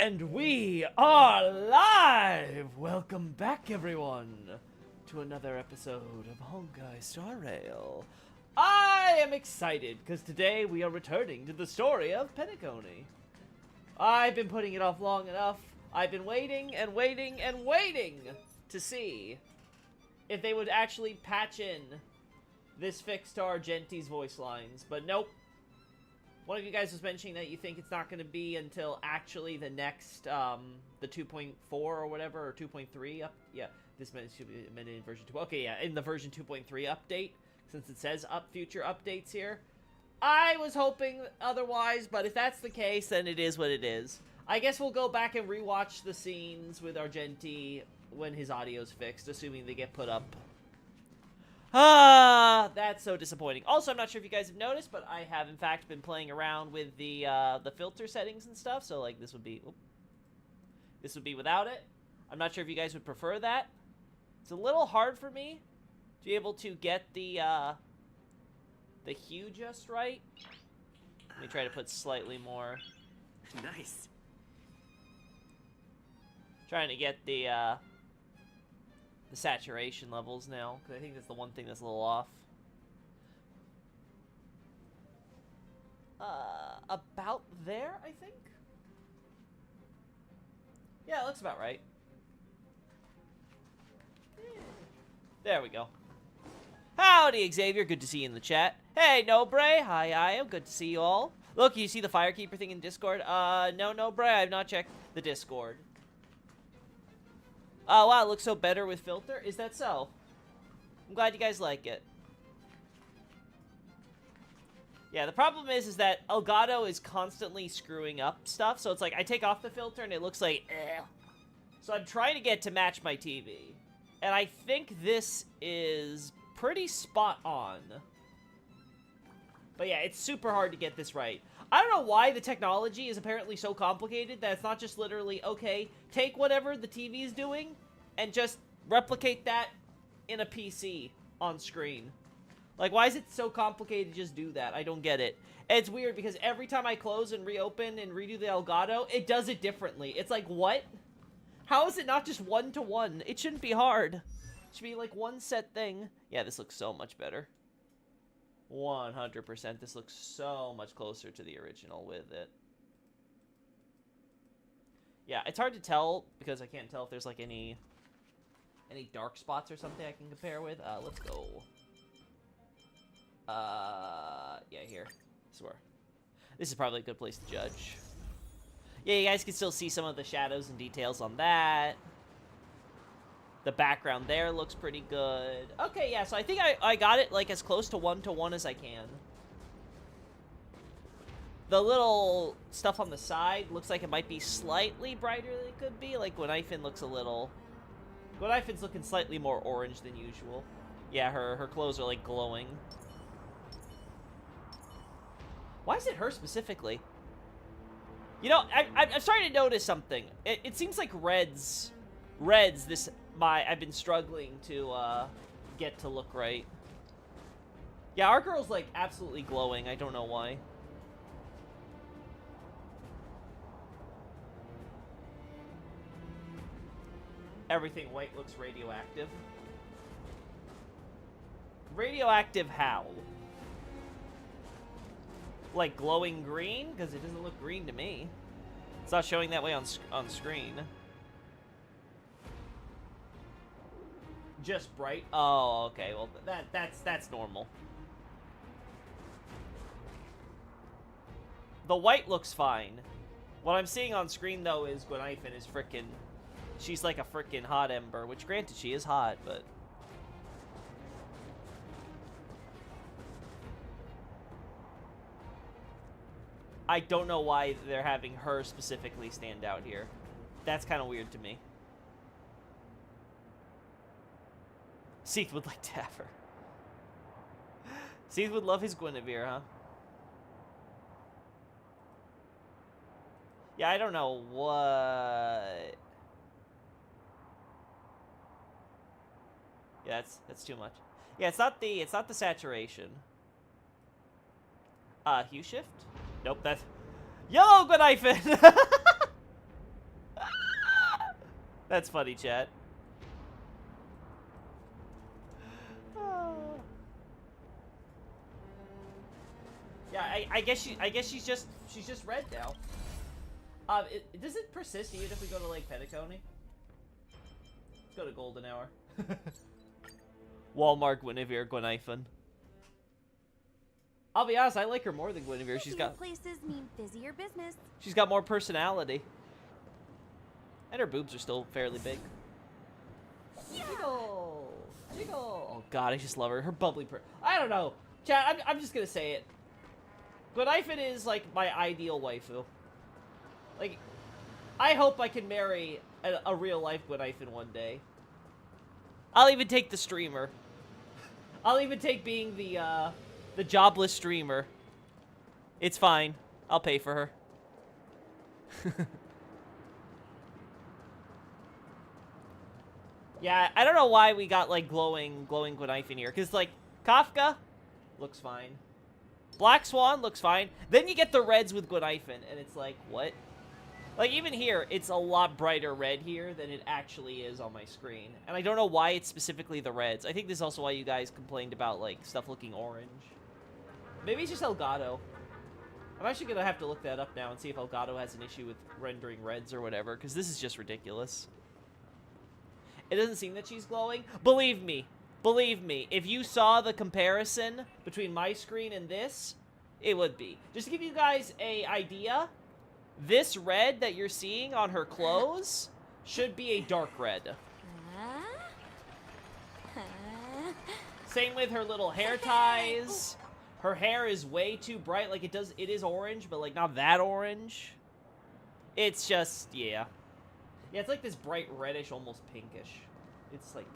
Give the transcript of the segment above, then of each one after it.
And we are live! Welcome back, everyone, to another episode of Honkai Star Rail. I am excited, because today we are returning to the story of Penacony. I've been putting it off long enough. I've been waiting and waiting and waiting to see if they would actually patch in this fix to Argenti's voice lines, but nope. One of you guys was mentioning that you think it's not going to be until actually the next, the 2.4 or whatever, or 2.3 up. Yeah, this should be amended in version 2. Okay, yeah, in the version 2.3 update, since it says future updates here. I was hoping otherwise, but if that's the case, then it is what it is. I guess we'll go back and rewatch the scenes with Argenti when his audio's fixed, assuming they get put up. That's so disappointing. Also, I'm not sure if you guys have noticed, but I have in fact been playing around with the filter settings and stuff. So like this would be without it. I'm not sure if you guys would prefer that. It's a little hard for me to be able to get the hue just right. Let me try to put slightly more. Nice. Trying to get the saturation levels now, because I think that's the one thing that's a little off. About there, I think? Yeah, it looks about right. There we go. Howdy, Xavier. Good to see you in the chat. Hey, Nobre. Hi, I am. Good to see you all. Look, you see the Firekeeper thing in Discord? No, Nobre. I have not checked the Discord. Oh, wow, it looks so better with filter. Is that so? I'm glad you guys like it. Yeah, the problem is that Elgato is constantly screwing up stuff, so it's like, I take off the filter and it looks like, eh. So I'm trying to get to match my TV. And I think this is pretty spot on. But yeah, it's super hard to get this right. I don't know why the technology is apparently so complicated that it's not just literally, okay, take whatever the TV is doing and just replicate that in a PC on screen. Like, why is it so complicated to just do that? I don't get it. And it's weird because every time I close and reopen and redo the Elgato, it does it differently. It's like, what? How is it not just one-to-one? It shouldn't be hard. It should be like one set thing. Yeah, this looks so much better. 100%. This looks so much closer to the original with it. Yeah, it's hard to tell because I can't tell if there's like any dark spots or something I can compare with. Let's go. Yeah, here. I swear. This is probably a good place to judge. Yeah, you guys can still see some of the shadows and details on that. The background there looks pretty good. Okay, yeah, so I think I got it, like, as close to one-to-one as I can. The little stuff on the side looks like it might be slightly brighter than it could be. Like, Gwenifin looks a little... Gwenifin's looking slightly more orange than usual. Yeah, her clothes are, like, glowing. Why is it her specifically? You know, I'm starting to notice something. It seems like Reds, I've been struggling to get to look right. Yeah, our girl's like absolutely glowing. I don't know why. Everything white looks radioactive. Radioactive how? Like glowing green? Because it doesn't look green to me. It's not showing that way on screen. Just bright? Oh, okay. Well, that's normal. The white looks fine. What I'm seeing on screen, though, is Gwenifin is frickin'... She's like a frickin' hot ember, which granted, she is hot, but... I don't know why they're having her specifically stand out here. That's kind of weird to me. Seath would like to have her. Seath would love his Guinevere, huh? Yeah, I don't know what... Yeah, that's too much. Yeah, it's not the saturation. Hue shift? Nope, that's... Yellow Gwenifin! That's funny, chat. Yeah, I guess she's just red now. Does it persist even if we go to Lake Petacone? Let's go to Golden Hour. Walmart Guinevere Gwenifin. I'll be honest, I like her more than Guinevere. She's got places mean busier business. She's got more personality. And her boobs are still fairly big. Yeah. Jiggle! Jiggle! Oh god, I just love her. Her bubbly I don't know. Chat, I'm just gonna say it. Gwenifin is, like, my ideal waifu. Like, I hope I can marry a real-life Gwenifin one day. I'll even take the streamer. I'll even take being the jobless streamer. It's fine. I'll pay for her. Yeah, I don't know why we got, like, glowing Gwenifin here. Because, like, Kafka looks fine. Black Swan looks fine. Then you get the reds with Gwenifin, and it's like, what? Like, even here, it's a lot brighter red here than it actually is on my screen. And I don't know why it's specifically the reds. I think this is also why you guys complained about, like, stuff looking orange. Maybe it's just Elgato. I'm actually going to have to look that up now and see if Elgato has an issue with rendering reds or whatever, because this is just ridiculous. It doesn't seem that she's glowing. Believe me, if you saw the comparison between my screen and this, it would be. Just to give you guys an idea, this red that you're seeing on her clothes should be a dark red. Same with her little hair ties. Her hair is way too bright. Like, it is orange, but, like, not that orange. It's just, yeah. Yeah, it's like this bright reddish, almost pinkish. It's like,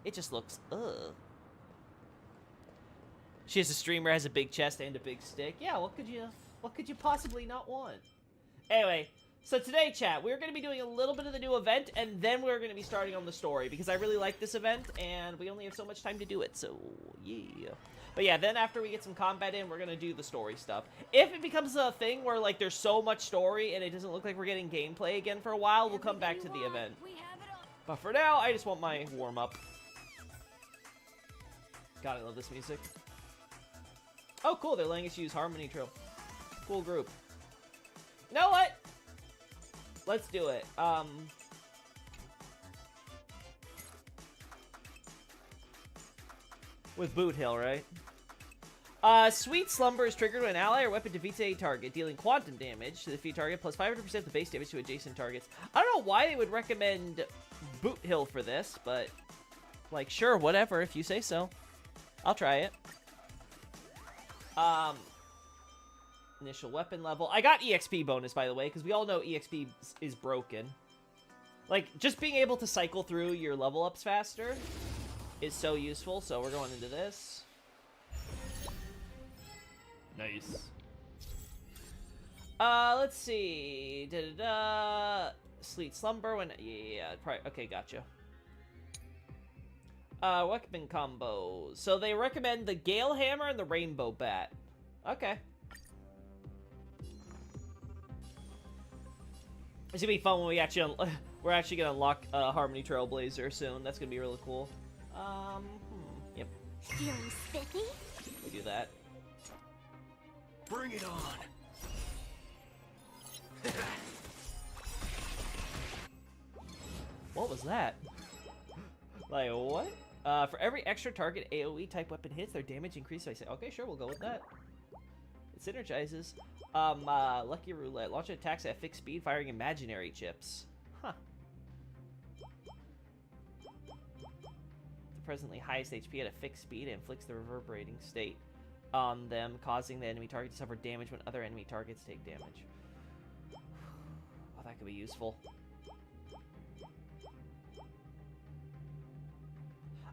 it just looks, ugh. She has a streamer, has a big chest and a big stick. Yeah, what could you possibly not want? Anyway, so today, chat, we're going to be doing a little bit of the new event, and then we're going to be starting on the story, because I really like this event, and we only have so much time to do it, so, yeah. But yeah, then after we get some combat in, we're going to do the story stuff. If it becomes a thing where, like, there's so much story and it doesn't look like we're getting gameplay again for a while, we'll come back to the event. But for now, I just want my warm-up. God, I love this music. Oh, cool, they're letting us use Harmony Trail. Cool group. You know what? Let's do it. With Boot Hill, right? Sweet Slumber is triggered when an ally or weapon defeats a target, dealing quantum damage to the defeat target, plus 500% of the base damage to adjacent targets. I don't know why they would recommend Boot Hill for this, but, like, sure, whatever, if you say so. I'll try it. Initial weapon level. I got EXP bonus, by the way, because we all know EXP is broken. Like, just being able to cycle through your level ups faster is so useful, so we're going into this. Nice. Let's see. Sleet Slumber when... Yeah, probably... Okay, gotcha. Weapon combos. So they recommend the Gale Hammer and the Rainbow Bat. Okay. It's gonna be fun when we actually... We're actually gonna unlock Harmony Trailblazer soon. That's gonna be really cool. Yep. Feeling spiffy? We do that. Bring it on. What was that? Like, what? For every extra target AoE type weapon hits, their damage increases. I say, okay, sure, we'll go with that. It synergizes. Lucky Roulette. Launch attacks at fixed speed, firing imaginary chips. Huh. The presently highest HP at a fixed speed inflicts the reverberating state on them, causing the enemy target to suffer damage when other enemy targets take damage. Oh, that could be useful.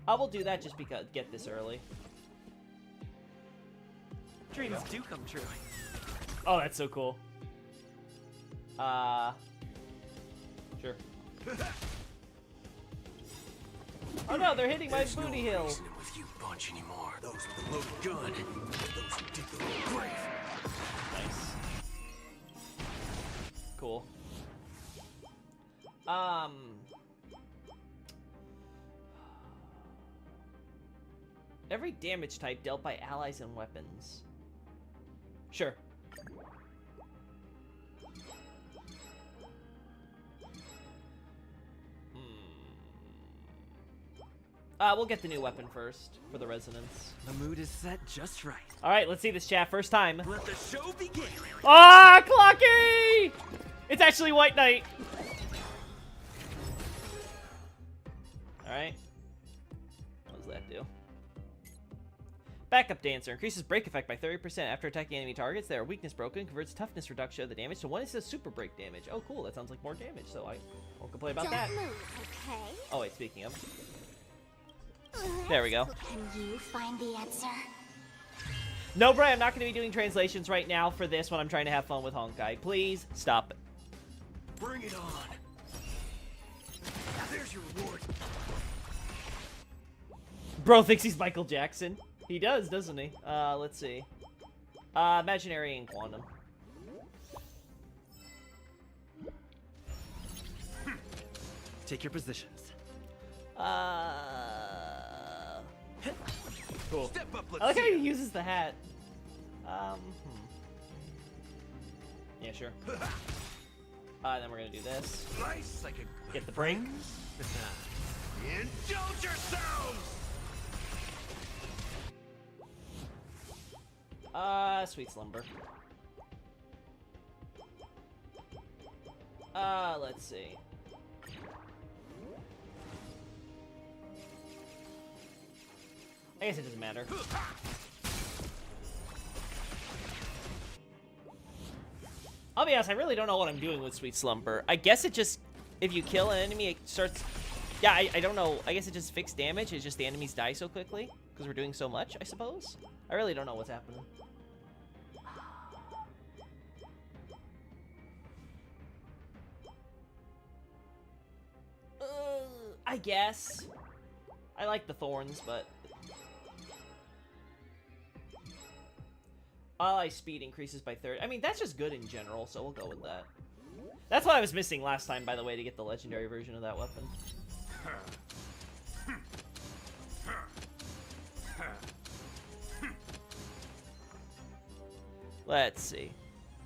I will do that just because get this early. Dreams do come true. Oh, that's so cool. Sure. Oh no, they're hitting my booty hill. With you bunch anymore. Those with the loaded gun. Those who dig the little grave. Nice. Cool. Every damage type dealt by allies and weapons. Sure. We'll get the new weapon first for the resonance. The mood is set just right. All right, let's see this chat. First time. Let the show begin. Ah, Clocky! It's actually White Knight. All right. What does that do? Backup Dancer increases break effect by 30% after attacking enemy targets. Their weakness broken converts toughness reduction of the damage to 1 instead of super break damage. Oh, cool. That sounds like more damage, so I won't complain about that. Don't move, okay? Oh, wait, speaking of. There we go. Can you find the answer? No, Bray, I'm not going to be doing translations right now for this when I'm trying to have fun with Honkai. Please, stop it. Bring it on. Now there's your reward. Bro thinks he's Michael Jackson. He does, doesn't he? Let's see. Imaginary and Quantum. Take your positions. Cool. Step up, I like how he uses the hat. Yeah, sure. Then we're gonna do this. Slice like a Get the break. Indulge yourselves! Sweet slumber. Let's see. I guess it doesn't matter. I'll be honest, I really don't know what I'm doing with Sweet Slumber. I guess it just, if you kill an enemy, it starts... Yeah, I don't know. I guess it just fixed damage. It's just the enemies die so quickly because we're doing so much, I suppose. I really don't know what's happening. I guess. I like the thorns, but... Ally speed increases by 30. I mean, that's just good in general, so we'll go with that. That's what I was missing last time, by the way, to get the legendary version of that weapon. Let's see.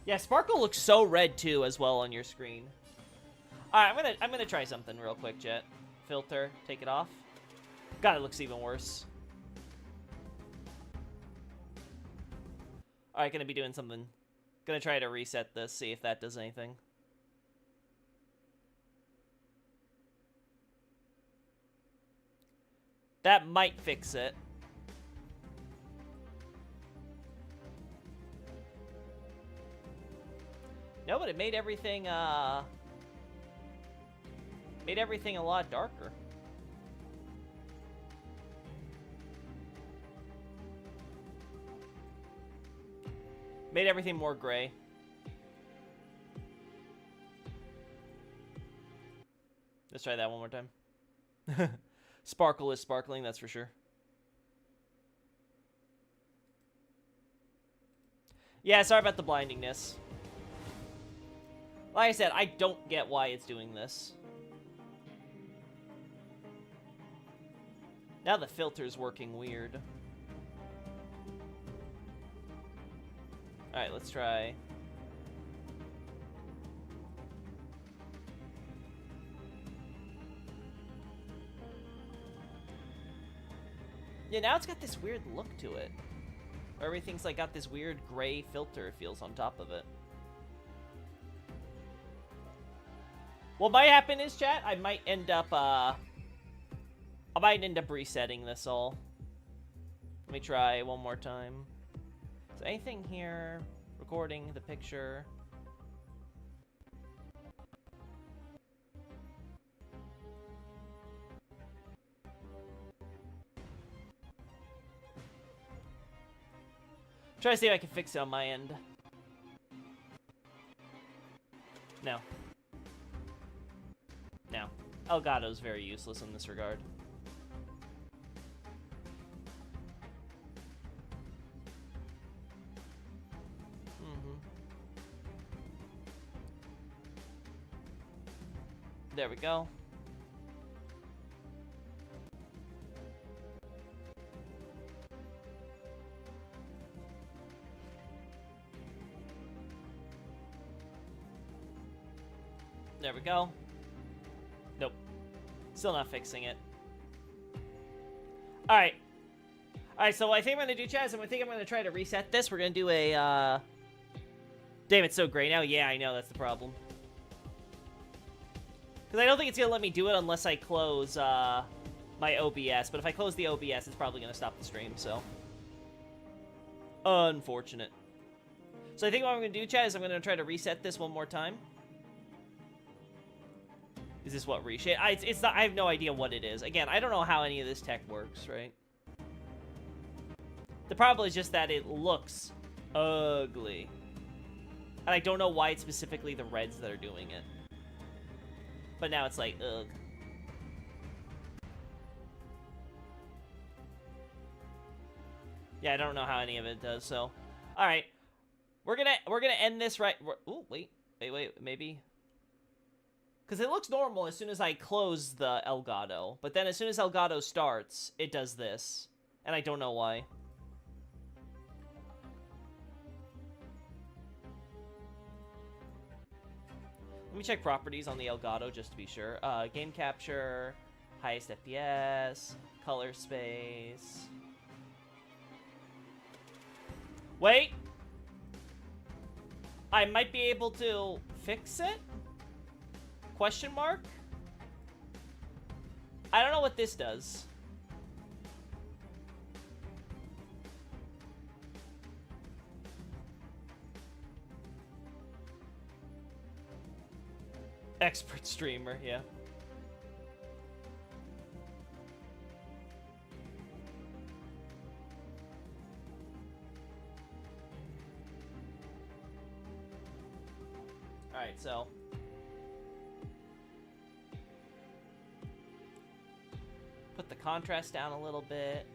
Yeah, Sparkle looks so red too, as well on your screen. All right, I'm gonna try something real quick, Jet. Filter, take it off. God, it looks even worse. All right, gonna be doing something. Gonna try to reset this, see if that does anything. That might fix it. No, but it made everything, a lot darker. Made everything more gray. Let's try that one more time. Sparkle is sparkling, that's for sure. Yeah, sorry about the blindingness. Like I said, I don't get why it's doing this. Now the filter's working weird. Alright, let's try. Yeah, now it's got this weird look to it. Where everything's like got this weird gray filter, it feels, on top of it. What might happen is, chat, I might end up resetting this all. Let me try one more time. Is anything here? Recording the picture. Try to see if I can fix it on my end. No. No. Elgato's very useless in this regard. There we go. There we go. Nope. Still not fixing it. Alright. Alright, so what I think I'm going to do, Chaz, I think I'm going to try to reset this. We're going to do a, Damn, it's so gray now. Yeah, I know, that's the problem. Because I don't think it's going to let me do it unless I close, my OBS. But if I close the OBS, it's probably going to stop the stream, so. Unfortunate. So I think what I'm going to do, Chaz, is I'm going to try to reset this one more time. Is this what reshape? It's not, I have no idea what it is. Again, I don't know how any of this tech works, right? The problem is just that it looks ugly. And I don't know why it's specifically the reds that are doing it. But now it's like, ugh. Yeah, I don't know how any of it does, so. Alright. We're gonna end this right... Ooh, wait, maybe... Because it looks normal as soon as I close the Elgato. But then as soon as Elgato starts, it does this. And I don't know why. Let me check properties on the Elgato just to be sure. Game capture, highest FPS, color space. Wait! I might be able to fix it? Question mark? I don't know what this does. Expert streamer, yeah. Alright, so... Put the contrast down a little bit.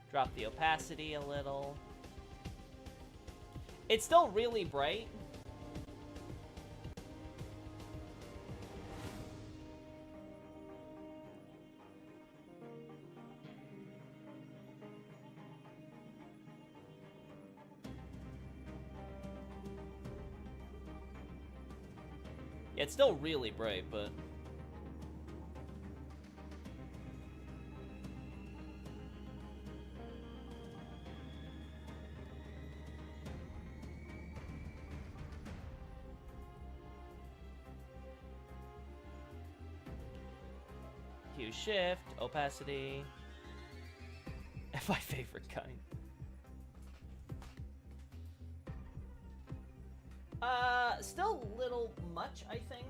Drop the opacity a little. It's still really bright. Yeah, it's still really bright, but... Hue shift, opacity. My favorite kind. Still a little much, I think.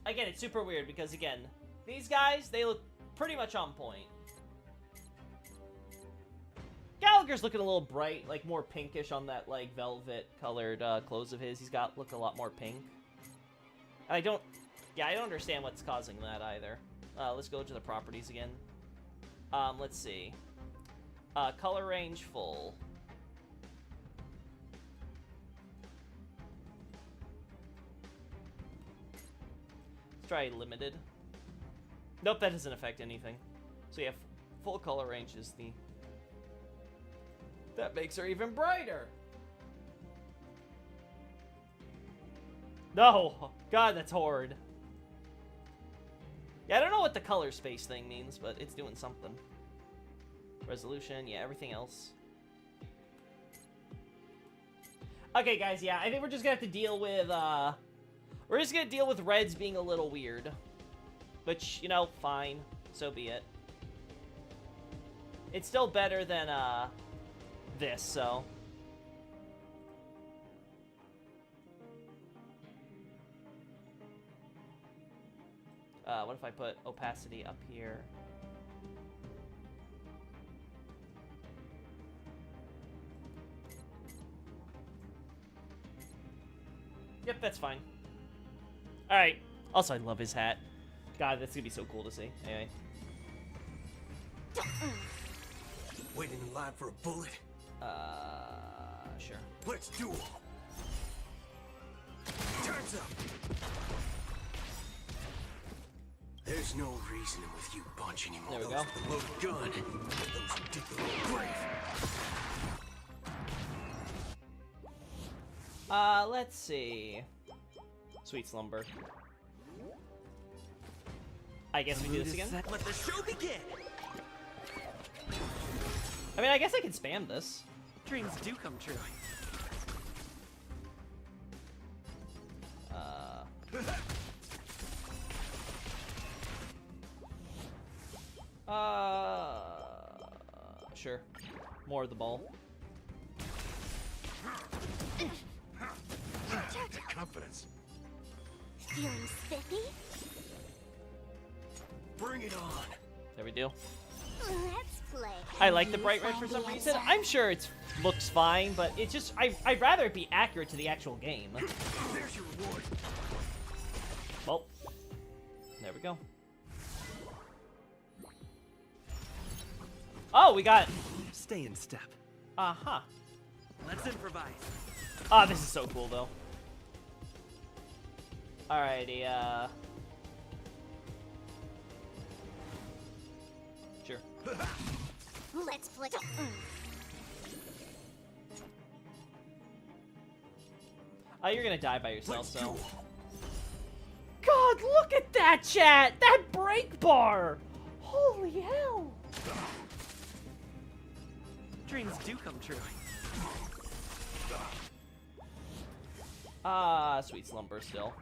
Again, it's super weird because, again, these guys, they look pretty much on point. Gallagher's looking a little bright, like more pinkish on that, like, velvet-colored clothes of his. He's look a lot more pink. And I don't understand what's causing that either. Let's go to the properties again. Let's see. Color range full. Let's try limited. Nope, that doesn't affect anything. So yeah, full color range is the... That makes her even brighter! No! God, that's horrid. Yeah, I don't know what the color space thing means, but it's doing something. Resolution, yeah, everything else. Okay, guys, yeah, I think we're just gonna have to deal with, we're just gonna deal with reds being a little weird. Which, you know, fine. So be it. It's still better than, this, so... what if I put opacity up here? Yep, that's fine. Alright. Also, I love his hat. God, that's gonna be so cool to see. Anyway. Waiting in line for a bullet? Sure. Let's do it. Time's up. There's no reasoning with you bunch anymore. There we Those go. with the loaded gun. Those who dig their own grave. Let's see. Sweet slumber. I guess we do this again. Let the show begin. I mean, I guess I can spam this. Dreams do come true. Sure. More of the ball. The confidence. Feeling spiffy? Bring it on. There we do. Let's play. I like the You bright red find for some the reason. answer. I'm sure it looks fine, but it's just I'd rather it be accurate to the actual game. There's your reward. Well, there we go. Oh, we got. Stay in step. Uh-huh. Let's improvise. Oh, this is so cool, though. Alrighty, Sure. Let's play. Oh, you're gonna die by yourself, Let's so. duel. God, look at that, chat! That break bar! Holy hell! Dreams do come true. Sweet slumber still.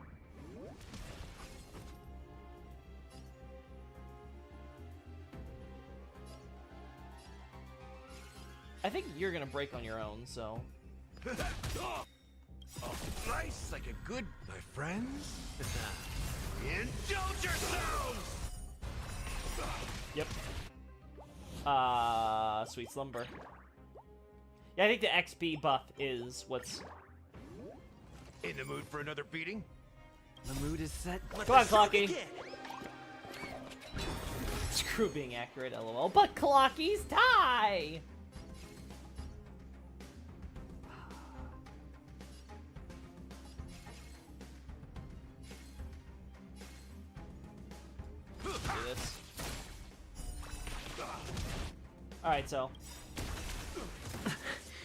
I think you're gonna break on your own, so. Nice, like a good, my friends. Indulge yourselves. Yep. Sweet slumber. Yeah, I think the XP buff is what's. In the mood for another beating? The mood is set. Come on, Clocky. Screw being accurate, lol. But Clockies die! Do this. Alright, so.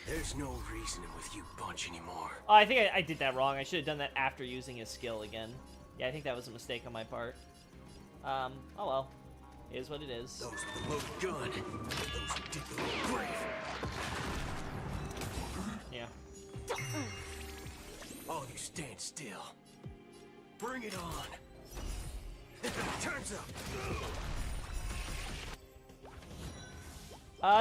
There's no reasoning with you bunch anymore. Oh, I think I did that wrong. I should have done that after using his skill again. Yeah, I think that was a mistake on my part. Oh well. It is what it is. Those with the loaded gun. Those who dig their own grave. Yeah. All you stand still. Bring it on. Time's up.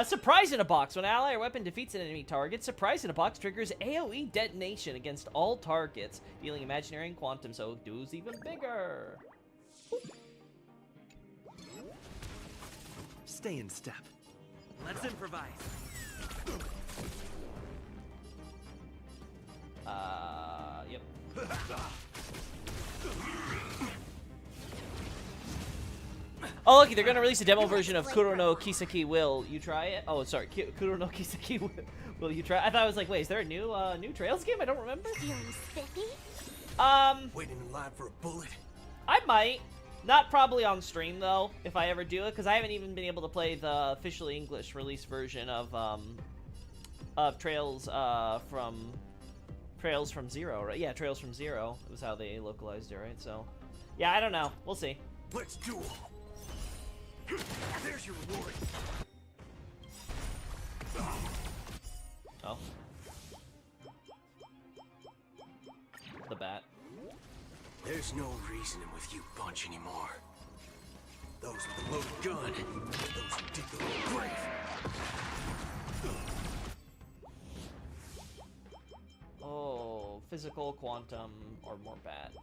Surprise in a box. When an ally or weapon defeats an enemy target, surprise in a box triggers AoE detonation against all targets, dealing imaginary and quantum, so do's even bigger. Stay in step. Let's improvise. Yep. Oh, look, they're gonna release a demo version of Kuro no Kiseki. Will you try it? Oh, sorry, Kuro no Kiseki. Will you try? I thought I was like, wait, is there a new Trails game? I don't remember. Feeling spiffy? Waiting in line for a bullet. I might. Not probably on stream though, if I ever do it, because I haven't even been able to play the officially English release version of Trails from Zero, right? Yeah, Trails from Zero was how they localized it, right? So, yeah, I don't know. We'll see. Let's duel. There's your reward. Oh. The bat. There's no reasoning with you bunch anymore. Those with the loaded gun. Those who dig their own grave. Oh, physical, quantum, or more bat.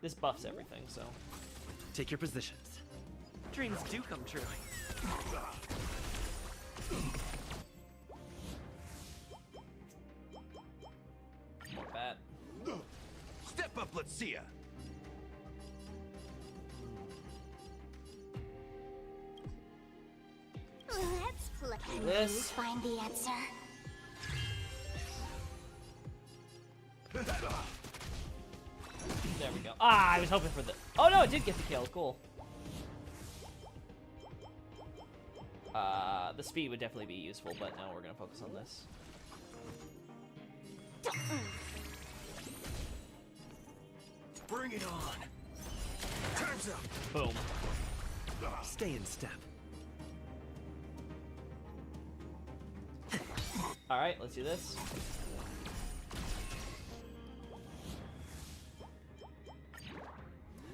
This buffs everything, so. Take your positions. Dreams do come true. More bat. Step up, let's see ya. Let's play. Can This. you find the answer? Ah, I was hoping for the... Oh, no, it did get the kill. Cool. The speed would definitely be useful, but no, we're going to focus on this. Bring it on. Time's up. Boom. Stay in step. All right, let's do this.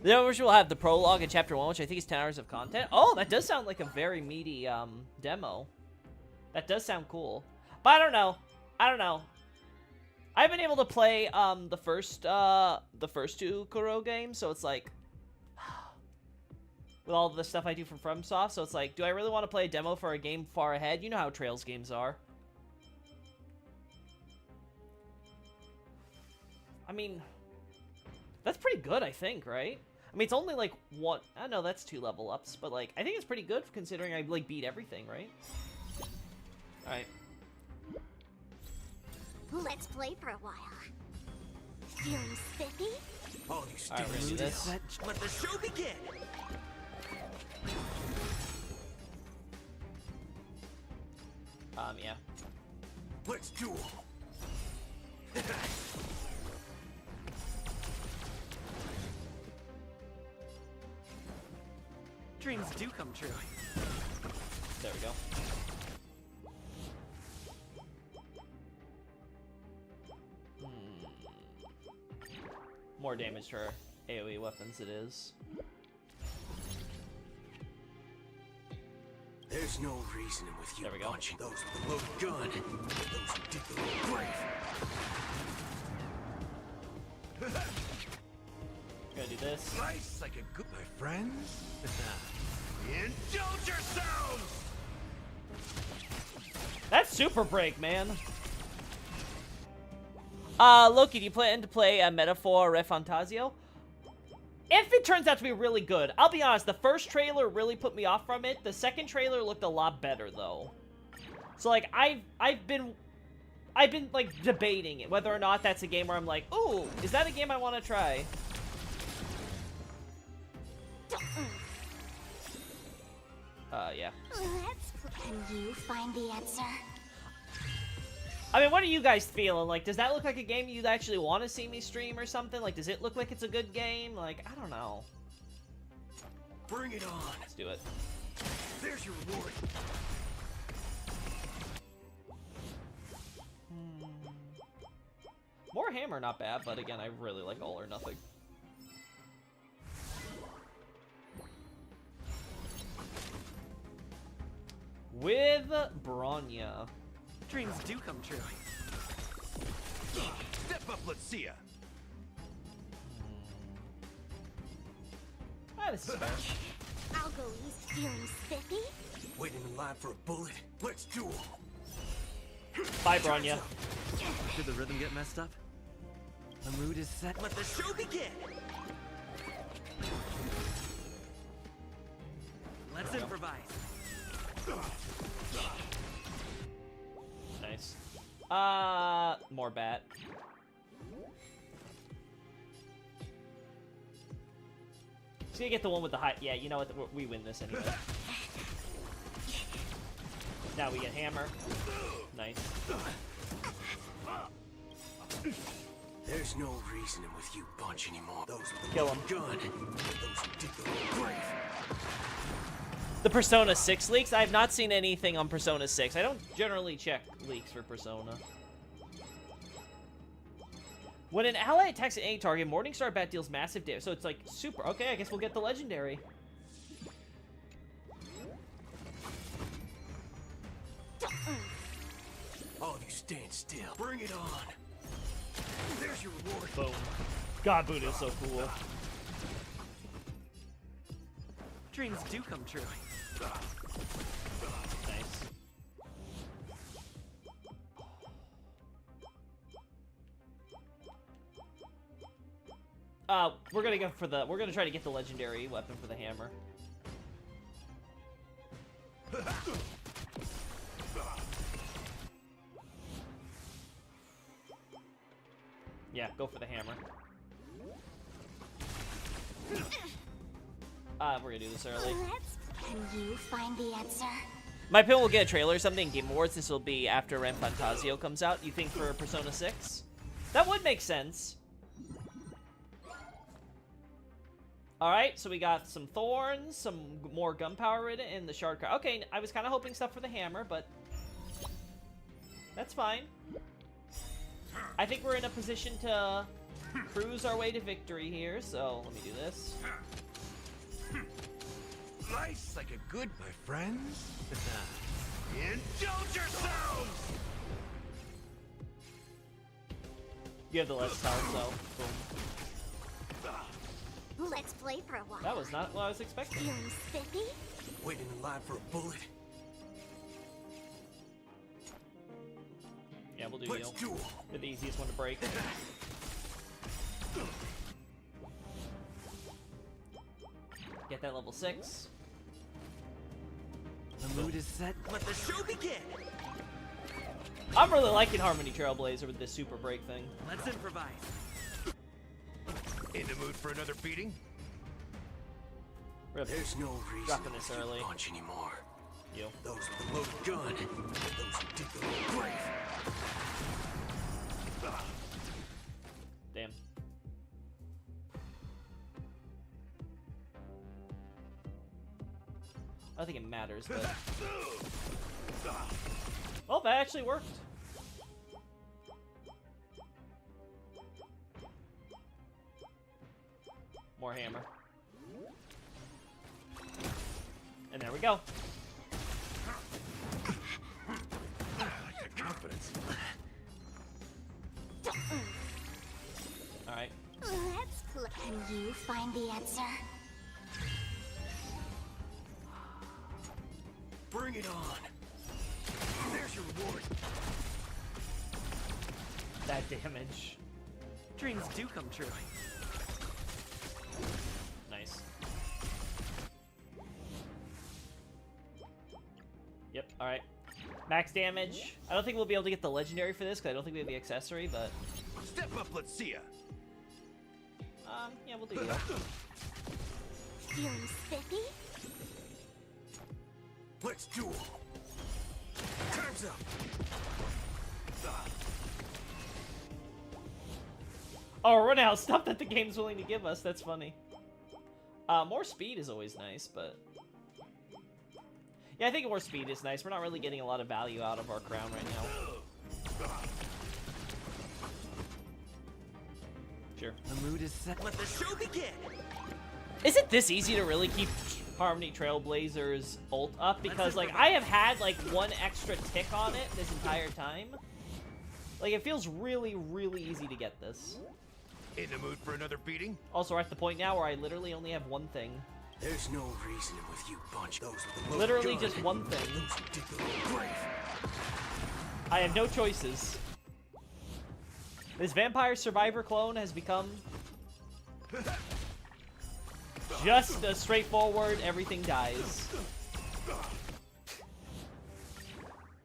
The version will have the prologue in Chapter 1, which I think is 10 hours of content. Oh, that does sound like a very meaty demo. That does sound cool. But I don't know. I don't know. I've been able to play the first two Kuro games, so it's like with all the stuff I do from FromSoft, so it's like, do I really want to play a demo for a game far ahead? You know how Trails games are. I mean, that's pretty good, I think, right? I mean, it's only like one. I know that's 2 level ups, but like, I think it's pretty good considering I like beat everything, right? All right. Let's play for a while. Feeling spiffy? All you All right, we're gonna do this. Let the show begin. Yeah. Let's duel. Dreams do come true. There we go. More damage to our AoE weapons it is. There's no reasoning with you There we go. punching those with a loaded gun. Those who dig their own grave. Gonna do this. Nice like a good my friends. Indulge yourselves! That's super break, man. Loki, do you plan to play a Metaphor Refantasio? If it turns out to be really good, I'll be honest, the first trailer really put me off from it. The second trailer looked a lot better, though. So, like, I've been like debating it, whether or not that's a game where I'm like, ooh, is that a game I want to try? Yeah. Can you find the answer? I mean, what are you guys feeling? Like, does that look like a game you'd actually want to see me stream or something? Like, does it look like it's a good game? Like, I don't know. Bring it on. Let's do it. There's your reward. More hammer, not bad, but again, I really like all or nothing. With Bronya. Dreams do come true. Step up, let's see ya. Ah, this is fair. I'll go east. Feeling spiffy? Waiting in line for a bullet. Let's duel. Bye, Bronya. Did the rhythm get messed up? The mood is set. Let the show begin. Let's improvise. Nice. More bat. Just gonna get the one with the high. Yeah, you know what? We win this anyway. Now we get hammer. Nice. There's no reasoning with you bunch anymore. Those with a Kill loaded him. gun. Those who dig their own grave. The Persona 6 leaks? I have not seen anything on Persona 6. I don't generally check leaks for Persona. When an ally attacks an enemy target, Morningstar Bat deals massive damage. So it's like super. Okay, I guess we'll get the legendary. All of you stand still. Bring it on. There's your reward. Boom. God, Buddha is so cool. Dreams do come true. Nice. We're gonna go for the. We're gonna try to get the legendary weapon for the hammer. Yeah, go for the hammer. We're gonna do this early. Can you find the answer? My opinion will get a trailer or something in Game Awards. This will be after Ren Fantasio comes out. You think for Persona 6? That would make sense. Alright, so we got some thorns, some more gunpowder in it, and the shard card. Okay, I was kind of hoping stuff for the hammer, but that's fine. I think we're in a position to cruise our way to victory here, so let me do this. Life's like a good, my friends. Indulge yourselves! You have the less health, so boom. Let's play for a while. That was not what I was expecting. Feeling spiffy? Waiting in line for a bullet. Yeah, we'll do Let's heal. duel. They're the easiest one to break. Get that level 6. The mood is set. Let the show begin. I'm really liking Harmony Trailblazer with this super break thing. Let's improvise. In the mood for another beating? Rip. There's no reason Dropping to this use early. punch anymore. You. Those with the loaded gun, those who dig the grave. Damn. I don't think it matters, but... Oh, that actually worked. More hammer. And there we go. Confidence. Alright. Let's play. Can you find the answer? Bring it on. There's your reward. That damage. Dreams do come true. Nice. Yep, alright. Max damage. I don't think we'll be able to get the legendary for this, because I don't think we have the accessory, but... Step up, let's see ya. Yeah, we'll do that. Feeling spiffy? Let's duel. Time's up. Oh, run out. Stuff that the game's willing to give us. That's funny. More speed is always nice, but... Yeah, I think more speed is nice. We're not really getting a lot of value out of our crown right now. Sure. The mood is set. Let the show begin. Is it this easy to really keep Harmony Trailblazer's ult up? Because, like, I have had, like, one extra tick on it this entire time. Like, it feels really, really easy to get this. In the mood for another beating? Also, we're at the point now where I literally only have one thing. There's no reasoning with you bunch. Those with the loaded Literally gun, just one thing. those who dig the grave. I have no choices. This Vampire Survivor clone has become just a straightforward everything dies.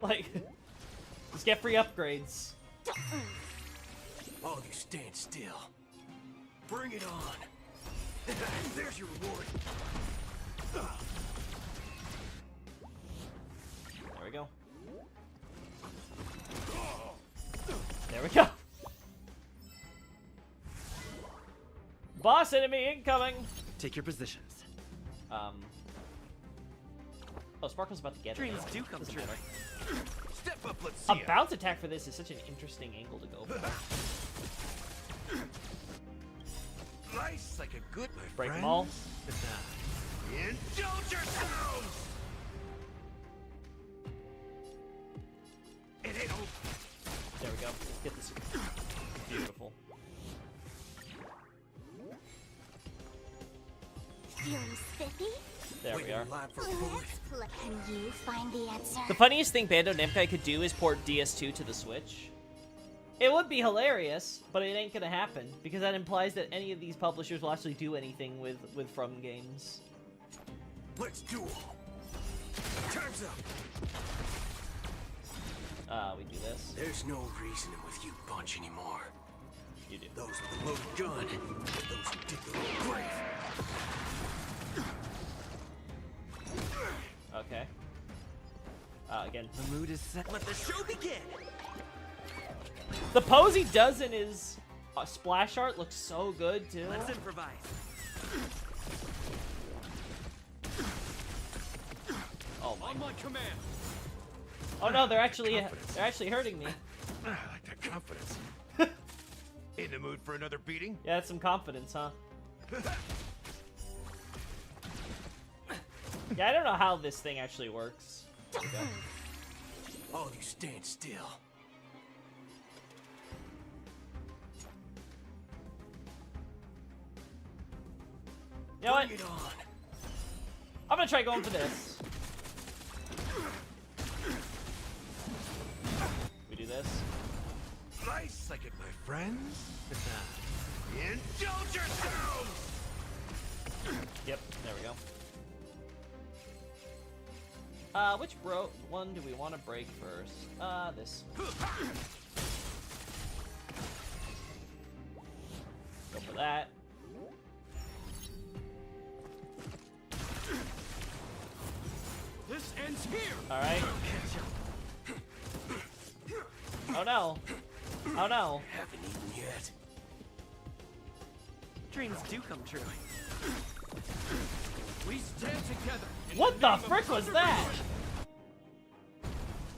Like, just get free upgrades. All you stand still. Bring it on. There's your reward. There we go. There we go. Boss enemy incoming! Take your positions. Oh, Sparkle's about to get Dreams it. do come Doesn't true. matter. Step up, let's see A ya. bounce attack for this is such an interesting angle to go for. Life's like a good, my Break friends. them all. Indulge yourselves! It ain't over. There we go. Get this. Beautiful. Feeling spiffy? There we Waiting are. in line for a bullet. Let's play. Can you find the answer? The funniest thing Bandai Namco could do is port DS2 to the Switch. It would be hilarious, but it ain't gonna happen, because that implies that any of these publishers will actually do anything with From games. Let's duel. Time's up. We do this. There's no reasoning with you bunch anymore. You do. Those with the loaded gun. Those who dig their own grave. Okay. Again. The mood is set. Let the show begin. The pose he does in his splash art looks so good too. Let's improvise. Oh my. On my command. Oh no, they're actually hurting me. I like that confidence. In the mood for another beating? Yeah, that's some confidence, huh? Yeah, I don't know how this thing actually works. Okay. All you stand still. You know what? Bring it on. I'm gonna try going for this. We do this. Nice, I get my friends. Indulge yourselves! Yep, there we go. Which one do we want to break first? This. Go for that. This ends here. Alright. Oh no. Oh no. Haven't eaten yet. Dreams do come true. We stand together. What the frick was that?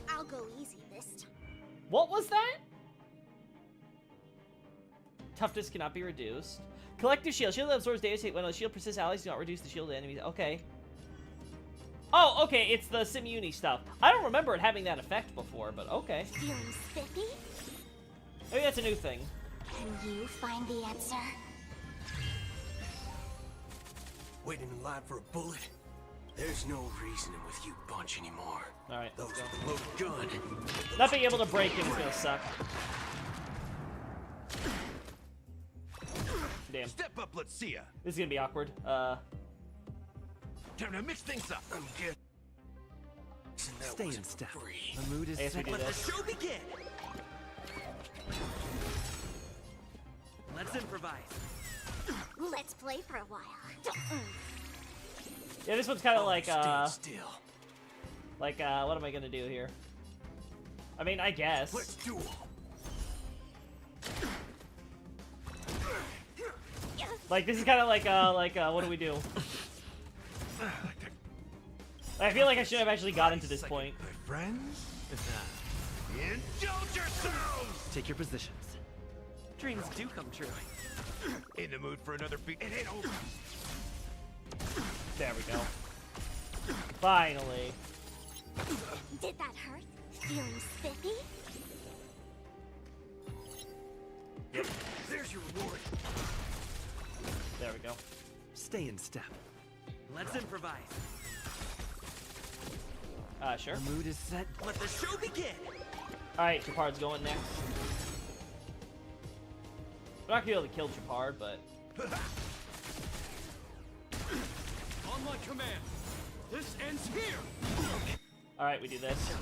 I'll go easy this time. What was that? Toughness cannot be reduced. Collective shield. Shield that absorbs data state. When the shield persists, allies do not reduce the shield to enemies. Okay. Oh, okay. It's the Simuni stuff. I don't remember it having that effect before, but okay. Feeling spiffy? Maybe that's a new thing. Can you find the answer? Waiting in line for a bullet? There's no reasoning with you bunch anymore. Alright, Those let's go. with the loaded gun. Not being able to break him is gonna suck. Damn. Step up, let's see ya. This is gonna be awkward. Time to mix things up. I'm guessing that Stay in wasn't step. free. The mood is I guess we set. do Let the this. show begin. Let's improvise. Let's play for a while. Yeah, this one's kind of All like, stand still. what am I gonna do here? I mean, I guess. Let's duel. Like, this is kind of like, what do we do? I feel like I should have actually gotten to this point. My friends? Indulge yourselves! Take your positions. Dreams do come true. In the mood for another beat. It ain't over. There we go. Finally. Did that hurt? Feeling spiffy? There's your reward. There we go. Stay in step. Let's improvise. Sure. The mood is set. Let the show begin. Alright, Chapard's going next. We're not gonna be able to kill Chapard, but... On my command. This ends here. Alright, we do this.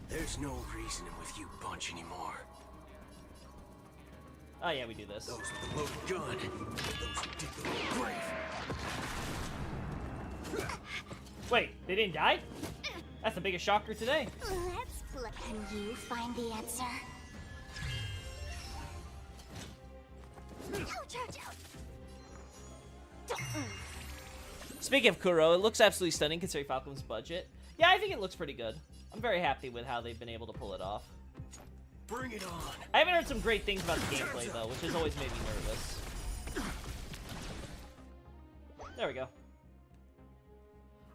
There's no reasoning with you bunch anymore. Oh yeah, we do this. Those with the loaded gun. Those who dig their own grave. Wait, they didn't die? That's the biggest shocker today. Let's play. Can you find the answer? Ouch, ouch, ouch. Speaking of Kuro, it looks absolutely stunning considering Falcom's budget. Yeah, I think it looks pretty good. I'm very happy with how they've been able to pull it off. Bring it on. I haven't heard some great things about the gameplay, though, which has always made me nervous. There we go.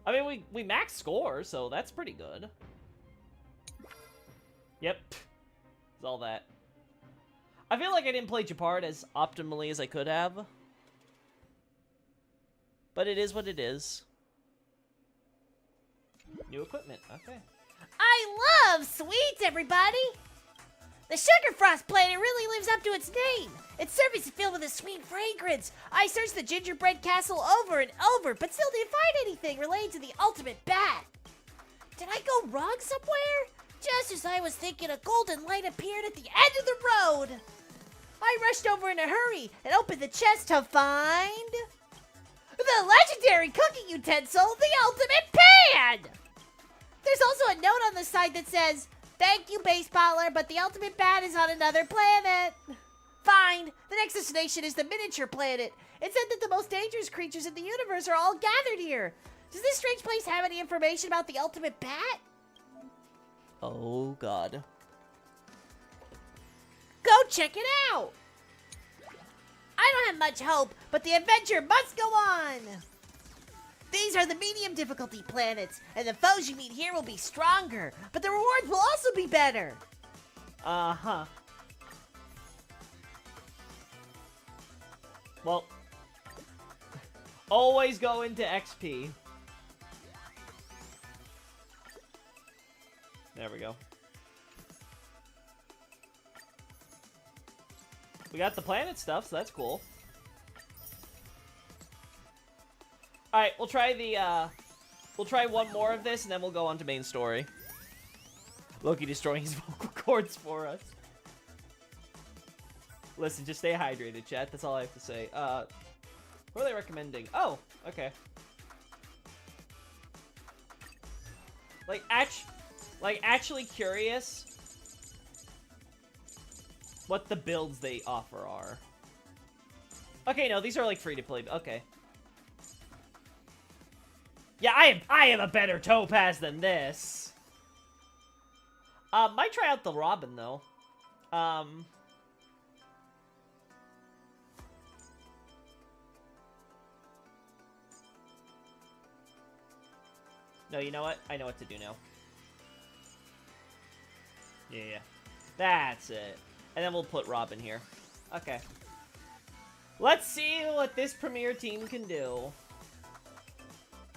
I mean, we max score, so that's pretty good. Yep. It's all that. I feel like I didn't play Gamba'd as optimally as I could have. But it is what it is. New equipment, okay. I love sweets, everybody! The Sugar Frost planet really lives up to its name. Its surface is filled with a sweet fragrance. I searched the gingerbread castle over and over, but still didn't find anything related to the ultimate bath. Did I go wrong somewhere? Just as I was thinking, a golden light appeared at the end of the road. I rushed over in a hurry and opened the chest to find the legendary cooking utensil, the ultimate pan! There's also a note on the side that says, "Thank you, baseballer, but the ultimate pan is on another planet." Fine. The next destination is the miniature planet. It said that the most dangerous creatures in the universe are all gathered here. Does this strange place have any information about the ultimate bat? Oh, God. Go check it out! I don't have much hope, but the adventure must go on! These are the medium difficulty planets, and the foes you meet here will be stronger, but the rewards will also be better! Uh-huh. Well, always go into XP. There we go. We got the planet stuff, so that's cool. Alright, we'll try the, we'll try one more of this, and then we'll go on to main story. Loki destroying his vocal cords for us. Listen, just stay hydrated, chat. That's all I have to say. What are they recommending? Oh, okay. Like, actually curious what the builds they offer are. Okay, no, these are like free to play. Okay. Yeah, I am a better Topaz than this. Might try out the Robin though. No, you know what? I know what to do now. Yeah. That's it. And then we'll put Robin here. Okay. Let's see what this premier team can do.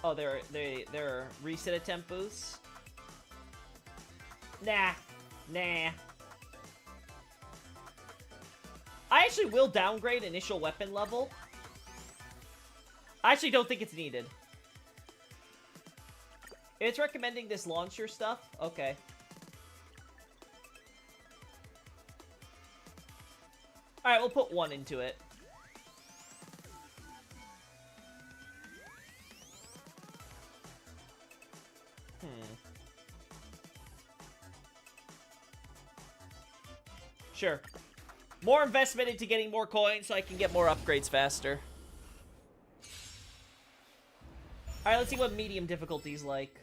Oh, they're reset attempt boosts. Nah. I actually will downgrade initial weapon level. I actually don't think it's needed. It's recommending this launcher stuff? Okay. Alright, we'll put one into it. Sure. More investment into getting more coins so I can get more upgrades faster. Alright, let's see what medium difficulty's like.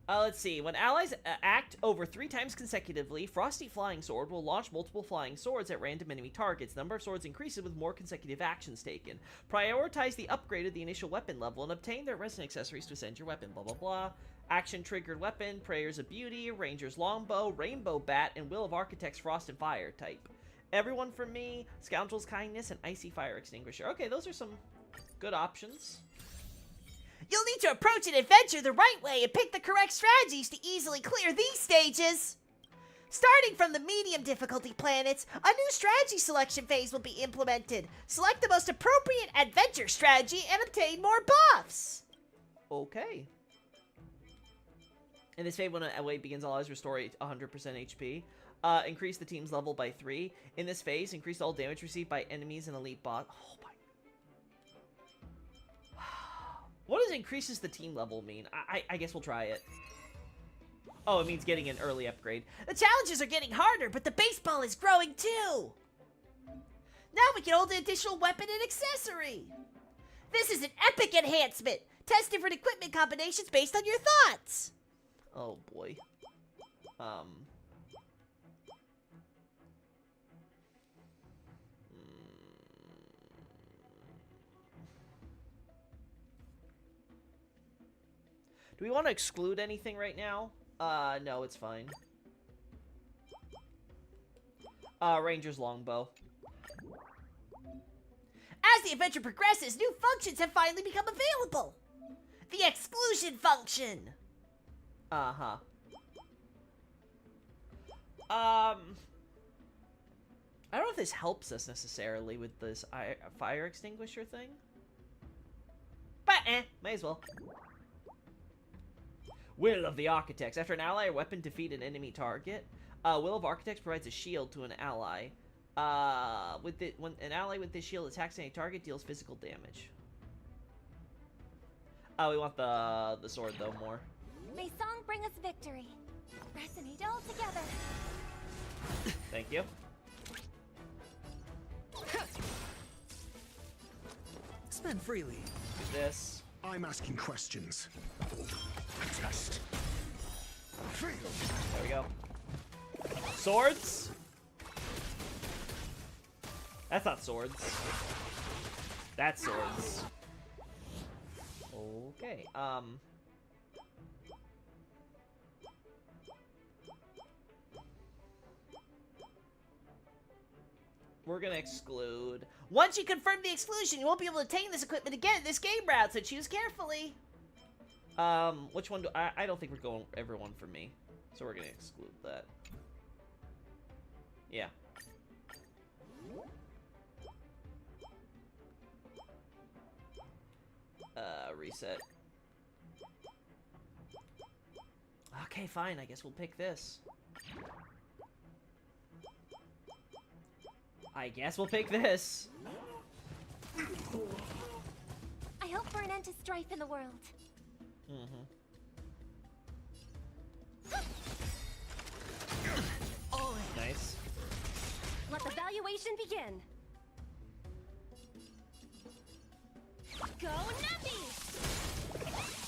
Let's see. When allies act over 3 times consecutively, Frosty Flying Sword will launch multiple flying swords at random enemy targets. The number of swords increases with more consecutive actions taken. Prioritize the upgrade of the initial weapon level and obtain their resin accessories to ascend your weapon. Blah, blah, blah. Action triggered weapon, Prayers of Beauty, Ranger's Longbow, Rainbow Bat, and Will of Architects Frost and Fire type. Everyone from me, Scoundrel's Kindness, and Icy Fire Extinguisher. Okay, those are some good options. You'll need to approach an adventure the right way and pick the correct strategies to easily clear these stages. Starting from the medium difficulty planets, a new strategy selection phase will be implemented. Select the most appropriate adventure strategy and obtain more buffs. Okay. In this phase, when a wave begins, allies restore 100% HP. Increase the team's level by 3. In this phase, increase all damage received by enemies and elite bot. Oh my. What does increases the team level mean? I guess we'll try it. Oh, it means getting an early upgrade. The challenges are getting harder, but the baseball is growing too. Now we can hold an additional weapon and accessory. This is an epic enhancement. Test different equipment combinations based on your thoughts. Oh boy. Do we want to exclude anything right now? No, it's fine. Ranger's Longbow. As the adventure progresses, new functions have finally become available. The exclusion function. Uh-huh. I don't know if this helps us necessarily with this fire extinguisher thing. But, may as well. Will of the Architects. After an ally or weapon defeat an enemy target, Will of Architects provides a shield to an ally. When an ally with this shield attacks any target, deals physical damage. We want the sword though more. May song bring us victory. Resonate all together. Thank you. Spend freely. Do this. I'm asking questions. Test. Fail. There we go. Swords? That's not swords. That's swords. Okay, we're gonna exclude. Once you confirm the exclusion, you won't be able to obtain this equipment again in this game route, so choose carefully. Which one do I don't think we're going everyone for me. So we're gonna exclude that. Yeah. Reset. Okay, fine, I guess we'll pick this. I guess we'll pick this. I hope for an end to strife in the world. Mm-hmm. Nice. Let the valuation begin. Go Nappy!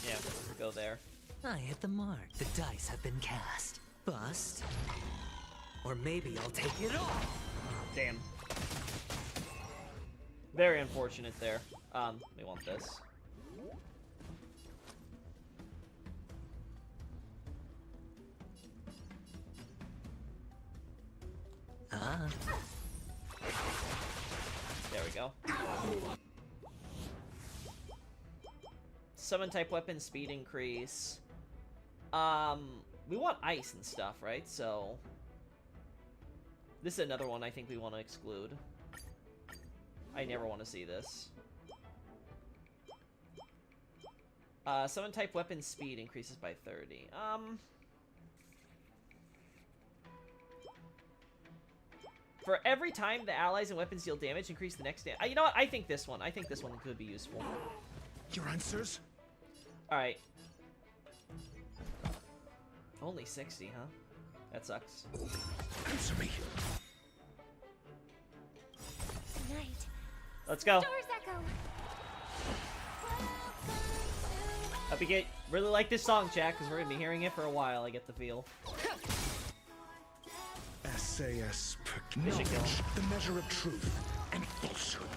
Yeah, go there. I hit the mark. The dice have been cast. Bust. Or maybe I'll take it all. Damn. Very unfortunate there. We want this. There we go. Summon type weapon speed increase. We want ice and stuff, right? So this is another one I think we want to exclude. I never want to see this. Summon type weapon speed increases by 30. For every time the allies and weapons deal damage, increase the next you know what? I think this one. I think this one could be useful. Your answers? Alright. Only 60, huh? That sucks. Answer me. Tonight. Let's go. Doors echo. Hope you get really like this song, chat, because we're gonna be hearing it for a while. I get the feel. SAS They should kill acknowledge him. the measure of truth and falsehood.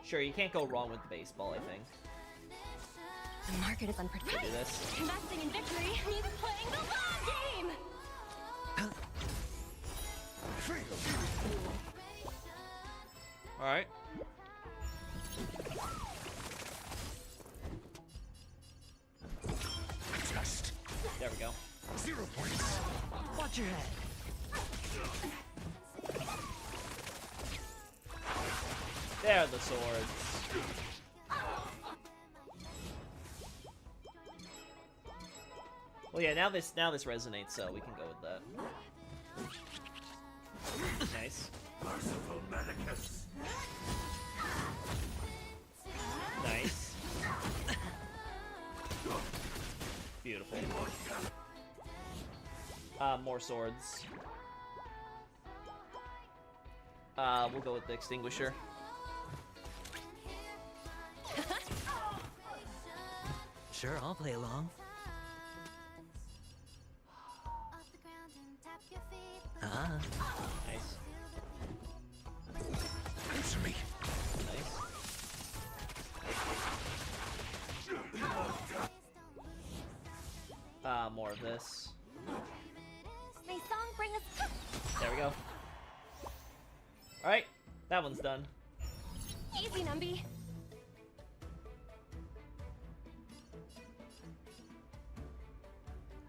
Sure, you can't go wrong with the baseball, I think. The market is unpredictable. Do this. Investing in victory means playing the long game. Alright. Test. There we go. 0 points. Watch your head. There are the swords. Well, yeah, now this resonates, so we can go with that. Nice. Merciful Medicus. Nice. Beautiful. More swords. We'll go with the extinguisher. Sure, I'll play along. Nice. Answer me. Nice. More of this. May song bring us. There we go. Alright, that one's done. Easy, Numby.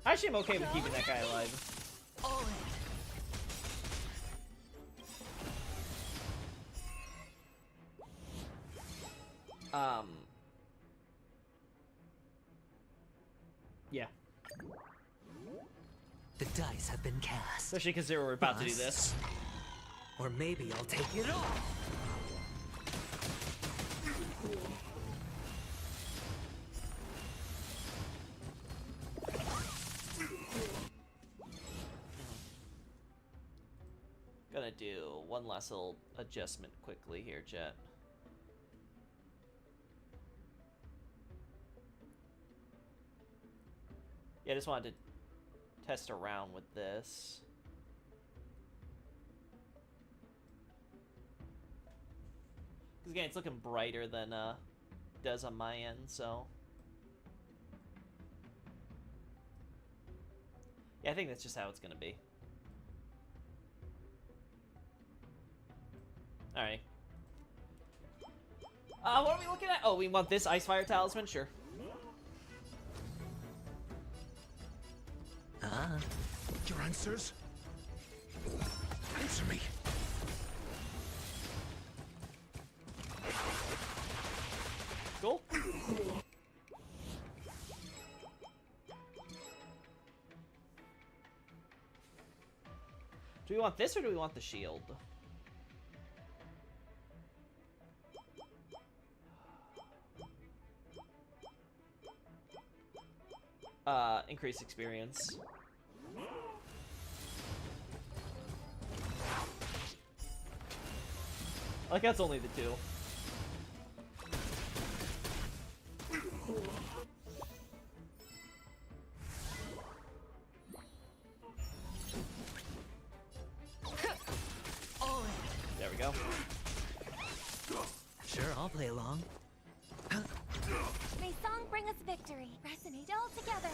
Actually, I'm okay with keeping that guy alive. All in. Yeah. The dice have been cast. Especially because they were about to do Bust. this. Or maybe I'll take it all. Gonna do one last little adjustment quickly here, chat. Yeah, I just wanted to test around with this. Because again, it's looking brighter than it does on my end, so... Yeah, I think that's just how it's gonna be. Alright. What are we looking at? Oh, we want this Icefire Talisman? Sure. Your answers? Answer me. Cool. Do we want this or do we want the shield? Increase experience. I like that's only the two. There we go. Sure, I'll play along. May song bring us victory. Resonate all together.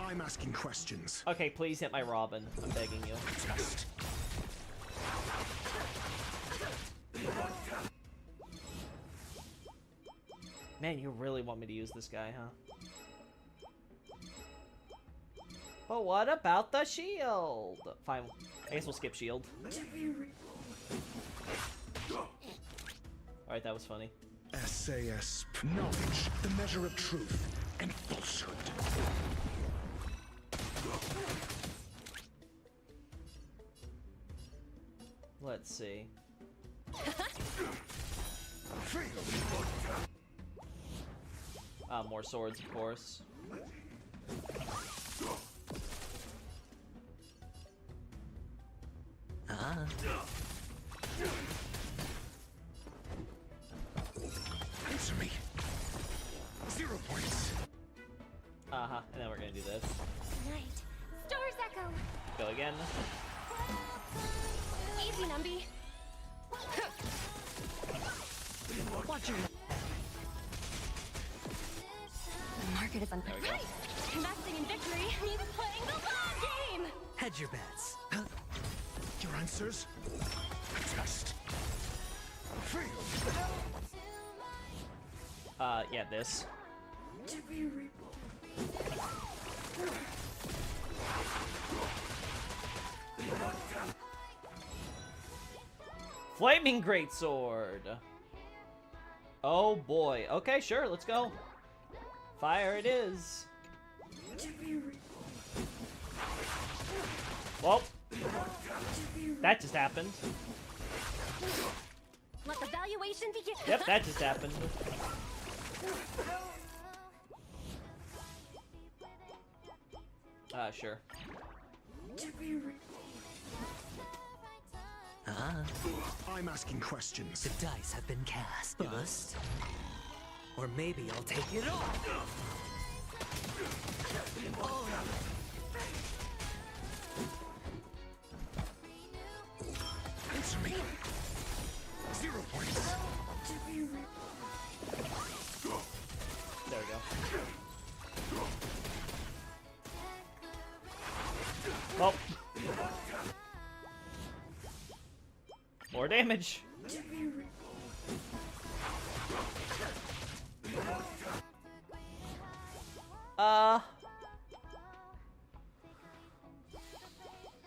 I'm asking questions. Okay, please hit my Robin. I'm begging you. Test. Man, you really want me to use this guy, huh? But what about the shield? Fine. I guess we'll skip shield. Alright, that was funny. SAS. Knowledge, the measure of truth and falsehood. Let's see. More swords, of course. Answer me. 0 points. Uh-huh, and then we're gonna do this. Night. Stars echo. Go again. Easy, Numby. Watch your... The market is There we go. unprecise. Investing in victory means playing the long game. Hedge your bets. Your answers? Test. Fail. Yeah, this. Flaming Greatsword! Oh boy. Okay, sure, let's go. Fire it is. Well, that just happened. Let the valuation begin. Yep, that just happened. Sure. I'm asking questions. The dice have been cast. Bust. Or maybe I'll take it all. Answer me. 0 points. There we go. Well. More damage.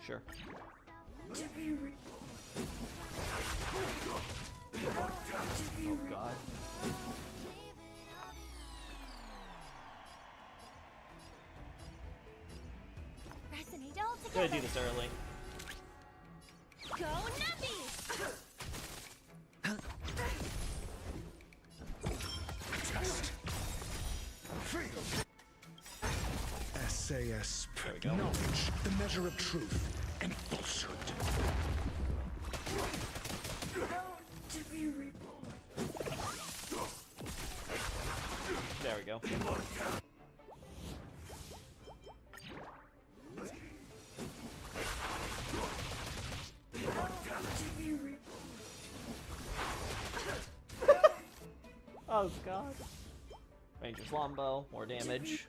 Sure. Oh god. Gotta do this early. Go Nubbies! Test. Feel. SAS. There we go. Knowledge, the measure of truth and falsehood. There we go. Oh god. Ranger's longbow, more damage.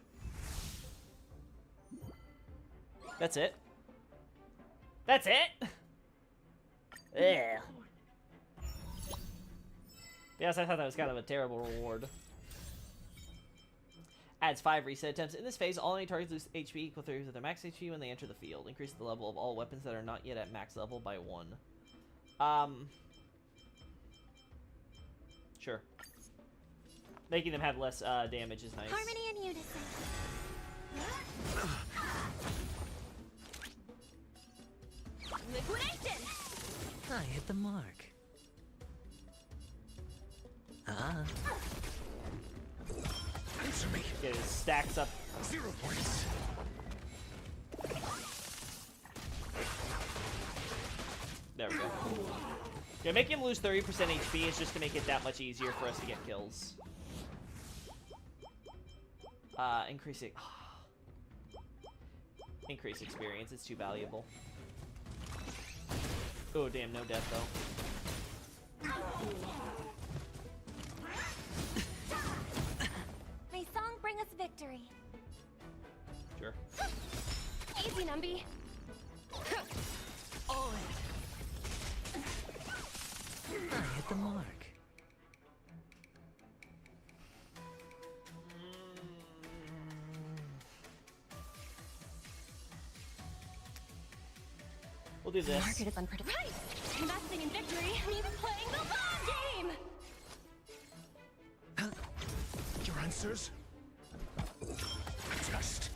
That's it. That's it? Yeah. Yes, I thought that was kind of a terrible reward. Adds 5 reset attempts. In this phase, all enemy targets lose HP equal to their max HP when they enter the field. Increase the level of all weapons that are not yet at max level by 1. Sure. Making them have less damage is nice. Harmony and unison. Liquidation! I hit the mark. Ah. Answer me. Get his stacks up. 0 points. There we go. Yeah, making him lose 30% HP is just to make it that much easier for us to get kills. Increasing. Increase experience. It's too valuable. Oh, damn, no death, though. May song bring us victory. Sure. Easy, Numby. On. I hit the mark. We'll do this. Market is unpredictable. Right! Investing in victory means playing the long game! Your answers? Test.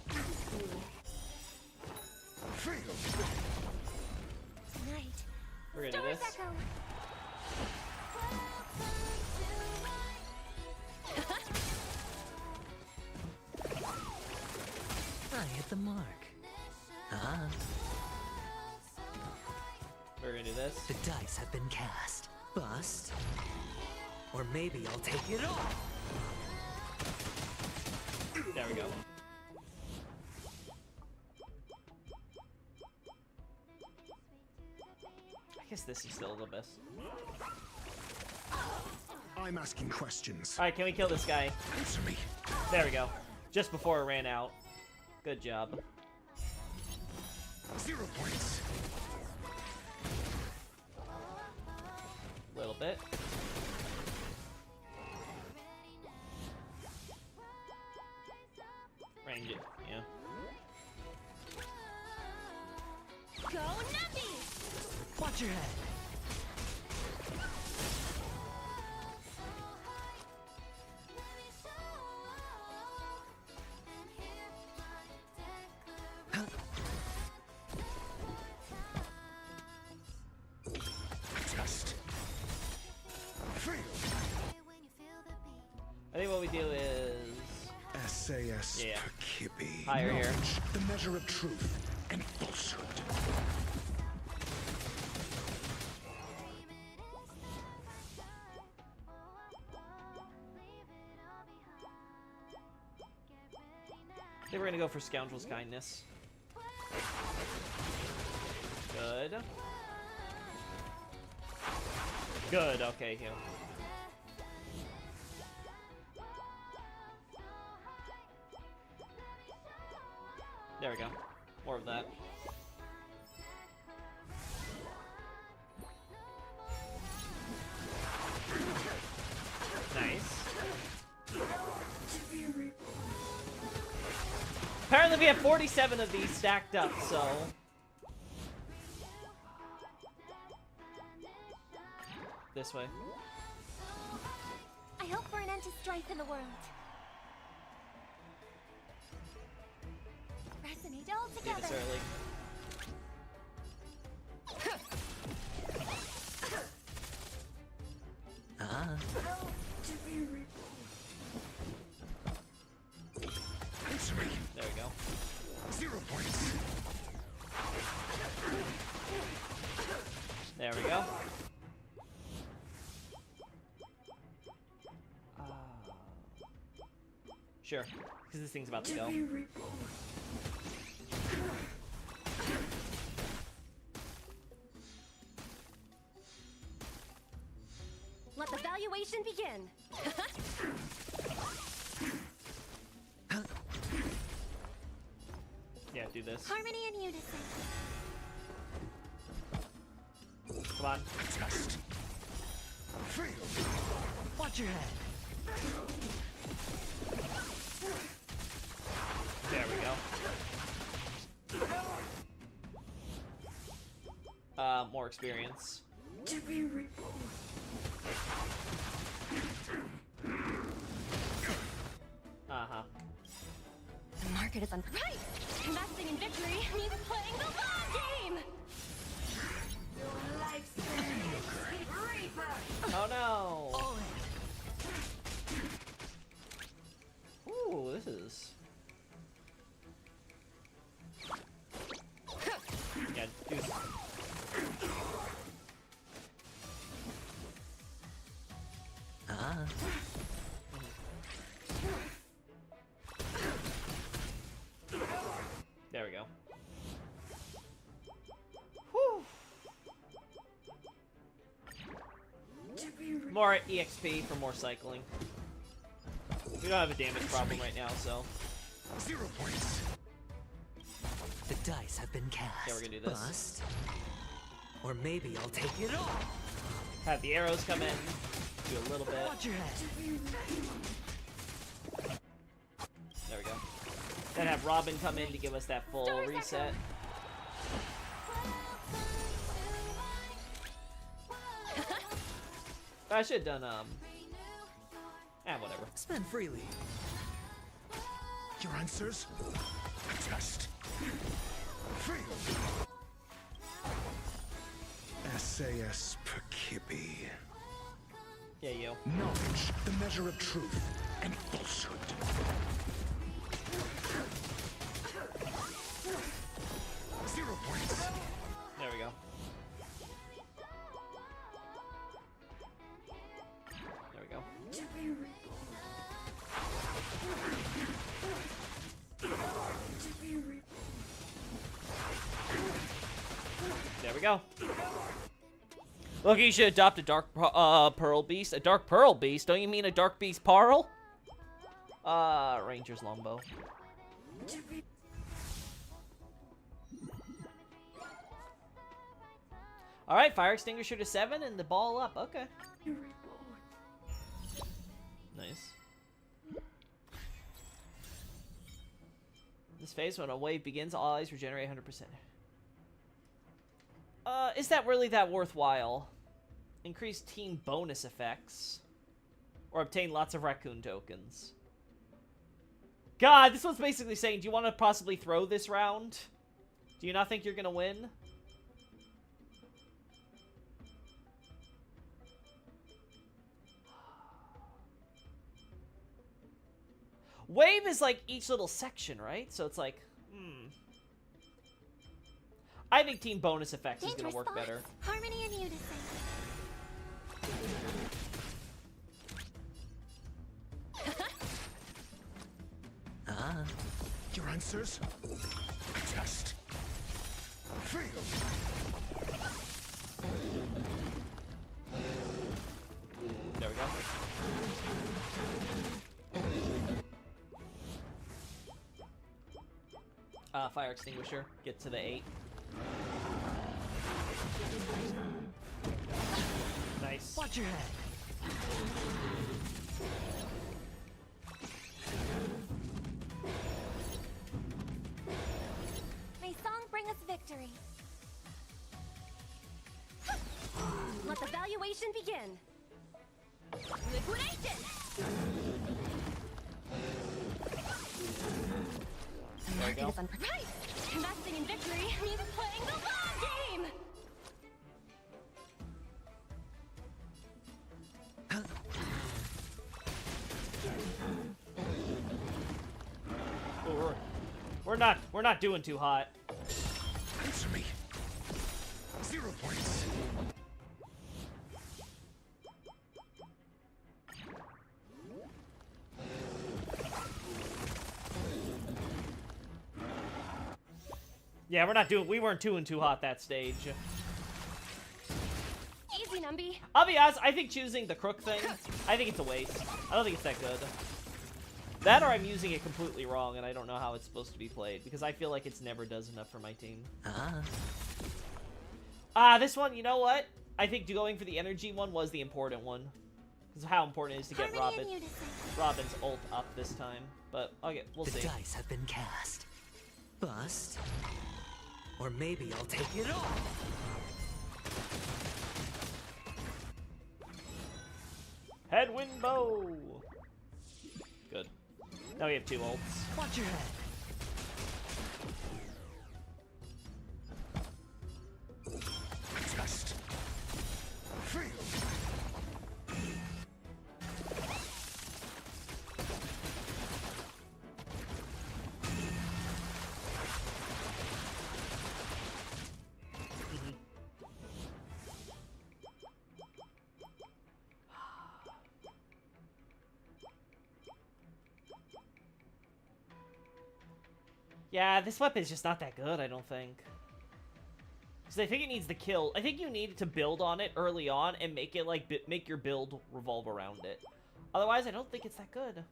Feel. Tonight, We're gonna do stars this. echo. I hit the mark. Ah. We're gonna do this. The dice have been cast. Bust. Or maybe I'll take it all. There we go. I guess this is still the best. I'm asking questions. Alright, can we kill this guy? Answer me. There we go. Just before it ran out. Good job. 0 points. A little bit. Range it, yeah. Go Nubbies! Watch your head. Test. Feel. I think what we do is SAS. Yeah. Kippy. Higher here. Knowledge, the measure of truth and falsehood. I think we're gonna go for Scoundrel's Kindness. Good. Good, okay, heal. There we go. More of that. Nice. Apparently we have 47 of these stacked up, so... This way. I hope for an end to strife in the world. Resonate all Do together. this early. go. 0 points. There we go. Sure, because this thing's about to go. Let the valuation begin. Yeah, do this. Harmony and unison. Come on. Test. Fail. Watch your head. There we go. More experience. Uh-huh. The market is right. Investing in victory means playing the long game. Oh no! Ooh, this is... Yeah, do... Ah. There we go. Whew. More EXP for more cycling. We don't have a damage problem right now, so... 0 points. The dice have been cast. Yeah, we're gonna do this. Bust. Or maybe I'll take it all. Have the arrows come in. Do a little bit. Watch your head. There we go. Then have Robin come in to give us that full reset. I should have done, whatever. Spend freely. Your answers? Test. Fail. SAS Perkibi. Yeah, you. Knowledge, the measure of truth and falsehood. 0 points. There we go. There we go. There we go. Look, you should adopt a dark pearl beast. A dark pearl beast? Don't you mean a dark beast pearl? Ranger's longbow. Alright, fire extinguisher to 7 and the ball up. Okay. Nice. This phase, when a wave begins, all allies regenerate 100%. Is that really that worthwhile? Increase team bonus effects. Or obtain lots of raccoon tokens. God, this one's basically saying, do you want to possibly throw this round? Do you not think you're gonna win? Wave is like each little section, right? So it's like, I think team bonus effects is gonna work better. Harmony and unison. Ah. Your answers? Test. Fail. There we go. Fire extinguisher. Get to the 8. Nice. Watch your head. May song bring us victory. Let the valuation begin. Liquidation! The There we market go. is right. Investing in victory means playing the long game. Ooh, We're not doing too hot. Answer me. 0 points. Yeah, we weren't doing too hot that stage. Easy, Numby. I'll be honest, I think choosing the crook thing, I think it's a waste. I don't think it's that good. That or I'm using it completely wrong and I don't know how it's supposed to be played because I feel like it's never does enough for my team. This one, you know what? I think going for the energy one was the important one. Because of how important it is to get Robin's ult up this time. But, okay, we'll see. The dice have been cast. Bust. Or maybe I'll take it all. Headwind bow! Good. Now we have 2 ults. Watch your head. Test. Fail. Yeah, this weapon's just not that good, I don't think. Because I think it needs the kill. I think you need to build on it early on and make it like make your build revolve around it. Otherwise, I don't think it's that good.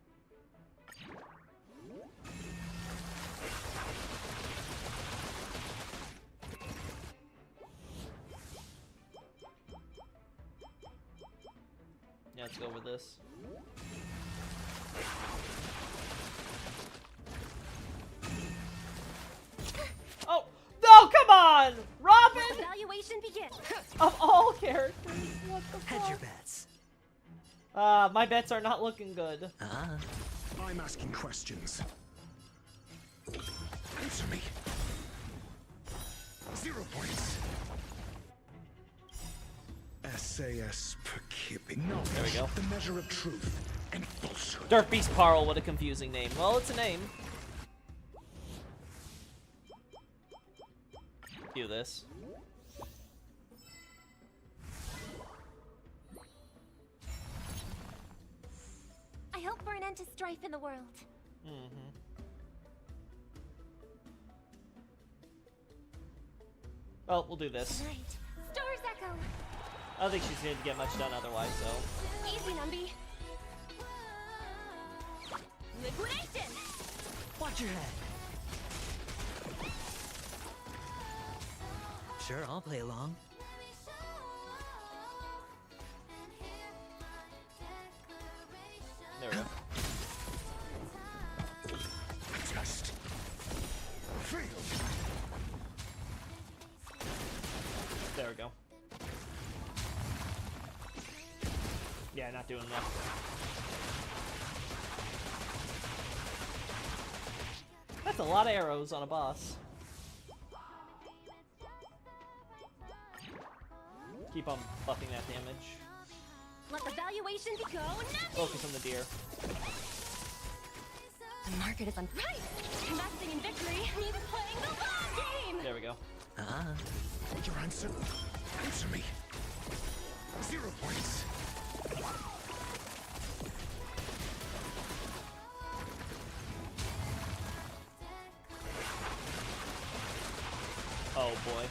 Yeah, let's go with this. Oh, no, come on! Robin! Evaluation begins. Of all characters, what the Hedge fuck? your bets. My bets are not looking good. I'm asking questions. Answer me. 0 points. SAS per kip. Knowledge, There we go. the measure of truth and falsehood. Dark Beast Parl, what a confusing name. Well, it's a name. Do this. I hope for an end to strife in the world. Well, we'll do this. Right. Stars echo. I don't think she's going to get much done otherwise, so. Easy, Numby. Liquidation. Watch your head. Sure, I'll play along. There we go. Test. Fail. There we go. Yeah, not doing enough. That's a lot of arrows on a boss. Keep on buffing that damage. Let the valuation go. Focus on the deer. The market is on. Right. Investing in victory means playing the long game. There we go. Your answer. Answer me. 0 points. Oh boy.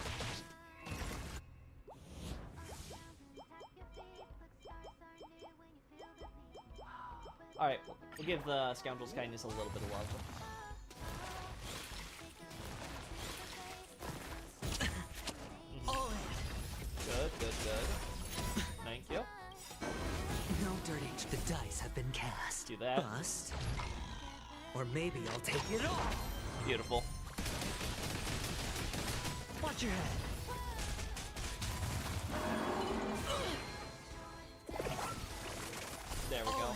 Alright, we'll give the Scoundrel's Kindness a little bit of love. Good, good, good. Thank you. No dirty. The dice have been cast. Do that. Bust. Or maybe I'll take it all. Beautiful. Watch your head. There we go.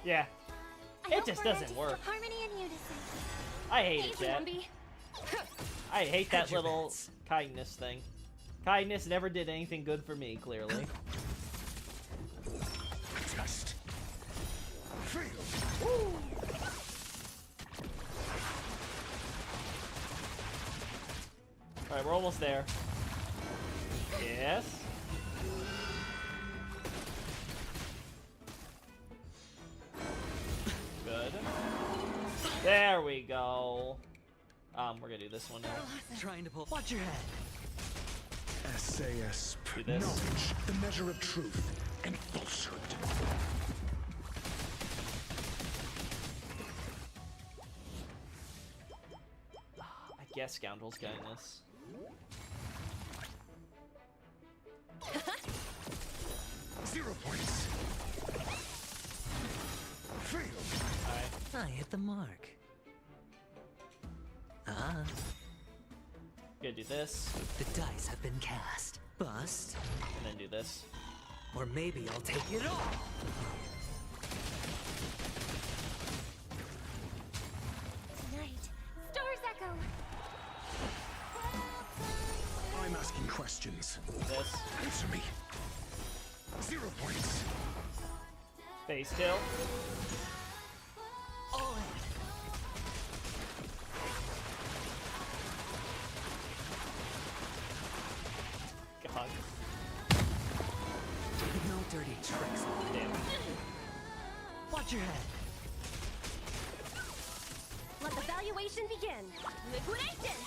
Yeah. It just doesn't work. Harmony and unison. I hate it, Easy, chat. Numby. I hate that Hedge your little bets. kindness thing. Kindness never did anything good for me, clearly. Test. we're almost there. Yes. Good. There we go. We're gonna do this one now. Trying to pull. Watch your head. SAS, Do this. knowledge, the measure of truth and falsehood. I guess Scoundrel's getting this. Zero points. Fail. Alright. I hit the mark. Gonna do this, The dice have been cast. Bust. and then do this. Or maybe I'll take it all. Tonight, stars echo. I'm asking questions. This. Answer me. 0 points. Face kill. All in. God No dirty tricks. damn. Watch your head. Let the valuation begin. Liquidation.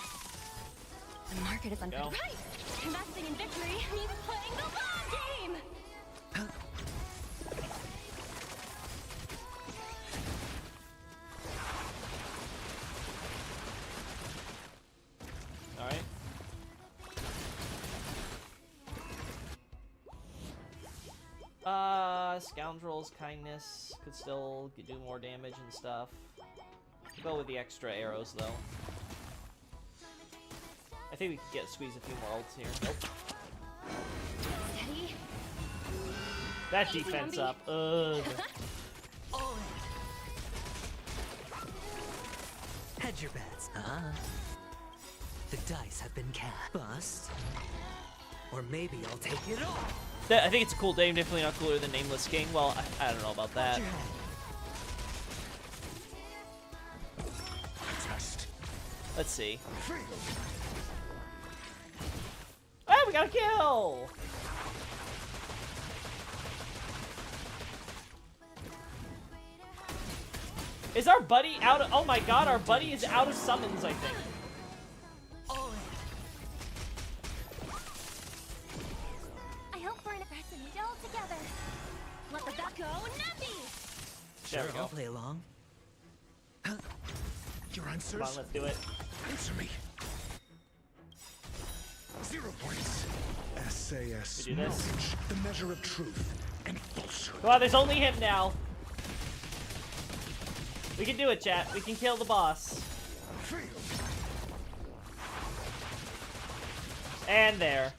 The market is under. Go. Right. Investing in victory means playing the long game. Alright. Scoundrel's kindness could still do more damage and stuff. Go with the extra arrows though. I think we could squeeze a few more ults here. Nope. Steady. That defense up. Ugh. All in. Hedge your bets. The dice have been cast. Bust. Or maybe I'll take it all. I think it's a cool name, definitely not cooler than Nameless King. Well, I don't know about that. Watch your head. Test. Let's see. Fail. Ah, we got a kill! Is our buddy out of— oh my god, our buddy is out of summons, I think. All in. I hope we're in a resonate all together. Let the back go, Nappy. There we Sure, go. I'll play along. Your answers? Come on, let's do it. Answer me. 0 points. SAS, We do this. knowledge, the measure of truth and falsehood. Come on, there's only him now. We can do it, chat. We can kill the boss. Fail. And there.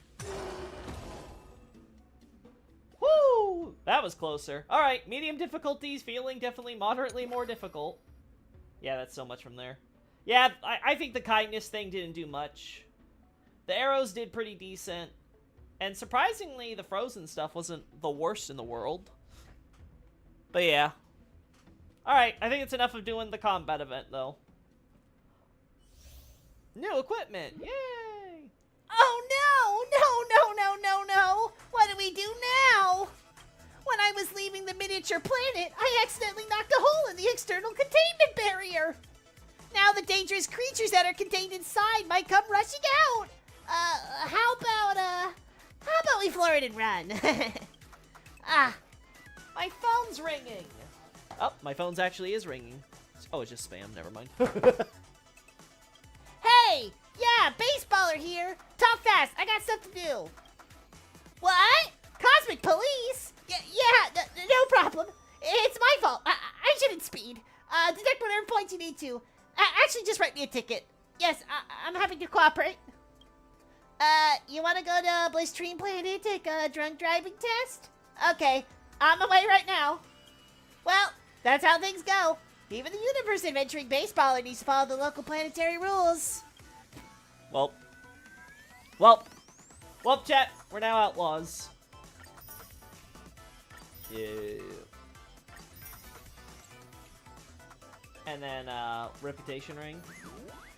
Woo! That was closer. Alright, medium difficulties, feeling definitely moderately more difficult. Yeah, that's so much from there. Yeah, I think the kindness thing didn't do much. The arrows did pretty decent. And surprisingly, the frozen stuff wasn't the worst in the world. But yeah. Alright, I think it's enough of doing the combat event, though. New equipment! Yay! Oh no! What do we do now? When I was leaving the miniature planet, I accidentally knocked a hole in the external containment barrier. Now the dangerous creatures that are contained inside might come rushing out. How about we floor it and run? My phone's ringing! Oh, my phone's actually is ringing. Oh, it's just spam, never mind. Hey! Yeah, baseballer here. Talk fast, I got stuff to do. What? Cosmic police? Yeah, no problem. It's my fault. I shouldn't speed. Detect whatever points you need to. Actually, just write me a ticket. Yes, I'm happy to cooperate. You want to go to Blizztrine Planet, take a drunk driving test? Okay, on my way right now. Well, that's how things go. Even the universe adventuring baseballer needs to follow the local planetary rules. Well, chat, we're now outlaws. Yeah. And then, reputation ring.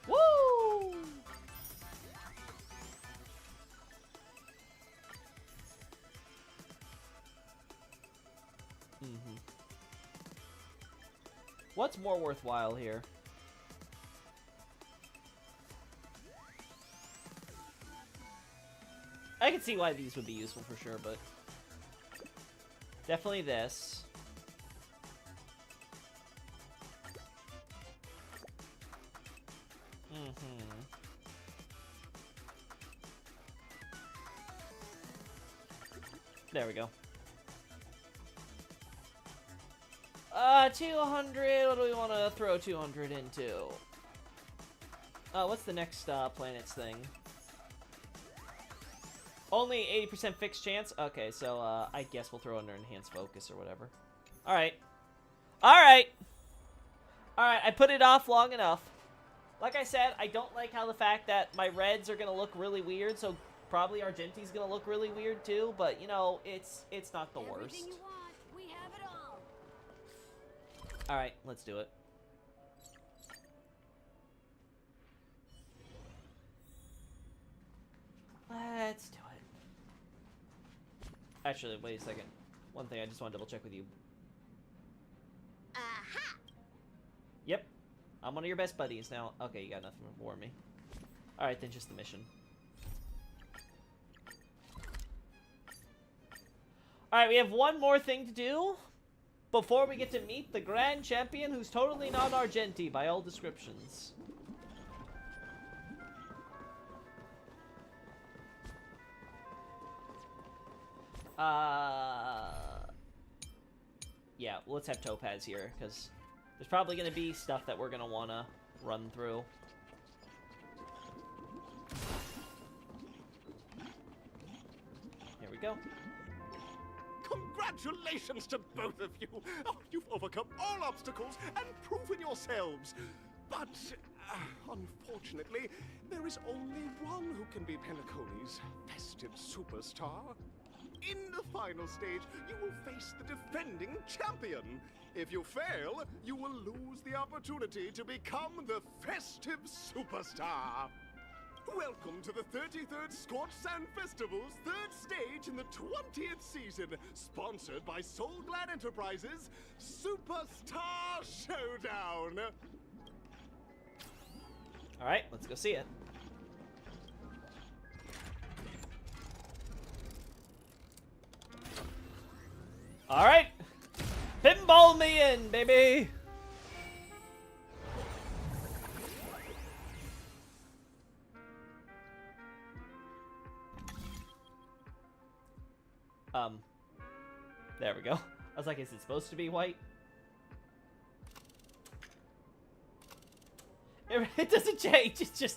Woo! What's more worthwhile here? I can see why these would be useful for sure, but definitely this. There we go. 200. What do we want to throw 200 into? What's the next planets thing? Only 80% fixed chance? Okay, so I guess we'll throw under enhanced focus or whatever. Alright. Alright! Alright, I put it off long enough. Like I said, I don't like how the fact that my reds are going to look really weird, so probably Argenti's going to look really weird too, but, you know, it's not the worst. Everything you want, we have it all. Alright, let's do it. Let's do it. Actually, wait a second. One thing I just want to double check with you. Aha! Yep. I'm one of your best buddies now. Okay, you got nothing to warn me. Alright, then just the mission. Alright, we have one more thing to do before we get to meet the Grand Champion, who's totally not Argenti by all descriptions. Yeah, let's have Topaz here, because there's probably going to be stuff that we're going to want to run through. Here we go. Congratulations to both of you! Oh, you've overcome all obstacles and proven yourselves. But, unfortunately, there is only one who can be Penacony's festive superstar. In the final stage, you will face the defending champion. If you fail, you will lose the opportunity to become the festive superstar. Welcome to the 33rd Scorched Sand Festival's third stage in the 20th season, sponsored by Soulglad Enterprises' Superstar Showdown. Alright, let's go see it. Alright! Pinball me in, baby! There we go. I was like, is it supposed to be white? It doesn't change, it's just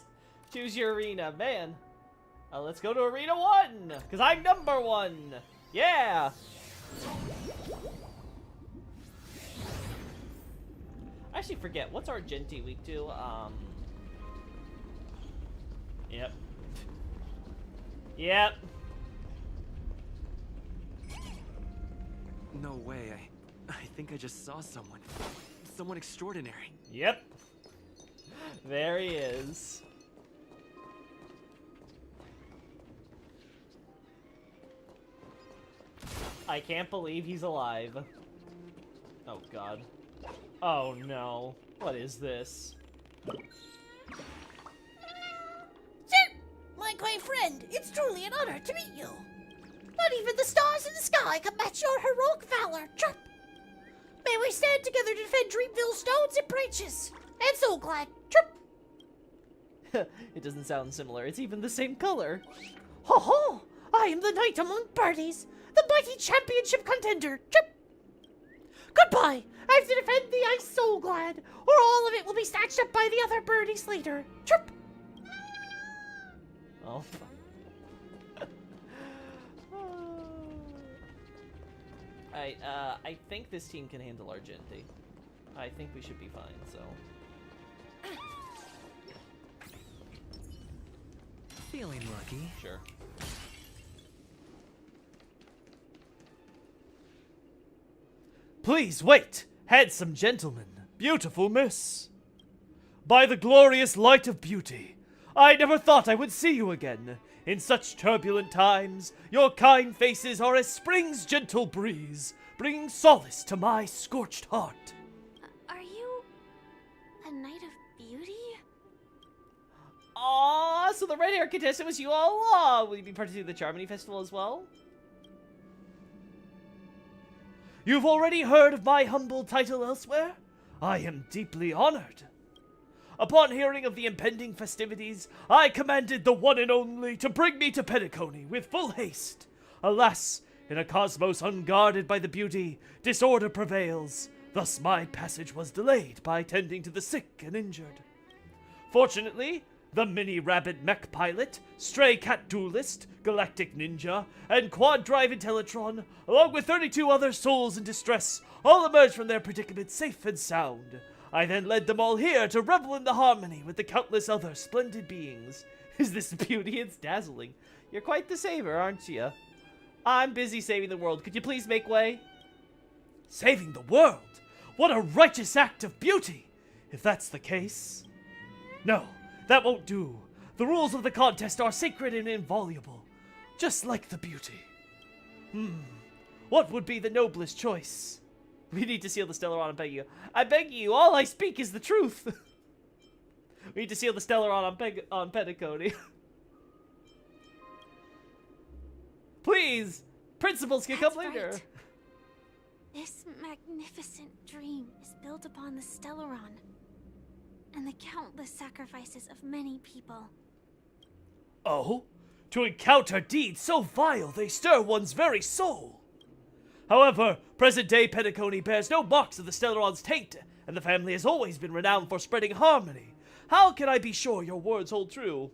choose your arena, man. Let's go to Arena 1, because I'm number 1! Yeah! I actually forget, what's Argenti week 2? Yep. Yep. No way, I think I just saw someone. Someone extraordinary. Yep. There he is. I can't believe he's alive. Oh god. Oh no. What is this? Sir, my kind friend, it's truly an honor to meet you. Not even the stars in the sky can match your heroic valor, Chirp. May we stand together to defend Dreamville stones and branches. And so glad, Chirp. It doesn't sound similar. It's even the same color. Ho ho! I am the knight among birdies, the mighty championship contender, Chirp. Goodbye. I have to defend the ice so glad, or all of it will be snatched up by the other birdies later. Chirp. Oh. I think this team can handle Argenti. I think we should be fine, so. Feeling lucky. Sure. Please wait, handsome gentleman, beautiful miss. By the glorious light of beauty, I never thought I would see you again. In such turbulent times, your kind faces are as spring's gentle breeze, bringing solace to my scorched heart. Are you A night of beauty? Aww, so the red hair contestant was you all along. Will you be participating in the Charmony Festival as well? You've already heard of my humble title elsewhere? I am deeply honored. Upon hearing of the impending festivities, I commanded the one and only to bring me to Penacony with full haste. Alas, in a cosmos unguarded by the beauty, disorder prevails. Thus my passage was delayed by tending to the sick and injured. Fortunately, the mini-rabbit mech pilot, stray cat duelist, galactic ninja, and quad-drive Intellitron, along with 32 other souls in distress, all emerged from their predicament safe and sound. I then led them all here to revel in the harmony with the countless other splendid beings. Is this beauty? It's dazzling. You're quite the saver, aren't you? I'm busy saving the world. Could you please make way? Saving the world? What a righteous act of beauty! If that's the case... No, that won't do. The rules of the contest are sacred and inviolable, just like the beauty. What would be the noblest choice? We need to seal the Stellaron, I beg you. I beg you, all I speak is the truth. We need to seal the Stellaron on Penacony. Please! Principals can come later. Right. This magnificent dream is built upon the Stellaron and the countless sacrifices of many people. Oh? To encounter deeds so vile they stir one's very soul. However, present-day Penacony bears no marks of the Stellaron's taint, and the family has always been renowned for spreading harmony. How can I be sure your words hold true?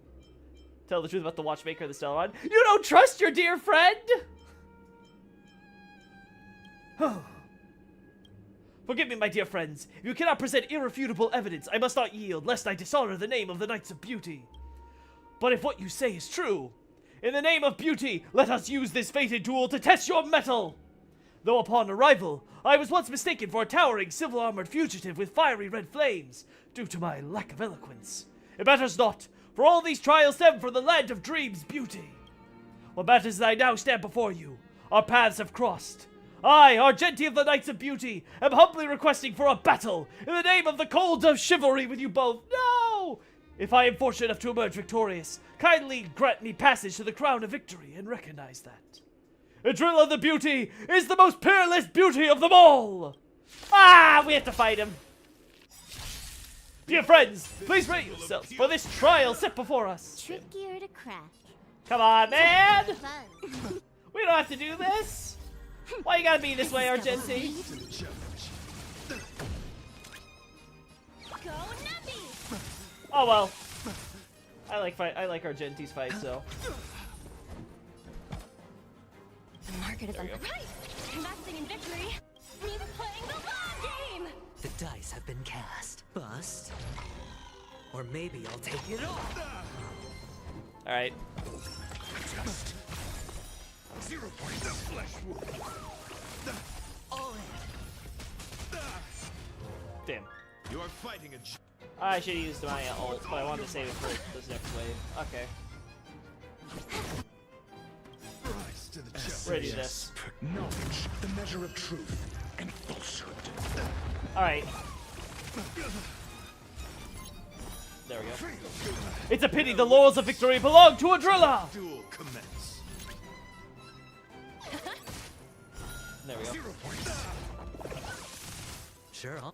Tell the truth about the watchmaker of the Stellaron. You don't trust your dear friend? Forgive me, my dear friends. If you cannot present irrefutable evidence, I must not yield, lest I dishonor the name of the Knights of Beauty. But if what you say is true, in the name of beauty, let us use this fated duel to test your mettle! Though upon arrival, I was once mistaken for a towering, civil-armored fugitive with fiery red flames, due to my lack of eloquence. It matters not, for all these trials stem from the land of dreams beauty. What matters is that I now stand before you. Our paths have crossed. I, Argenti of the Knights of Beauty, am humbly requesting for a battle in the name of the cold of chivalry with you both. No! If I am fortunate enough to emerge victorious, kindly grant me passage to the crown of victory and recognize that. Adrilla the Beauty is the most peerless beauty of them all! Ah, we have to fight him. Dear friends, please rate yourselves for this trial set before us. Trickier to crack. Come on, man! Fun. We don't have to do this. Why you gotta be this way, Argenti? Go Nuppy! Oh well. I like Argenti's fight, so. The market is on. Right! Investing in victory means playing the long game! The dice have been cast. Bust. Or maybe I'll take it all. Alright. 0 points of flesh wound. All in. Damn. You are fighting a I should have used my ult, but I wanted to save it for this next wave. Okay. rise to the chest. Ready this. Knowledge, the measure of truth and falsehood. Alright. There we go. It's a pity the laurels of victory belong to Adrilla! Duel commence. There we go. 0 points. Sure, I'll...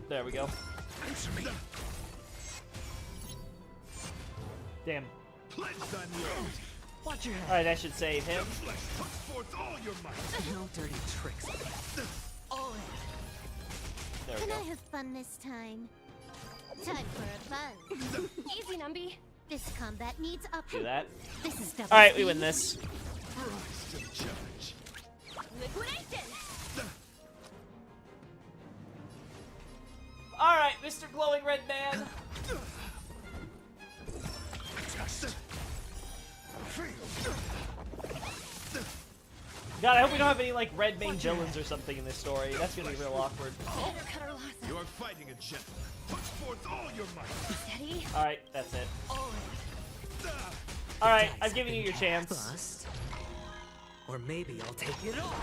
There we go. Answer me. Damn. Pledge on your Watch your head. Alright, that should save him. flesh. Put forth all your might. No dirty tricks. All in. There we Can go. I have fun this time? Time for a fun. Easy, Numby. This combat needs up. Do that. This is double Alright, we speed. win this. Rise to the challenge. Liquidation. Alright, Mr. Glowing Red Man. God, I hope we don't have any, like, red main villains or something in this story. That's gonna be real awkward. You are fighting a gentleman. Put forth all your might. Steady. Alright, that's it. All in. Alright, Dice I'm have giving you been your cast. chance. Bust. Or maybe I'll take it all.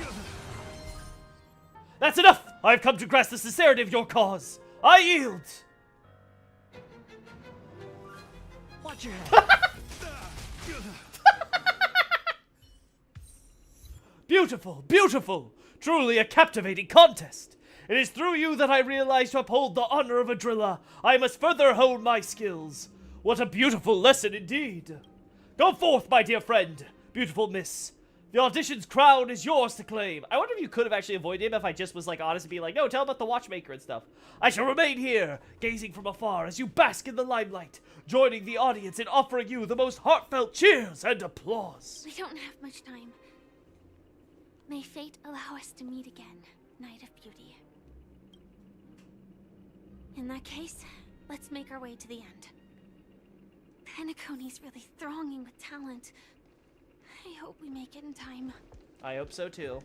That's enough! I've come to grasp the sincerity of your cause. I yield! Watch your head. Beautiful, beautiful! Truly a captivating contest! It is through you that I realize to uphold the honor of a driller, I must further hone my skills. What a beautiful lesson indeed! Go forth, my dear friend, beautiful miss. The audition's crown is yours to claim. I wonder if you could have actually avoided him if I just was like honest and be like, no, tell him about the watchmaker and stuff. I shall remain here, gazing from afar as you bask in the limelight, joining the audience in offering you the most heartfelt cheers and applause. We don't have much time. May fate allow us to meet again, Knight of Beauty. In that case, let's make our way to the end. Penacony's really thronging with talent. I hope we make it in time. I hope so too.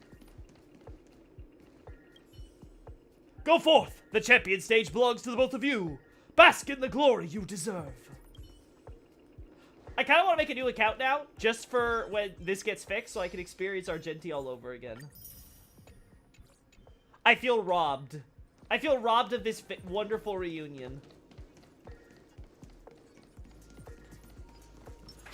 Go forth! The champion stage belongs to the both of you! Bask in the glory you deserve! I kind of want to make a new account now, just for when this gets fixed, so I can experience Argenti all over again. I feel robbed. I feel robbed of this wonderful reunion.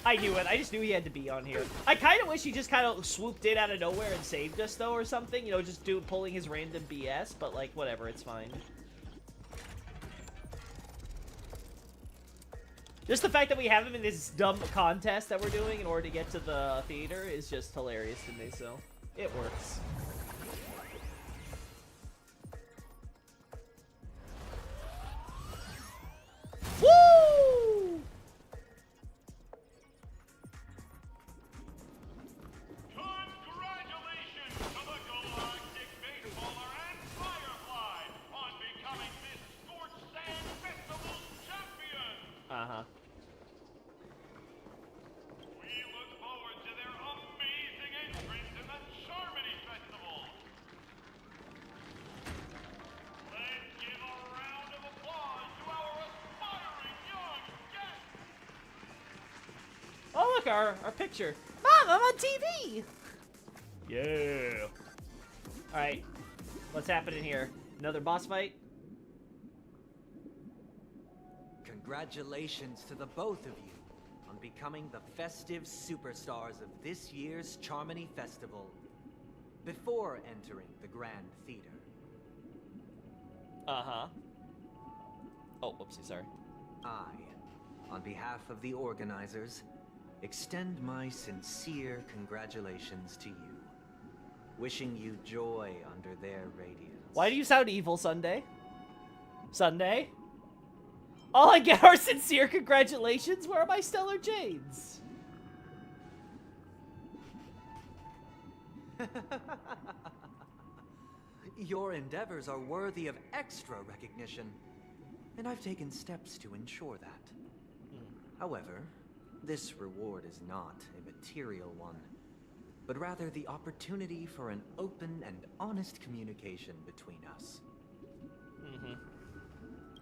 I knew it. I just knew he had to be on here. I kind of wish he just kind of swooped in out of nowhere and saved us, though, or something. You know, just pulling his random BS, but, like, whatever. It's fine. Just the fact that we have him in this dumb contest that we're doing in order to get to the theater is just hilarious to me, so it works. Woo! Congratulations to the Galactic Baseballer and Firefly on becoming this Scorched Sand Festival's champion! Uh-huh. We look forward to their amazing entrance in the Charmony Festival! Let's give a round of applause to our aspiring young guests! Oh, look, our picture. Mom, I'm on TV! Yeah. Alright. What's happening here? Another boss fight? Congratulations to the both of you on becoming the festive superstars of this year's Charmony Festival before entering the Grand Theater. Uh-huh. Oh, whoopsie, sorry. I, on behalf of the organizers, extend my sincere congratulations to you, wishing you joy under their radiance. Why do you sound evil, Sunday? Sunday? All I get are sincere congratulations? Where are my stellar jades? Your endeavors are worthy of extra recognition, and I've taken steps to ensure that. However, this reward is not a material one, but rather the opportunity for an open and honest communication between us.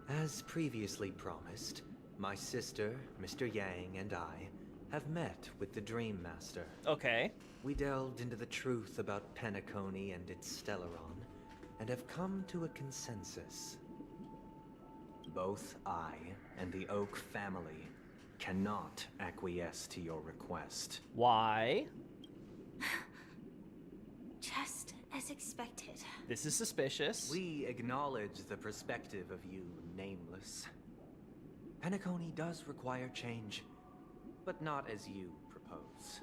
As previously promised, my sister, Mr. Yang, and I have met with the Dream Master. Okay. We delved into the truth about Penacony and its Stellaron, and have come to a consensus. Both I and the Oak family cannot acquiesce to your request. Why? Just as expected. This is suspicious. We acknowledge the perspective of you, Nameless. Penacony does require change, but not as you propose.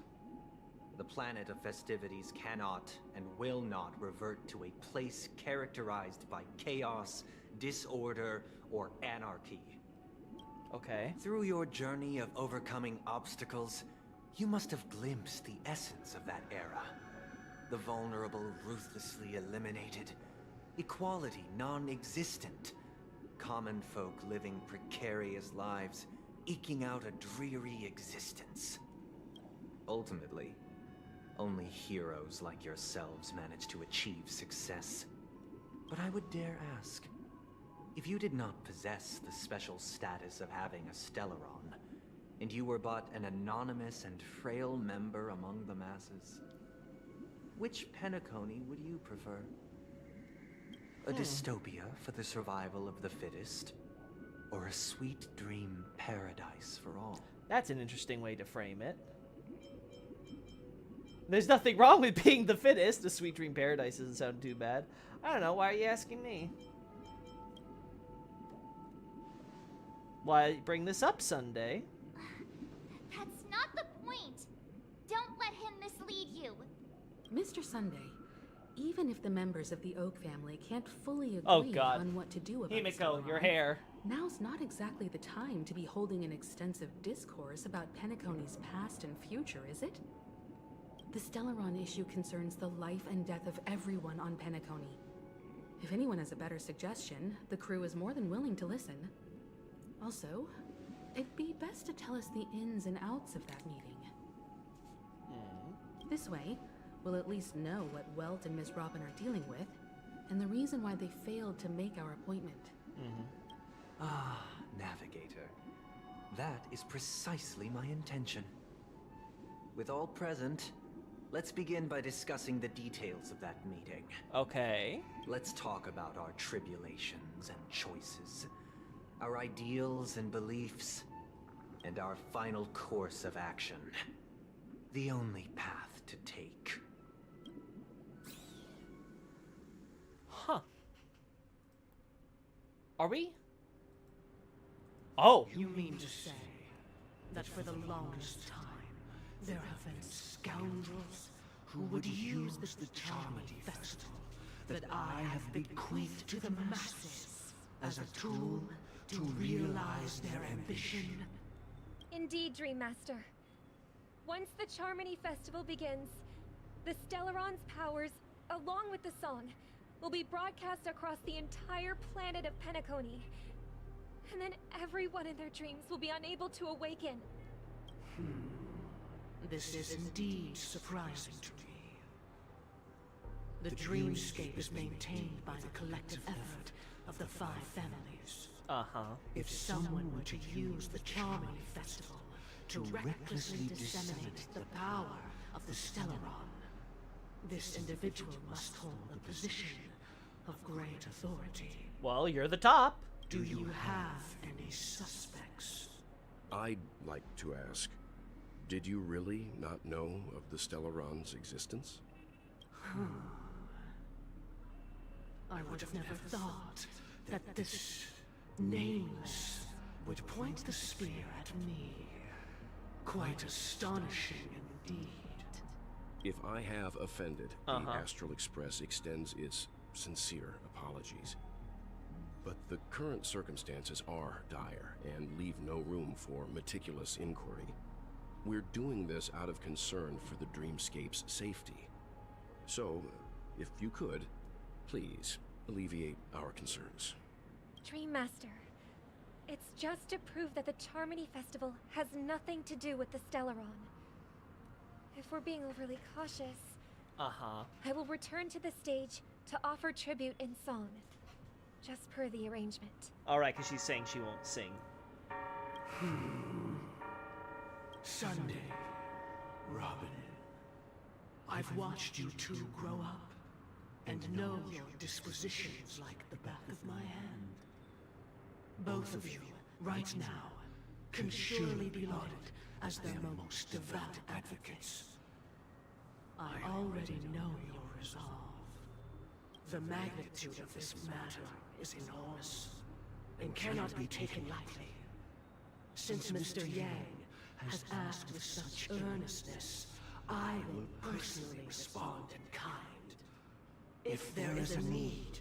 The planet of festivities cannot and will not revert to a place characterized by chaos, disorder, or anarchy. Okay. Through your journey of overcoming obstacles, you must have glimpsed the essence of that era. The vulnerable ruthlessly eliminated, equality non-existent, common folk living precarious lives, eking out a dreary existence. Ultimately, only heroes like yourselves manage to achieve success. But I would dare ask, if you did not possess the special status of having a Stellaron, and you were but an anonymous and frail member among the masses, which Penacony would you prefer? A dystopia for the survival of the fittest? Or a sweet dream paradise for all? That's an interesting way to frame it. There's nothing wrong with being the fittest. A sweet dream paradise doesn't sound too bad. I don't know. Why are you asking me? Why bring this up, Sunday? That's not the point. Don't let him mislead you. Mr. Sunday, even if the members of the Oak family can't fully Oh, agree God. on what to do about Himiko, your Stellaron, hair. now's not exactly the time to be holding an extensive discourse about Penacony's past and future, is it? The Stellaron issue concerns the life and death of everyone on Penacony. If anyone has a better suggestion, the crew is more than willing to listen. Also, it'd be best to tell us the ins and outs of that meeting. This way, we'll at least know what Welt and Miss Robin are dealing with, and the reason why they failed to make our appointment. Ah, Navigator. That is precisely my intention. With all present, let's begin by discussing the details of that meeting. Okay. Let's talk about our tribulations and choices, our ideals and beliefs, and our final course of action. The only path to take. Huh. Are we? Oh. You mean to say that for the longest time, there have been scoundrels who would use the Charmony Festival that I have bequeathed to the masses as a tool to realize their ambition? Indeed, Dream Master. Once the Charmony Festival begins, the Stellaron's powers, along with the song, will be broadcast across the entire planet of Penacony. And then everyone in their dreams will be unable to awaken. This is indeed surprising to me. The dreamscape is maintained by the collective effort of the 5 families. If someone were to use the Charmony Festival to recklessly disseminate the power of the Stellaron, this individual must hold a position of great authority. Well, you're the top. Do you have any suspects? I'd like to ask, did you really not know of the Stellaron's existence? I would have never thought that this nameless would point the spear at me. Quite astonishing indeed. If I have offended, the Astral Express extends its sincere apologies. But the current circumstances are dire and leave no room for meticulous inquiry. We're doing this out of concern for the Dreamscape's safety. So, if you could, please alleviate our concerns. Dream Master, it's just to prove that the Charmony Festival has nothing to do with the Stellaron. If we're being overly cautious, I will return to the stage to offer tribute in song, just per the arrangement. Alright, because she's saying she won't sing. Sunday, Robin, I've watched you two grow up and know your dispositions like the back of my hand. Both of you, right now, can surely be lauded as their most devout advocates. I already know your resolve. The magnitude of this matter is enormous and cannot be taken lightly. Since Mr. Yang has asked with such earnestness, I will personally respond in kind. If there is a need,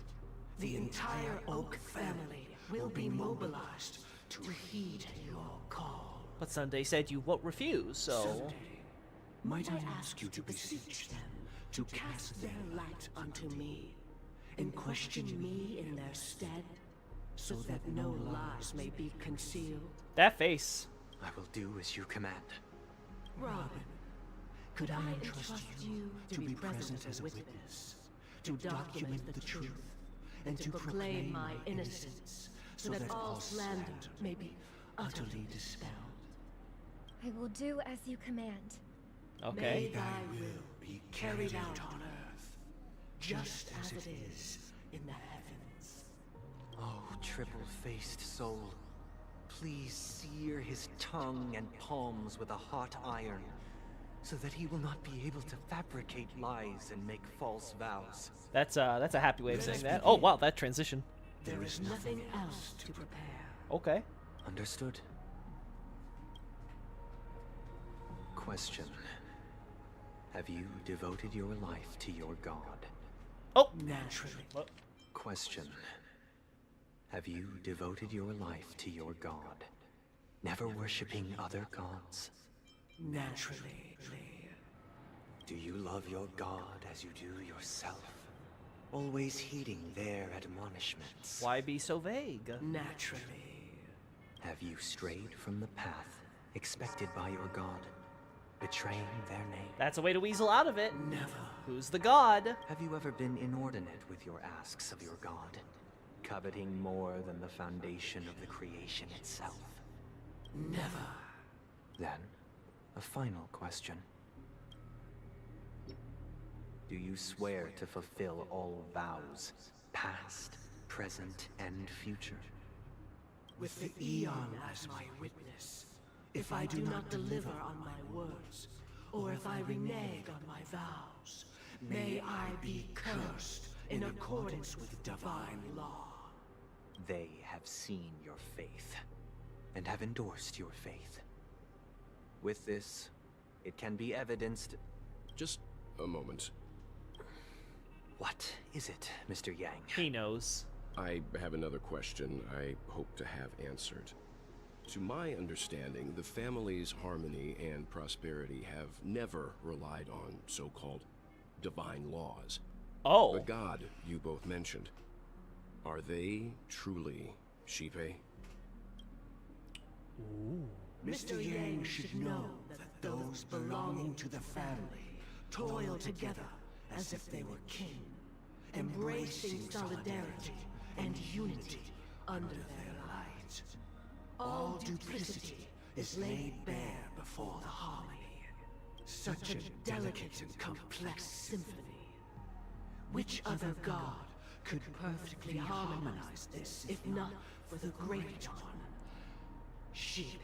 the entire Oak family will be mobilized to heed your call. But Sunday said you won't refuse, so... Sunday, might I ask you to beseech them to cast their light unto me, and question me in their stead, so that no lies may be concealed? That face. I will do as you command. Robin, could I entrust you to be present as a witness, to document the truth, and to proclaim my innocence, so that all slander may be utterly dispelled? I will do as you command. Okay. May thy will be carried out on earth, just as it is in the heavens. triple-faced soul, please sear his tongue and palms with a hot iron, so that he will not be able to fabricate lies and make false vows. That's a happy way of saying that. Oh wow, that transition. There is nothing else to prepare. Okay. Understood. Question. Have you devoted your life to your god? Oh! Naturally. What? Question. Have you devoted your life to your god, never worshipping other gods? Naturally. Do you love your god as you do yourself? Always heeding their admonishments? Why be so vague? Naturally. Have you strayed from the path expected by your god, betraying their name? That's a way to weasel out of it. Never. Who's the god? Have you ever been inordinate with your asks of your god, coveting more than the foundation of the creation itself? Never. Then, a final question. Do you swear to fulfill all vows, past, present, and future? With the Eon as my witness, if I do not deliver on my words, or if I renege on my vows, may I be cursed in accordance with divine law. They have seen your faith, and have endorsed your faith. With this, it can be evidenced... Just a moment. What is it, Mr. Yang? He knows. I have another question I hope to have answered. To my understanding, the family's harmony and prosperity have never relied on so-called divine laws. Oh. The god you both mentioned, are they truly Shipe? Ooh. Mr. Yang should know that those belonging to the family toil together as if they were kin, embracing solidarity and unity under their light. All duplicity is laid bare before the harmony. Such a delicate and complex symphony. Which other god could perfectly harmonize this, if not for the great one, Shipe?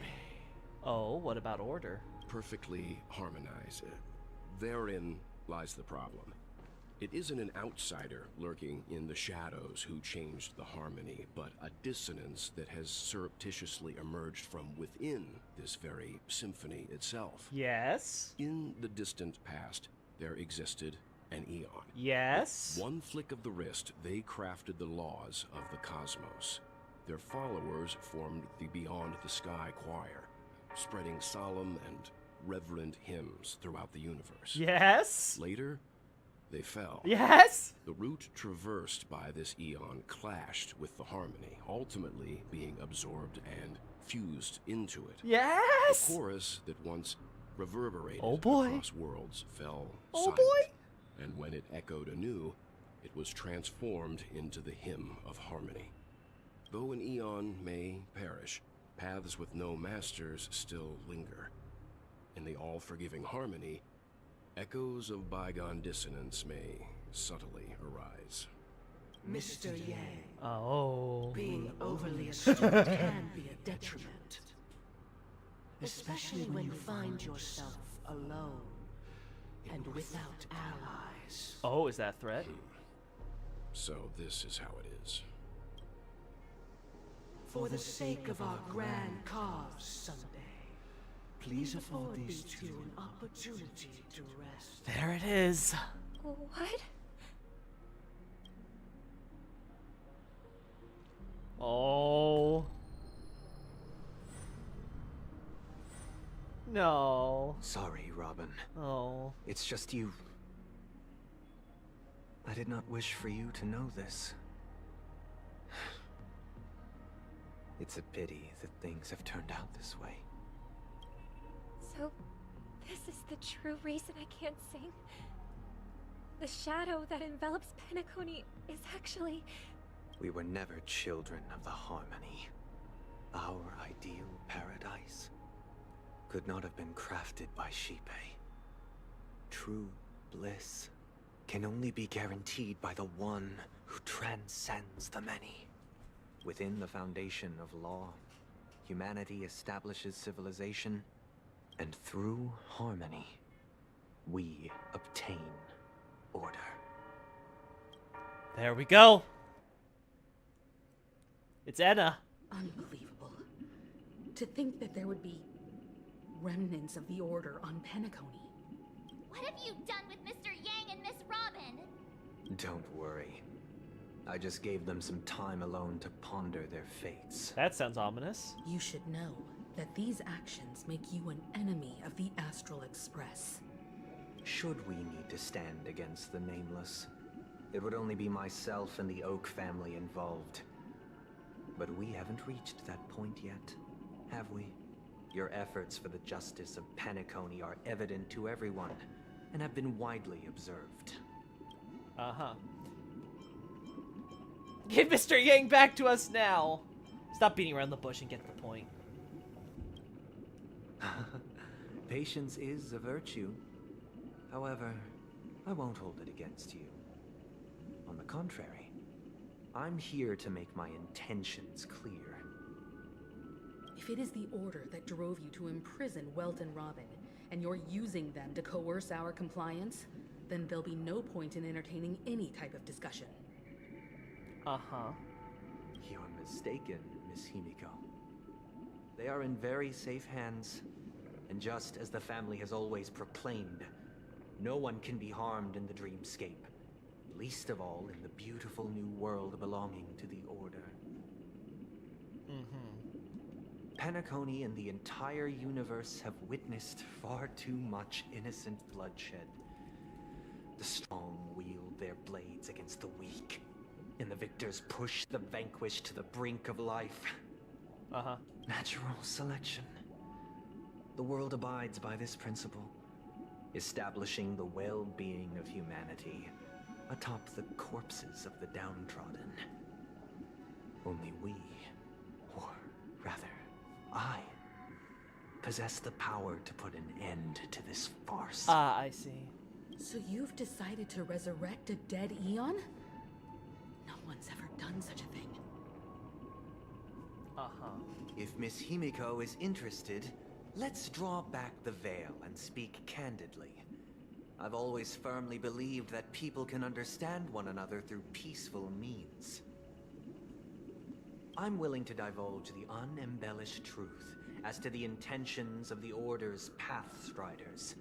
Oh, what about order? Perfectly harmonized. Therein lies the problem. It isn't an outsider lurking in the shadows who changed the harmony, but a dissonance that has surreptitiously emerged from within this very symphony itself. Yes? In the distant past, there existed an Eon. Yes? With one flick of the wrist, they crafted the laws of the cosmos. Their followers formed the Beyond the Sky Choir, spreading solemn and reverent hymns throughout the universe. Yes? Later, they fell. Yes? The route traversed by this Eon clashed with the harmony, ultimately being absorbed and fused into it. Yes? The chorus that once reverberated across worlds fell silent. And when it echoed anew, it was transformed into the hymn of harmony. Though an Eon may perish, paths with no masters still linger. In the all-forgiving harmony, echoes of bygone dissonance may subtly arise. Mr. Yang. Oh. Being overly astute can be a detriment. Especially when you find yourself alone and without allies. Oh, is that a threat? So this is how it is. For the sake of our grand cause someday, please afford these two an opportunity to rest. There it is. What? Oh. No. Sorry, Robin. Oh. It's just you. I did not wish for you to know this. It's a pity that things have turned out this way. So, this is the true reason I can't sing? The shadow that envelops Penacony is actually... We were never children of the harmony. Our ideal paradise could not have been crafted by Shipe. True bliss can only be guaranteed by the one who transcends the many. Within the foundation of law, humanity establishes civilization, and through harmony, we obtain order. There we go. It's Edna. Unbelievable. To think that there would be remnants of the Order on Penacony. What have you done with Mr. Yang and Miss Robin? Don't worry. I just gave them some time alone to ponder their fates. That sounds ominous. You should know that these actions make you an enemy of the Astral Express. Should we need to stand against the Nameless, it would only be myself and the Oak family involved. But we haven't reached that point yet, have we? Your efforts for the justice of Penacony are evident to everyone, and have been widely observed. Uh-huh. Give Mr. Yang back to us now! Stop beating around the bush and get to the point. Patience is a virtue. However, I won't hold it against you. On the contrary, I'm here to make my intentions clear. If it is the Order that drove you to imprison Welt and Robin, and you're using them to coerce our compliance, then there'll be no point in entertaining any type of discussion. Uh-huh. You're mistaken, Miss Himiko. They are in very safe hands, and just as the family has always proclaimed, no one can be harmed in the dreamscape, least of all in the beautiful new world belonging to the Order. Penacony and the entire universe have witnessed far too much innocent bloodshed. The strong wield their blades against the weak, and the victors push the vanquished to the brink of life. Uh-huh. Natural selection. The world abides by this principle, establishing the well-being of humanity atop the corpses of the downtrodden. Only we, or rather, I, possess the power to put an end to this farce. Ah, I see. So you've decided to resurrect a dead Eon? No one's ever done such a thing. Uh-huh. If Miss Himiko is interested, let's draw back the veil and speak candidly. I've always firmly believed that people can understand one another through peaceful means. I'm willing to divulge the unembellished truth as to the intentions of the Order's Pathstriders,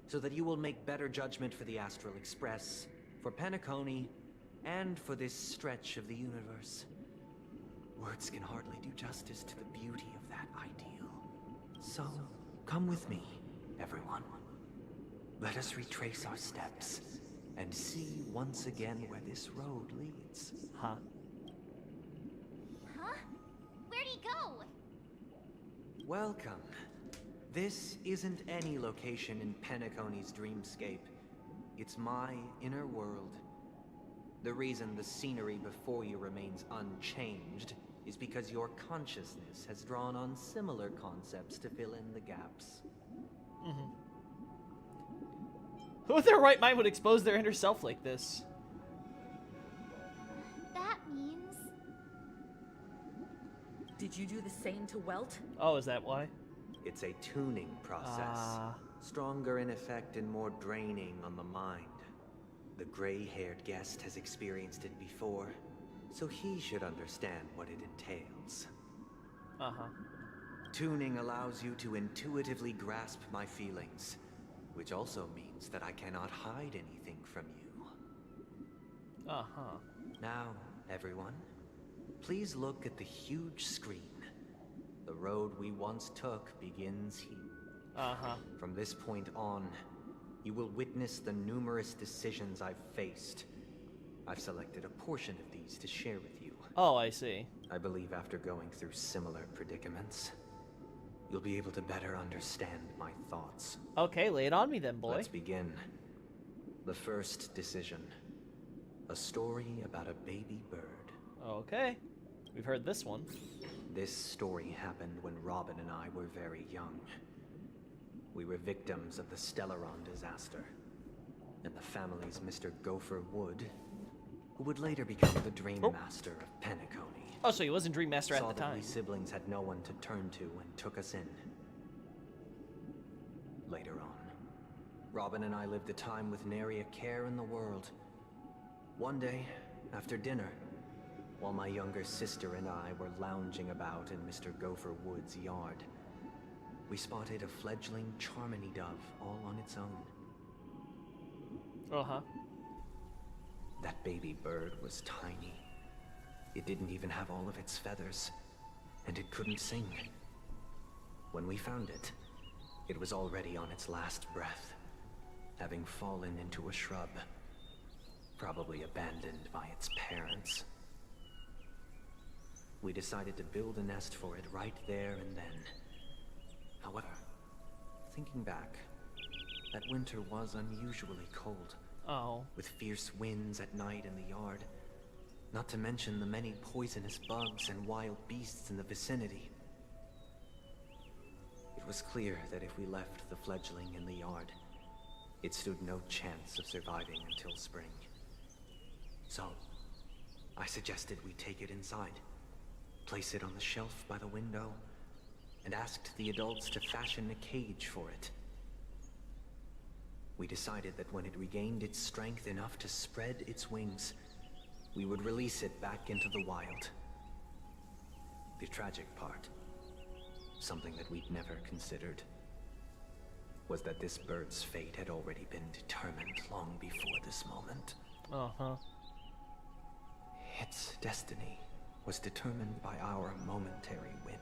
so that you will make better judgment for the Astral Express, for Penacony, and for this stretch of the universe. Words can hardly do justice to the beauty of that ideal. So, come with me, everyone. Let us retrace our steps, and see once again where this road leads. Huh? Huh? Where'd he go? Welcome. This isn't any location in Penacony's dreamscape. It's my inner world. The reason the scenery before you remains unchanged is because your consciousness has drawn on similar concepts to fill in the gaps. Who with their right mind would expose their inner self like this? That means... Did you do the same to Welt? Oh, is that why? It's a tuning process. Stronger in effect and more draining on the mind. The gray-haired guest has experienced it before, so he should understand what it entails. Uh-huh. Tuning allows you to intuitively grasp my feelings, which also means that I cannot hide anything from you. Uh-huh. Now, everyone, please look at the huge screen. The road we once took begins here. Uh-huh. From this point on, you will witness the numerous decisions I've faced. I've selected a portion of these to share with you. Oh, I see. I believe after going through similar predicaments, you'll be able to better understand my thoughts. Okay, lay it on me then, boy. Let's begin. The first decision. A story about a baby bird. Okay. We've heard this one. This story happened when Robin and I were very young. We were victims of the Stellaron disaster, and the family's Mr. Gopher Wood, who would later become the Dream Master of Penacony. Oh, so he wasn't Dream Master at Saw the that time. we siblings had no one to turn to and took us in. Later on, Robin and I lived a time with nary a care in the world. One day, after dinner, while my younger sister and I were lounging about in Mr. Gopher Wood's yard, we spotted a fledgling Charmony dove all on its own. Uh-huh. That baby bird was tiny. It didn't even have all of its feathers, and it couldn't sing. When we found it, it was already on its last breath, having fallen into a shrub, probably abandoned by its parents. We decided to build a nest for it right there and then. However, thinking back, that winter was unusually cold. Oh. With fierce winds at night in the yard, not to mention the many poisonous bugs and wild beasts in the vicinity. It was clear that if we left the fledgling in the yard, it stood no chance of surviving until spring. So, I suggested we take it inside, place it on the shelf by the window, and asked the adults to fashion a cage for it. We decided that when it regained its strength enough to spread its wings, we would release it back into the wild. The tragic part, something that we'd never considered, was that this bird's fate had already been determined long before this moment. Uh-huh. Its destiny was determined by our momentary whim.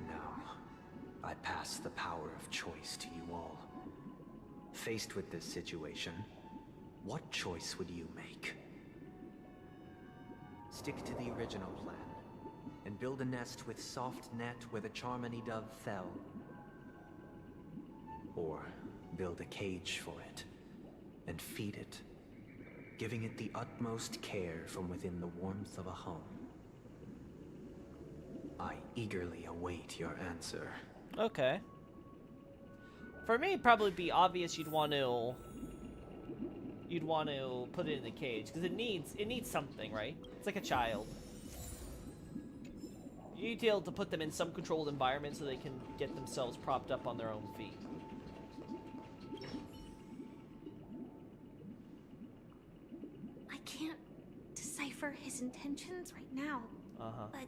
Now, I pass the power of choice to you all. Faced with this situation, what choice would you make? Stick to the original plan, and build a nest with soft net where the Charmony dove fell. Or build a cage for it, and feed it, giving it the utmost care from within the warmth of a home. I eagerly await your answer. Okay. For me, it'd probably be obvious you'd want to put it in the cage because it needs something, right? It's like a child. You need to be able to put them in some controlled environment so they can get themselves propped up on their own feet. I can't decipher his intentions right now. Uh-huh. But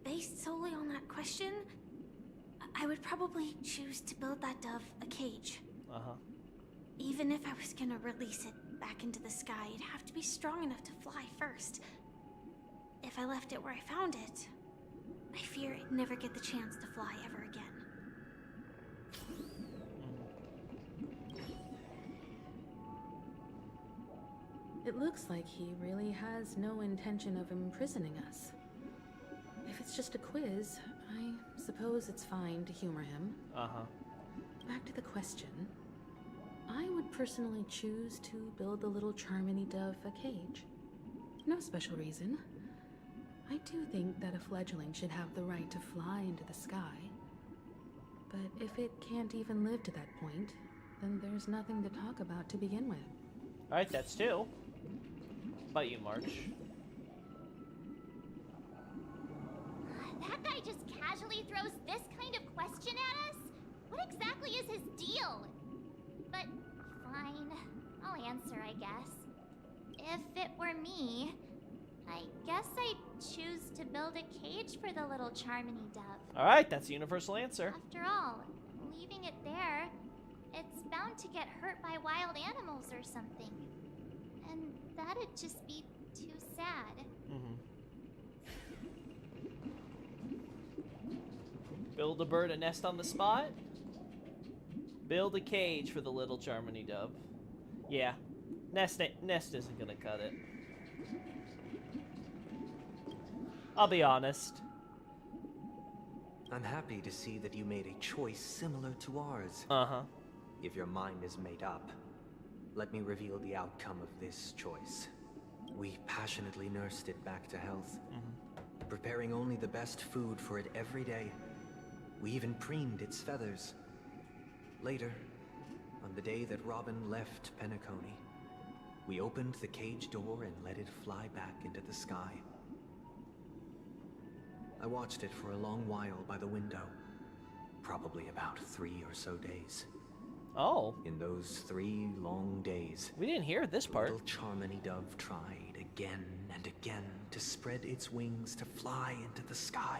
based solely on that question, I would probably choose to build that dove a cage. Uh-huh. Even if I was gonna release it back into the sky, it'd have to be strong enough to fly first. If I left it where I found it, I fear it'd never get the chance to fly ever again. It looks like he really has no intention of imprisoning us. If it's just a quiz, I suppose it's fine to humor him. Uh-huh. Back to the question. I would personally choose to build the little Charmony dove a cage. No special reason. I do think that a fledgling should have the right to fly into the sky. But if it can't even live to that point, then there's nothing to talk about to begin with. Alright, that's two. How about you, March? That guy just casually throws this kind of question at us? What exactly is his deal? But fine, I'll answer, I guess. If it were me, I guess I'd choose to build a cage for the little Charmony dove. Alright, that's the universal answer. After all, leaving it there, it's bound to get hurt by wild animals or something. And that'd just be too sad. Mm-hmm. Build a bird a nest on the spot? Build a cage for the little Charmony dove. Yeah, nest isn't gonna cut it. I'll be honest. I'm happy to see that you made a choice similar to ours. Uh-huh. If your mind is made up, let me reveal the outcome of this choice. We passionately nursed it back to health, preparing only the best food for it every day. We even preened its feathers. Later, on the day that Robin left Penacony, We opened the cage door and let it fly back into the sky. I watched it for a long while by the window. Probably about 3 or so days. Oh. In those 3 long days, we didn't hear this part. Little Charmony Dove tried again and again to spread its wings to fly into the sky,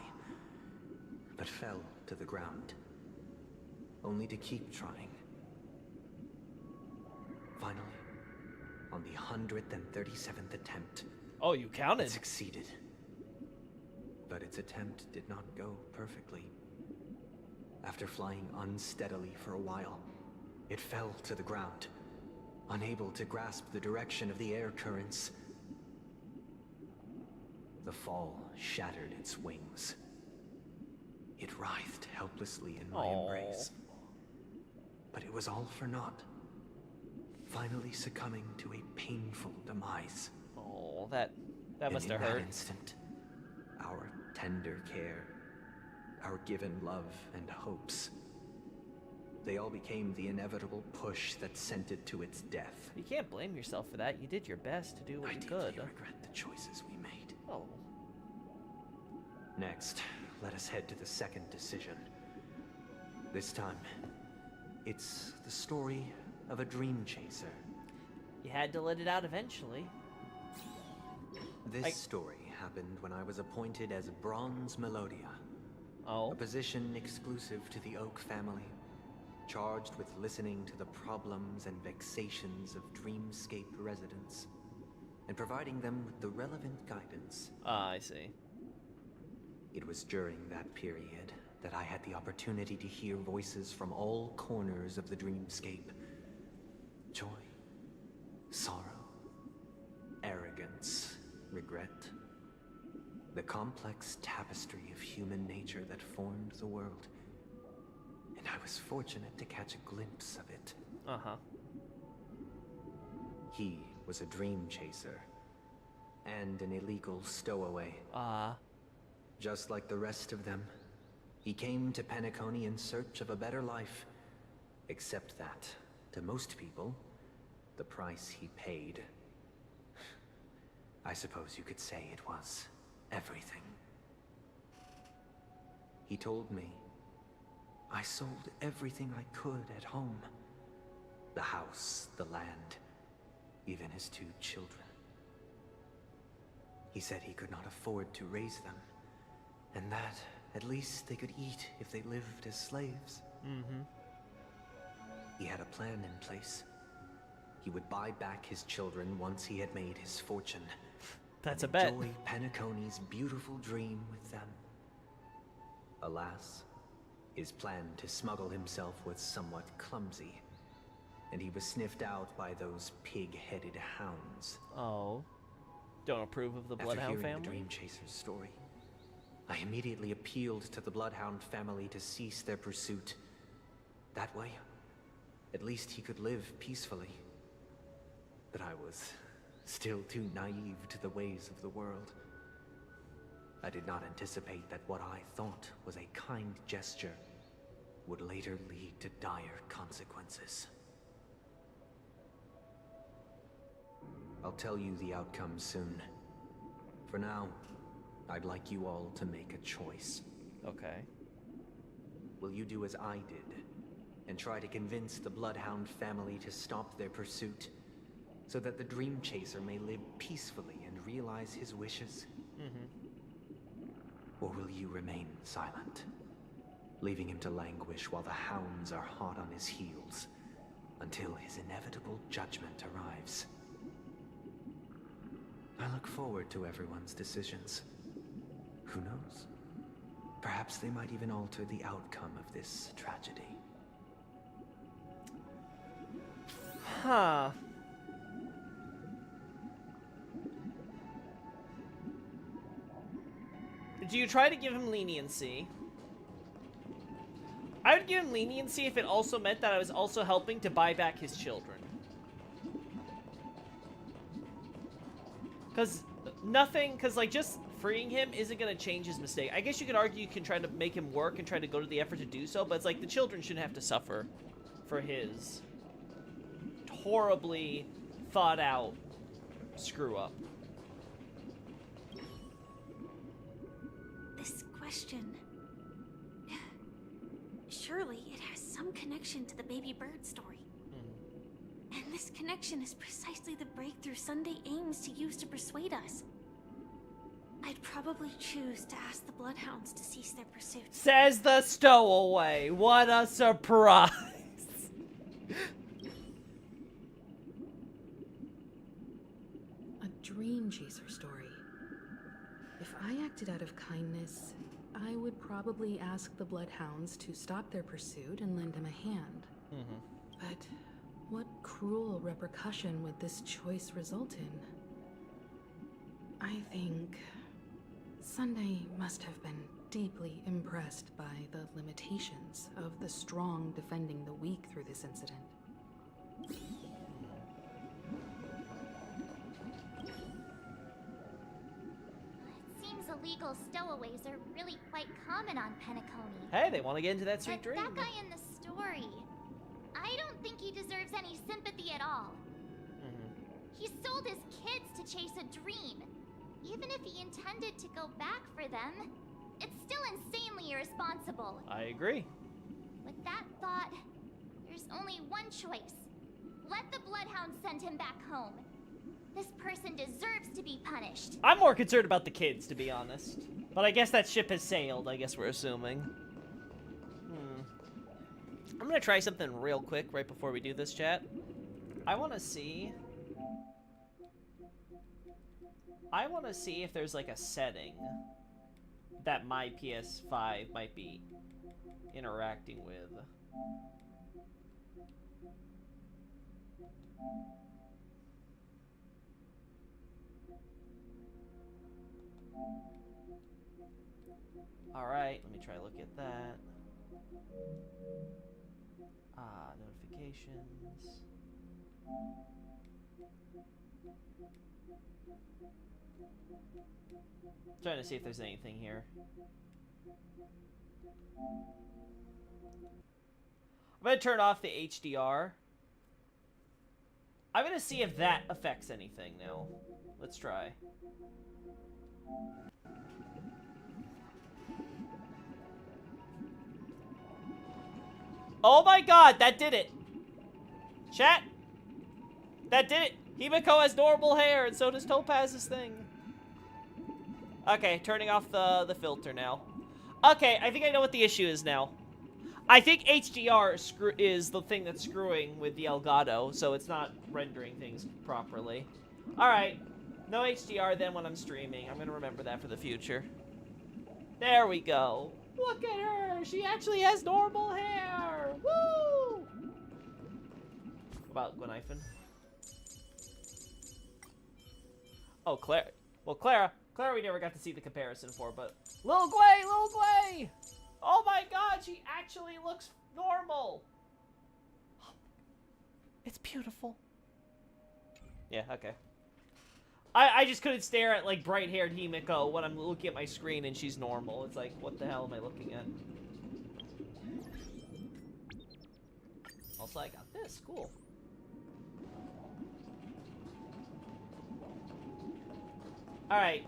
but fell to the ground, only to keep trying. Finally, on the 137th attempt, oh, you counted. It succeeded. But its attempt did not go perfectly. After flying unsteadily for a while, it fell to the ground, unable to grasp the direction of the air currents. The fall shattered its wings. It writhed helplessly in my embrace. But it was all for naught, finally succumbing to a painful demise. Oh, that must have hurt. In that hurt. instant, our tender care, our given love and hopes, they all became the inevitable push that sent it to its death. You can't blame yourself for that. You did your best to do what you could. I regret the choices we made. Oh. Next, let us head to the second decision. This time, it's the story of a dream chaser. You had to let it out eventually. This story happened when I was appointed as Bronze Melodia. Oh. A position exclusive to the Oak family, charged with listening to the problems and vexations of Dreamscape residents, and providing them with the relevant guidance. Ah, I see. It was during that period that I had the opportunity to hear voices from all corners of the Dreamscape. Joy, sorrow, arrogance, regret. The complex tapestry of human nature that formed the world. And I was fortunate to catch a glimpse of it. Uh-huh. He was a dream chaser. And an illegal stowaway. Just like the rest of them, he came to Penacony in search of a better life. Except that, to most people, the price he paid, I suppose you could say it was everything. He told me I sold everything I could at home. The house, the land, even his 2 children. He said he could not afford to raise them, and that at least they could eat if they lived as slaves. Mm-hmm. He had a plan in place. He would buy back his children once he had made his fortune. That's a bet. Enjoy Penacony's beautiful dream with them. Alas, his plan to smuggle himself was somewhat clumsy, and he was sniffed out by those pig-headed hounds. Oh. Don't approve of the Bloodhound After hearing family? the Dream Chaser's story, I immediately appealed to the Bloodhound family to cease their pursuit. That way, at least he could live peacefully. But I was still too naive to the ways of the world. I did not anticipate that what I thought was a kind gesture would later lead to dire consequences. I'll tell you the outcome soon. For now, I'd like you all to make a choice. Okay. Will you do as I did, and try to convince the Bloodhound family to stop their pursuit, so that the Dream Chaser may live peacefully and realize his wishes? Mm-hmm. Or will you remain silent, leaving him to languish while the hounds are hot on his heels, until his inevitable judgment arrives? I look forward to everyone's decisions. Who knows? Perhaps they might even alter the outcome of this tragedy. Huh. Do you try to give him leniency? I would give him leniency if it also meant that I was also helping to buy back his children. Because like, just freeing him isn't going to change his mistake. I guess you could argue you can try to make him work and try to go to the effort to do so, but it's like the children shouldn't have to suffer for his horribly thought out screw up. This question... Surely it has some connection to the baby bird story. And this connection is precisely the breakthrough Sunday aims to use to persuade us. I'd probably choose to ask the Bloodhounds to cease their pursuit. Says the stowaway. What a surprise. A dream chaser story. If I acted out of kindness, I would probably ask the Bloodhounds to stop their pursuit and lend him a hand. But what cruel repercussion would this choice result in? I think Sunday must have been deeply impressed by the limitations of the strong defending the weak through this incident. Illegal stowaways are really quite common on Penacony. Hey, they want to get into that sweet But dream. that guy in the story, I don't think he deserves any sympathy at all. He sold his kids to chase a dream. Even if he intended to go back for them, it's still insanely irresponsible. I agree. With that thought, there's only one choice. Let the Bloodhounds send him back home. This person deserves to be punished. I'm more concerned about the kids, to be honest. But I guess that ship has sailed, I guess we're assuming. I'm gonna try something real quick right before we do this, chat. I want to see if there's like a setting that my PS5 might be interacting with. Alright, let me try to look at that. Notifications. Trying to see if there's anything here. I'm gonna turn off the HDR. I'm gonna see if that affects anything now. Let's try. Oh my god, that did it! Chat! That did it! Himiko has normal hair, and so does Topaz's thing. Okay, turning off the filter now. Okay, I think I know what the issue is now. I think HDR is the thing that's screwing with the Elgato, so it's not rendering things properly. Alright, no HDR then when I'm streaming. I'm gonna remember that for the future. There we go. Look at her! She actually has normal hair! Woo! What about Gwenifin? Oh, Claire. Well, Clara we never got to see the comparison for, but... Lil Gwei! Oh my god, she actually looks normal! It's beautiful. Yeah, okay. I just couldn't stare at, like, bright-haired Himiko when I'm looking at my screen and she's normal. It's like, what the hell am I looking at? Also, I got this. Cool. Alright.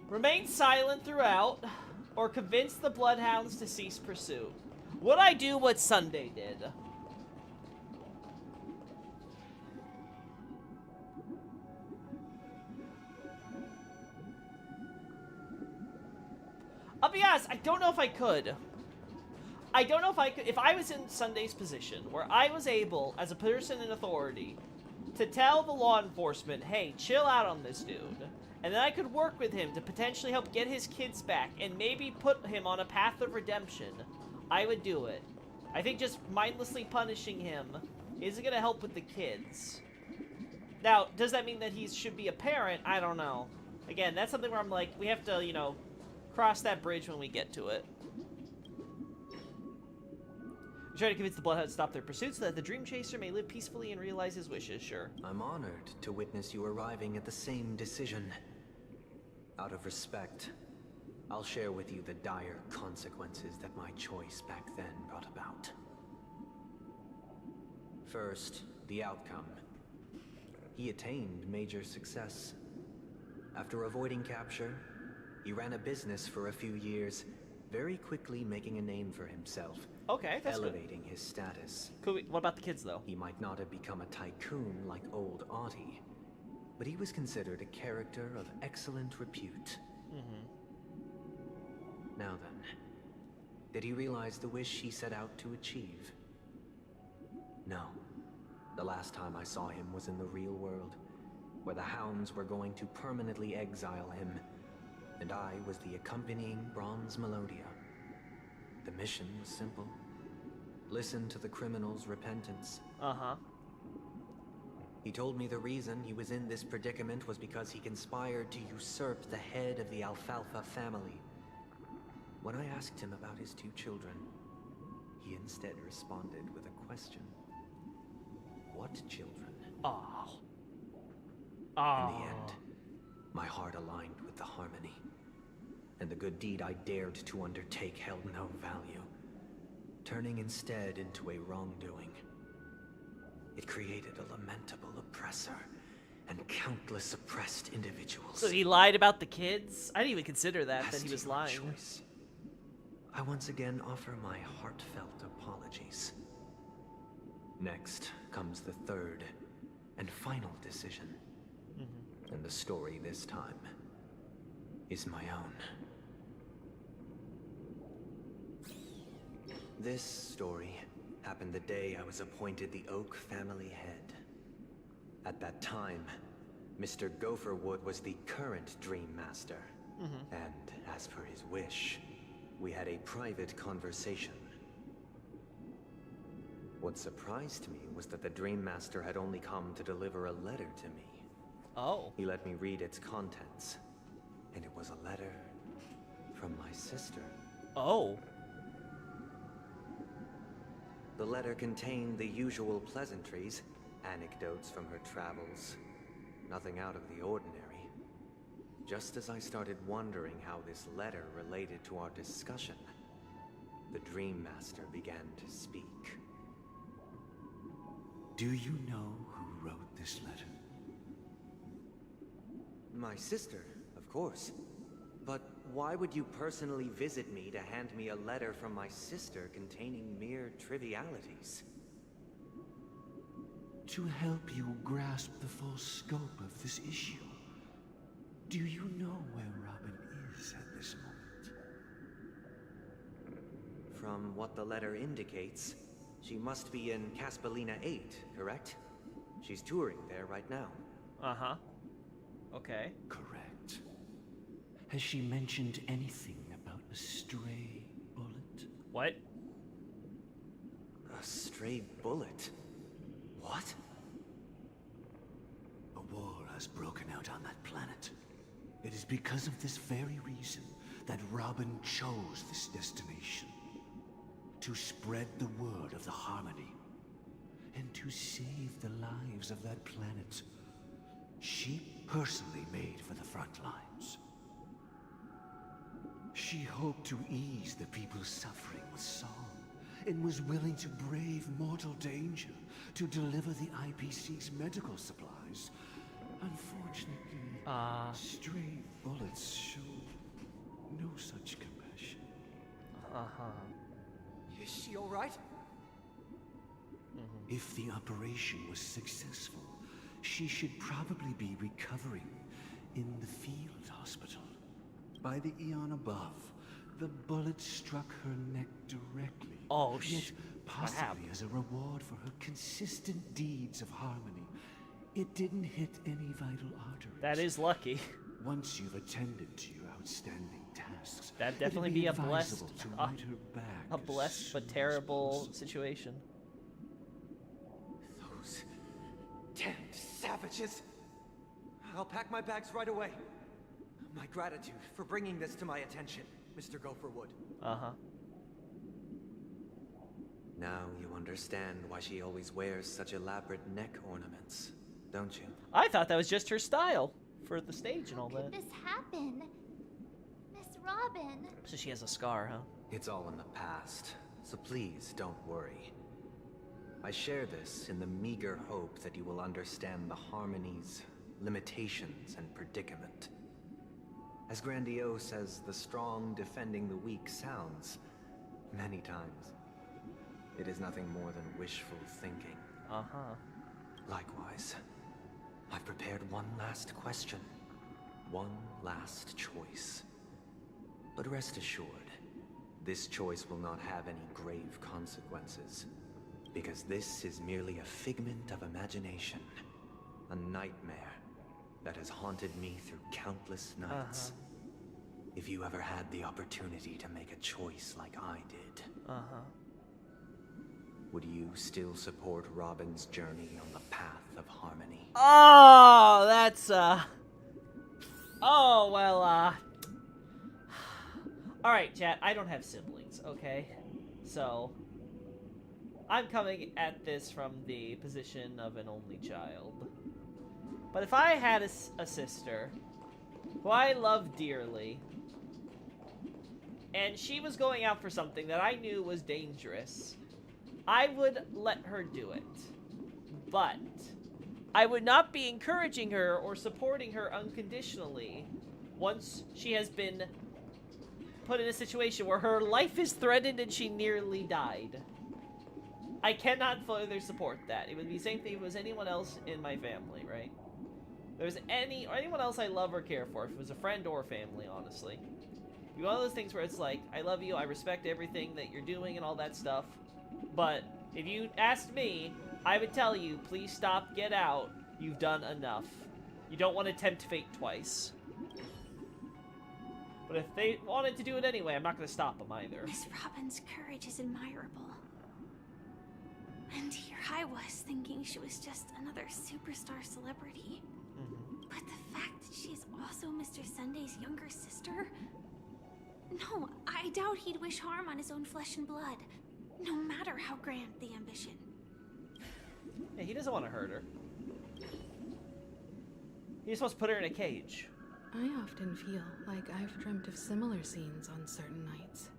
Remain silent throughout, or convince the Bloodhounds to cease pursuit. Would I do what Sunday did? I'll be honest, I don't know if I could. I don't know if I could. If I was in Sunday's position, where I was able, as a person in authority, to tell the law enforcement, hey, chill out on this dude, and then I could work with him to potentially help get his kids back and maybe put him on a path of redemption, I would do it. I think just mindlessly punishing him isn't going to help with the kids. Now, does that mean that he should be a parent? I don't know. Again, that's something where I'm like, we have to, you know, cross that bridge when we get to it. Try to convince the Bloodhounds to stop their pursuit so that the Dream Chaser may live peacefully and realize his wishes, sure. I'm honored to witness you arriving at the same decision. Out of respect, I'll share with you the dire consequences that my choice back then brought about. First, the outcome. He attained major success. After avoiding capture, he ran a business for a few years, very quickly making a name for himself. Okay, that's elevating his status. What about the kids, though? He might not have become a tycoon like old Audie, but he was considered a character of excellent repute. Now then, did he realize the wish he set out to achieve? No. The last time I saw him was in the real world, where the Hounds were going to permanently exile him, and I was the accompanying Bronze Melodia. The mission was simple. Listen to the criminal's repentance. He told me the reason he was in this predicament was because he conspired to usurp the head of the Alfalfa family. When I asked him about his 2 children, he instead responded with a question. What children? In the end, my heart aligned with the harmony, and the good deed I dared to undertake held no value, turning instead into a wrongdoing. It created a lamentable oppressor and countless oppressed individuals. So he lied about the kids? I didn't even consider that he was lying. Choice, I once again offer my heartfelt apologies. Next comes the third and final decision. And the story this time is my own. This story happened the day I was appointed the Oak family head. At that time, Mr. Gopherwood was the current Dream Master. And as per his wish, we had a private conversation. What surprised me was that the Dream Master had only come to deliver a letter to me. He let me read its contents, and it was a letter from my sister. The letter contained the usual pleasantries, anecdotes from her travels, nothing out of the ordinary. Just as I started wondering how this letter related to our discussion, the Dream Master began to speak. Do you know who wrote this letter? My sister, of course. But why would you personally visit me to hand me a letter from my sister containing mere trivialities? To help you grasp the full scope of this issue. Do you know where Robin is at this moment? From what the letter indicates, she must be in Caspelina 8, correct? She's touring there right now. Okay. Correct. Has she mentioned anything about a stray bullet? What? A stray bullet? What? A war has broken out on that planet. It is because of this very reason that Robin chose this destination. To spread the word of the Harmony. And to save the lives of that planet. She personally made for the front lines. She hoped to ease the people's suffering with song, and was willing to brave mortal danger to deliver the IPC's medical supplies. Unfortunately, stray bullets show no such compassion. Is she all right? If the operation was successful, she should probably be recovering in the field hospital. By the eon above, the bullet struck her neck directly. Yet possibly as a reward for her consistent deeds of harmony, it didn't hit any vital arteries. That is lucky. Once you've attended to your outstanding tasks, that'd definitely it'd be a blessed, advisable to write her back a blessed but terrible situation. Those damned savages! I'll pack my bags right away. My gratitude for bringing this to my attention, Mr. Gopherwood. Now you understand why she always wears such elaborate neck ornaments, don't you? I thought that was just her style for the stage and all How that. could this happen? Miss Robin. So she has a scar, huh? It's all in the past, so please don't worry. I share this in the meager hope that you will understand the Harmony's limitations and predicament. As grandiose as the strong defending the weak sounds, many times, it is nothing more than wishful thinking. Uh-huh. Likewise, I've prepared one last question, one last choice. But rest assured, this choice will not have any grave consequences, because this is merely a figment of imagination, a nightmare that has haunted me through countless nights. If you ever had the opportunity to make a choice like I did, would you still support Robin's journey on the path of harmony? Oh, that's, oh, well, alright, chat, I don't have siblings, okay? So, I'm coming at this from the position of an only child. But if I had a sister, who I love dearly, and she was going out for something that I knew was dangerous, I would let her do it. But I would not be encouraging her or supporting her unconditionally once she has been put in a situation where her life is threatened and she nearly died. I cannot further support that. It would be the same thing if it was anyone else in my family, right? If there was anyone else I love or care for, if it was a friend or family, honestly. It'd be one of those things where it's like, I love you, I respect everything that you're doing and all that stuff. But if you asked me, I would tell you, please stop, get out. You've done enough. You don't want to tempt fate twice. But if they wanted to do it anyway, I'm not going to stop them either. Miss Robin's courage is admirable. And here I was thinking she was just another superstar celebrity. But the fact that she's also Mr. Sunday's younger sister? No, I doubt he'd wish harm on his own flesh and blood, no matter how grand the ambition. Yeah, he doesn't want to hurt her. He just wants to put her in a cage. I often feel like I've dreamt of similar scenes on certain nights.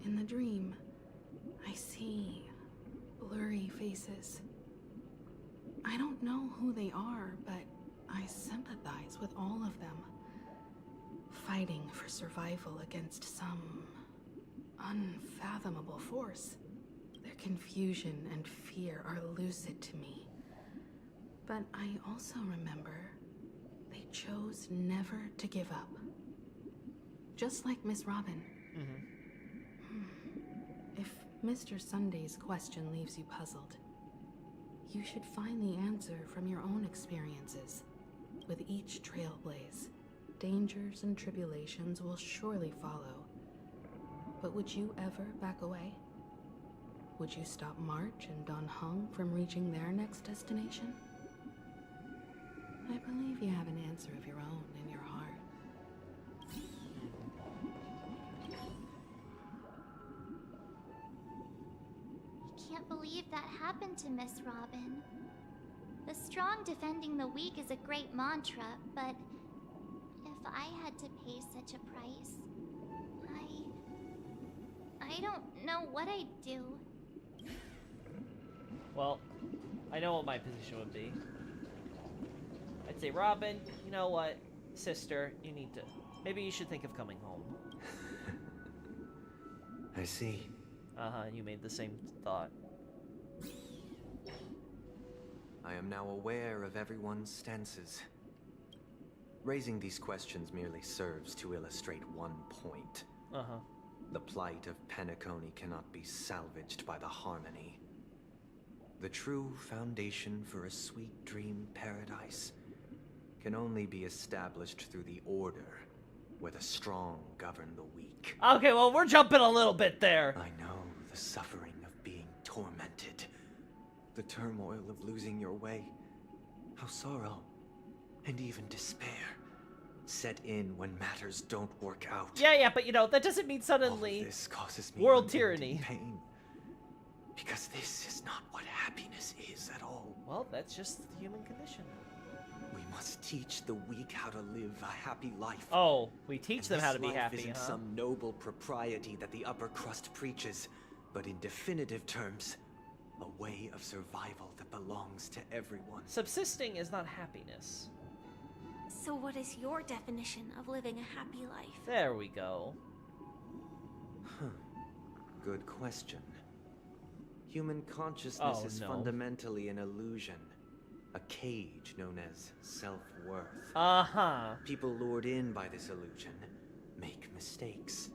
In the dream, I see blurry faces. I don't know who they are, but I sympathize with all of them. Fighting for survival against some unfathomable force. Their confusion and fear are lucid to me. But I also remember they chose never to give up. Just like Miss Robin. If Mr. Sunday's question leaves you puzzled, you should find the answer from your own experiences. With each trailblaze, dangers and tribulations will surely follow. But would you ever back away? Would you stop March and Don Hung from reaching their next destination? I believe you have an answer of your own in your heart. Can't believe that happened to Miss Robin. The strong defending the weak is a great mantra, but if I had to pay such a price, I don't know what I'd do. Well, I know what my position would be. I'd say, Robin, you know what? Sister, you need to... Maybe you should think of coming home. I see. You made the same thought. I am now aware of everyone's stances. Raising these questions merely serves to illustrate one point. The plight of Penacony cannot be salvaged by the Harmony. The true foundation for a sweet dream paradise can only be established through the order, where the strong govern the weak. Okay, well, we're jumping a little bit there. I know the suffering of being tormented, the turmoil of losing your way, how sorrow and even despair set in when matters don't work out. Yeah, but you know, that doesn't mean suddenly all of this causes me world unending tyranny. Pain. Because this is not what happiness is at all. Well, that's just the human condition. We must teach the weak how to live a happy life. Oh, we teach them And how to this be life happy, isn't some noble propriety that the upper crust preaches, but in definitive terms, A way of survival that belongs to everyone. Subsisting is not happiness. So what is your definition of living a happy life? There we go. Good question. Human consciousness is fundamentally an illusion. A cage known as self-worth. Uh-huh. People lured in by this illusion make mistakes,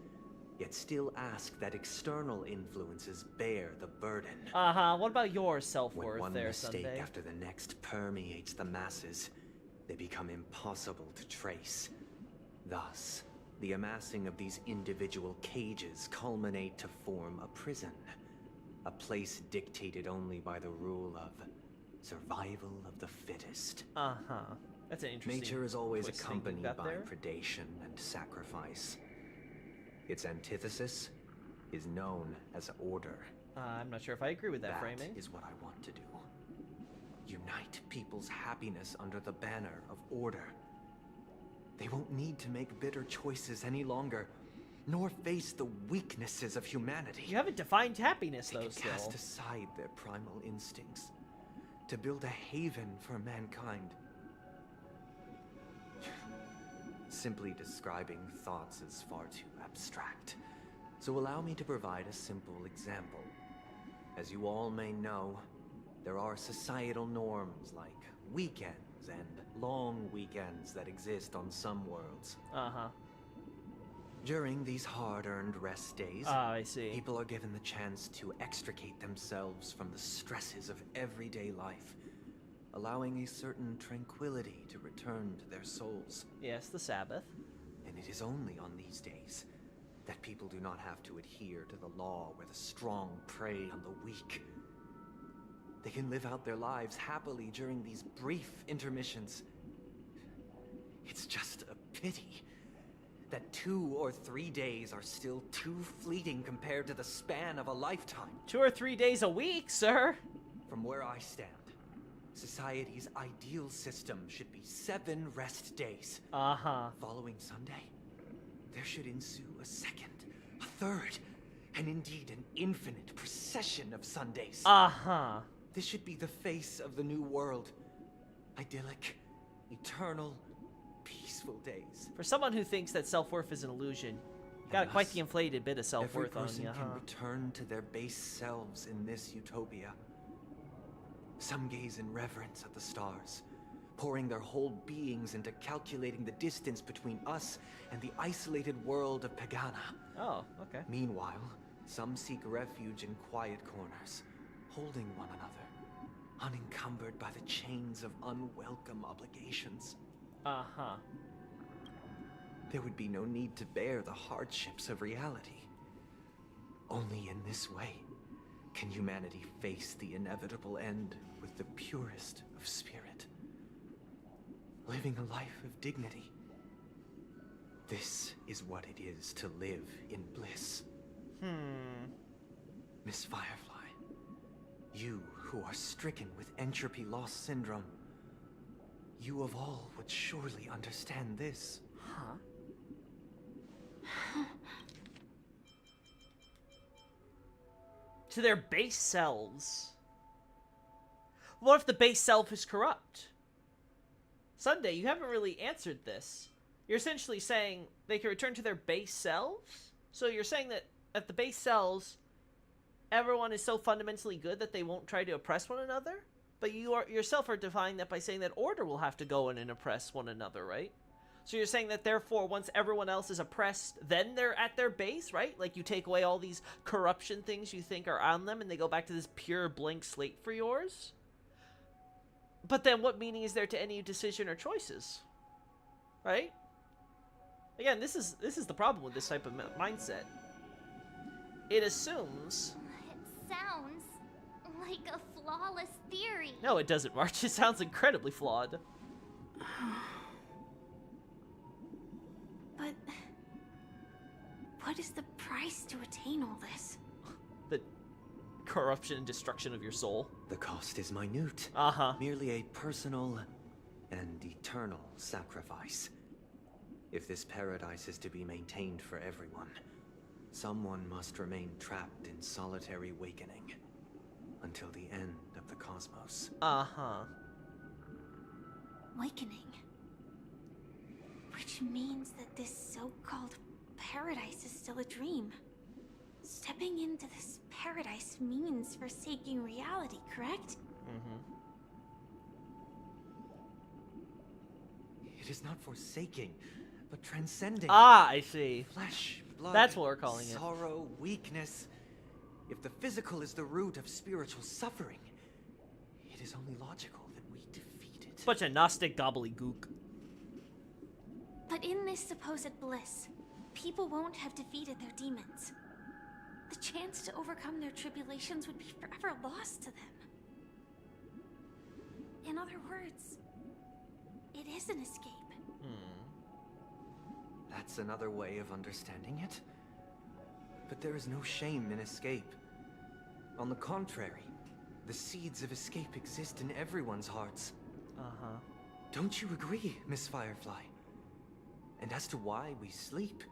yet still ask that external influences bear the burden. Uh-huh. What about your self-worth when one there, mistake Sunday? after the next permeates the masses, they become impossible to trace. Thus, the amassing of these individual cages culminate to form a prison. A place dictated only by the rule of survival of the fittest. Uh-huh. That's an interesting Nature is always twist accompanied got by there. predation and sacrifice. Its antithesis is known as order. I'm not sure if I agree with that framing. That is what I want to do. Unite people's happiness under the banner of order. They won't need to make bitter choices any longer, nor face the weaknesses of humanity. You haven't defined happiness, though, still. Cast aside their primal instincts to build a haven for mankind. Simply describing thoughts is far too abstract, so allow me to provide a simple example. As you all may know, there are societal norms like weekends and long weekends that exist on some worlds. Uh-huh. During these hard-earned rest days, I see. people are given the chance to extricate themselves from the stresses of everyday life, allowing a certain tranquility to return to their souls. Yes, the Sabbath. And it is only on these days that people do not have to adhere to the law where the strong prey on the weak. They can live out their lives happily during these brief intermissions. It's just a pity that 2 or 3 days are still too fleeting compared to the span of a lifetime. 2 or 3 days a week, sir. From where I stand, society's ideal system should be 7 rest days. Uh-huh. Following Sunday, there should ensue a second, a third, and indeed an infinite procession of Sundays. Uh-huh. This should be the face of the new world. Idyllic, eternal, peaceful days. For someone who thinks that self-worth is an illusion, you got quite the inflated bit of self-worth on Every you, person can return to their base selves in this utopia. Some gaze in reverence at the stars, pouring their whole beings into calculating the distance between us and the isolated world of Pagana. Oh, okay. Meanwhile, some seek refuge in quiet corners, holding one another, unencumbered by the chains of unwelcome obligations. Uh-huh. There would be no need to bear the hardships of reality. Only in this way can humanity face the inevitable end with the purest of spirit. Living a life of dignity. This is what it is to live in bliss. Miss Firefly, you who are stricken with entropy loss syndrome, you of all would surely understand this. Huh? To their base selves. What if the base self is corrupt? Sunday, you haven't really answered this. You're essentially saying they can return to their base selves? So you're saying that at the base selves, everyone is so fundamentally good that they won't try to oppress one another? But you yourself are defining that by saying that order will have to go in and oppress one another, right? So you're saying that therefore once everyone else is oppressed, then they're at their base, right? Like you take away all these corruption things you think are on them and they go back to this pure blank slate for yours? But then what meaning is there to any decision or choices? Right? Again, this is the problem with this type of mindset. It assumes... It sounds like a flawless theory. No, it doesn't, March. It sounds incredibly flawed. But what is the price to attain all this? The corruption and destruction of your soul. The cost is minute. Uh-huh. Merely a personal and eternal sacrifice. If this paradise is to be maintained for everyone, someone must remain trapped in solitary awakening until the end of the cosmos. Uh-huh. Awakening. Which means that this so-called paradise is still a dream. Stepping into this paradise means forsaking reality, correct? Mm-hmm. It is not forsaking, but transcending. Ah, I see. Flesh, blood, that's what we're calling it. Sorrow, weakness. If the physical is the root of spiritual suffering, it is only logical that we defeat it. Bunch of Gnostic gobbledygook. But in this supposed bliss, people won't have defeated their demons. The chance to overcome their tribulations would be forever lost to them. In other words, it is an escape. That's another way of understanding it. But there is no shame in escape. On the contrary, the seeds of escape exist in everyone's hearts. Uh-huh. Don't you agree, Miss Firefly? And as to why we sleep,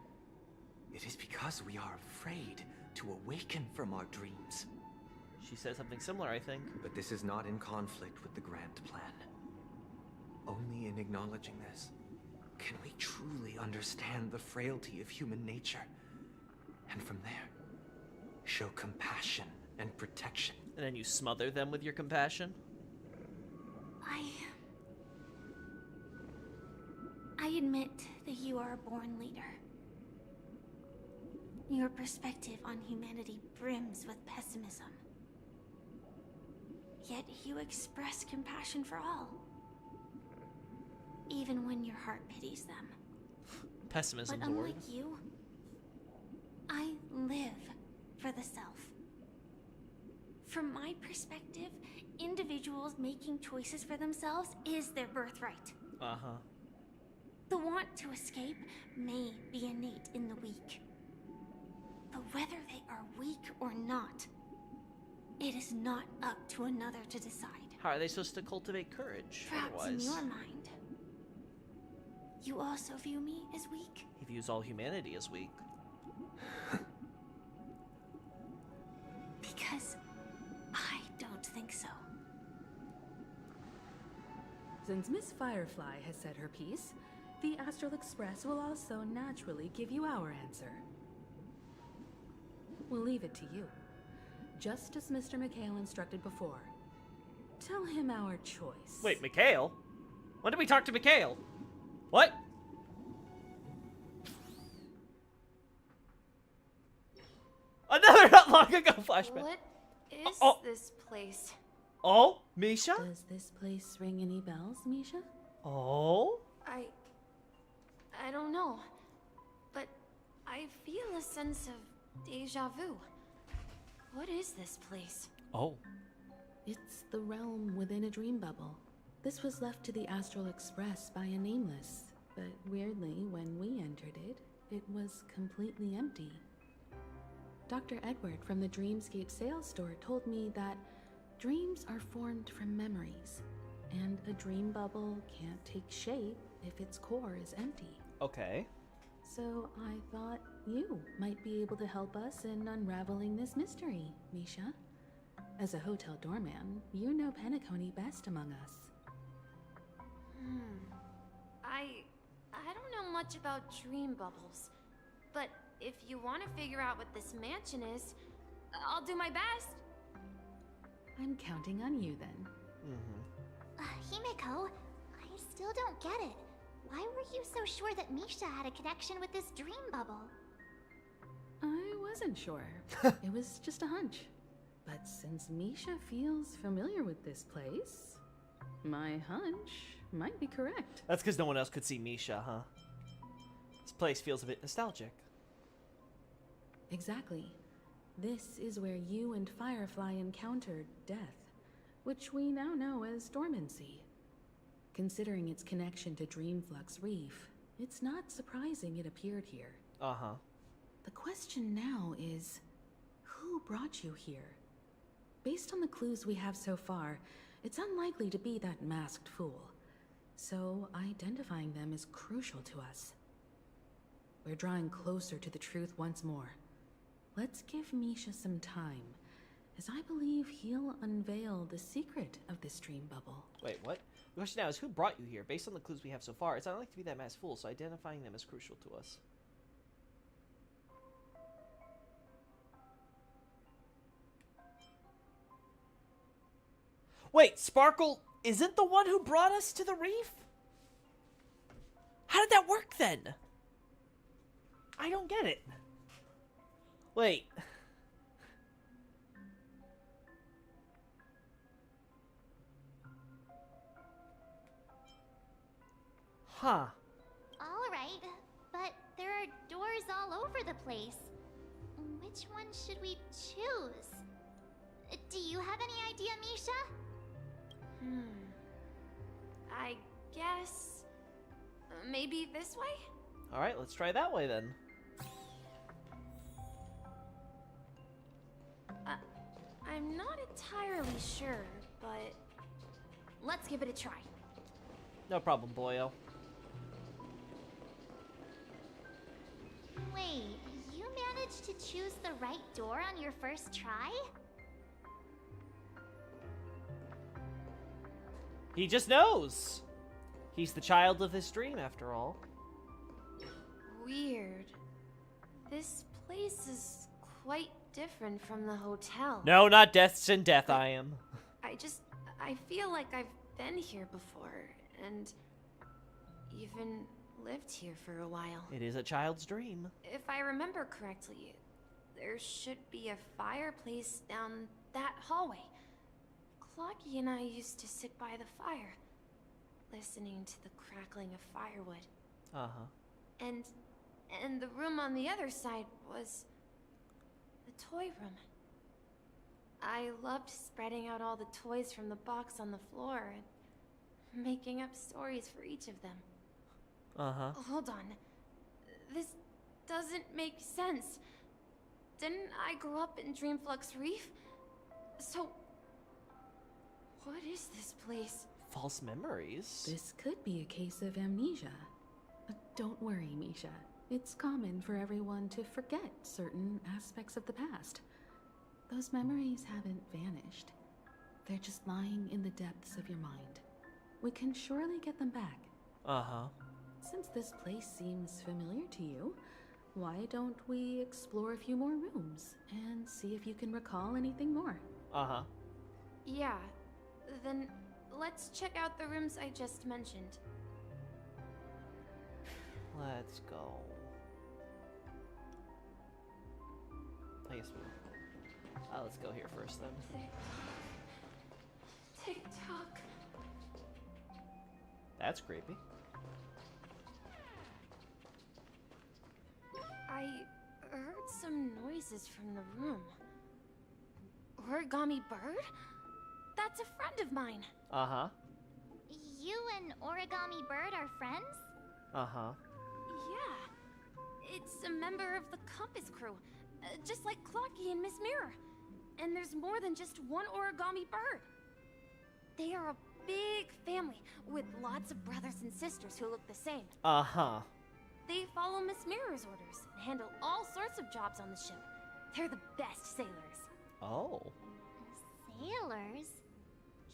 it is because we are afraid to awaken from our dreams. She said something similar, I think. But this is not in conflict with the grand plan. Only in acknowledging this can we truly understand the frailty of human nature. And from there, show compassion and protection. And then you smother them with your compassion? I admit that you are a born leader. Your perspective on humanity brims with pessimism. Yet you express compassion for all. Even when your heart pities them. Pessimism's But a word. unlike you, I live for the self. From my perspective, individuals making choices for themselves is their birthright. Uh-huh. The want to escape may be innate in the weak. But whether they are weak or not, it is not up to another to decide. How are they supposed to cultivate courage Perhaps in otherwise? your mind, you also view me as weak? He views all humanity as weak. Because I don't think so. Since Miss Firefly has said her piece, the Astral Express will also naturally give you our answer. We'll leave it to you. Just as Mr. McHale instructed before. Tell him our choice. Wait, McHale? When did we talk to McHale? What? Another not long ago flashback. What is this place? Oh, Misha? Does this place ring any bells, Misha? Oh? I don't know. But I feel a sense of deja vu. What is this place? Oh. It's the realm within a dream bubble. This was left to the Astral Express by a nameless, but weirdly, when we entered it, it was completely empty. Dr. Edward from the Dreamscape sales store told me that dreams are formed from memories, and a dream bubble can't take shape if its core is empty. Okay. So I thought you might be able to help us in unraveling this mystery, Misha. As a hotel doorman, you know Penacony best among us. I don't know much about dream bubbles, but if you want to figure out what this mansion is, I'll do my best. I'm counting on you then. Himiko, I still don't get it. Why were you so sure that Misha had a connection with this dream bubble? I wasn't sure. It was just a hunch. But since Misha feels familiar with this place, my hunch might be correct. That's because no one else could see Misha, huh? This place feels a bit nostalgic. Exactly. This is where you and Firefly encountered death, which we now know as dormancy. Considering its connection to Dreamflux Reef, it's not surprising it appeared here. Uh-huh. The question now is, who brought you here? Based on the clues we have so far, it's unlikely to be that masked fool. So identifying them is crucial to us. We're drawing closer to the truth once more. Let's give Misha some time, as I believe he'll unveil the secret of this dream bubble. Wait, what? The question now is, who brought you here? Based on the clues we have so far, it's unlikely to be that masked fool, so identifying them is crucial to us. Wait, Sparkle isn't the one who brought us to the reef? How did that work then? I don't get it. Wait. Huh. All right, but there are doors all over the place. Which one should we choose? Do you have any idea, Misha? I guess... maybe this way? Alright, let's try that way then. I'm not entirely sure, but... let's give it a try. No problem, boyo. Wait, you managed to choose the right door on your first try? He just knows. He's the child of this dream, after all. Weird. This place is quite different from the hotel. No, not Death's in Death, I am. I feel like I've been here before, and even lived here for a while. It is a child's dream. If I remember correctly, there should be a fireplace down that hallway. Clocky and I used to sit by the fire, listening to the crackling of firewood. Uh-huh. And the room on the other side was the toy room. I loved spreading out all the toys from the box on the floor and making up stories for each of them. Uh-huh. Hold on. This doesn't make sense. Didn't I grow up in Dreamflux Reef? So, what is this place? False memories? This could be a case of amnesia. But don't worry, Misha. It's common for everyone to forget certain aspects of the past. Those memories haven't vanished. They're just lying in the depths of your mind. We can surely get them back. Uh-huh. Since this place seems familiar to you, why don't we explore a few more rooms and see if you can recall anything more? Uh-huh. Yeah, then let's check out the rooms I just mentioned. Let's go. I guess we'll... let's go here first then. Tick-tock. That's creepy. I heard some noises from the room. Origami Bird? That's a friend of mine. Uh-huh. You and Origami Bird are friends? Uh-huh. Yeah. It's a member of the Compass crew, just like Clocky and Miss Mirror. And there's more than just one Origami Bird. They are a big family with lots of brothers and sisters who look the same. Uh-huh. They follow Miss Mirror's orders and handle all sorts of jobs on the ship. They're the best sailors. Oh. Sailors?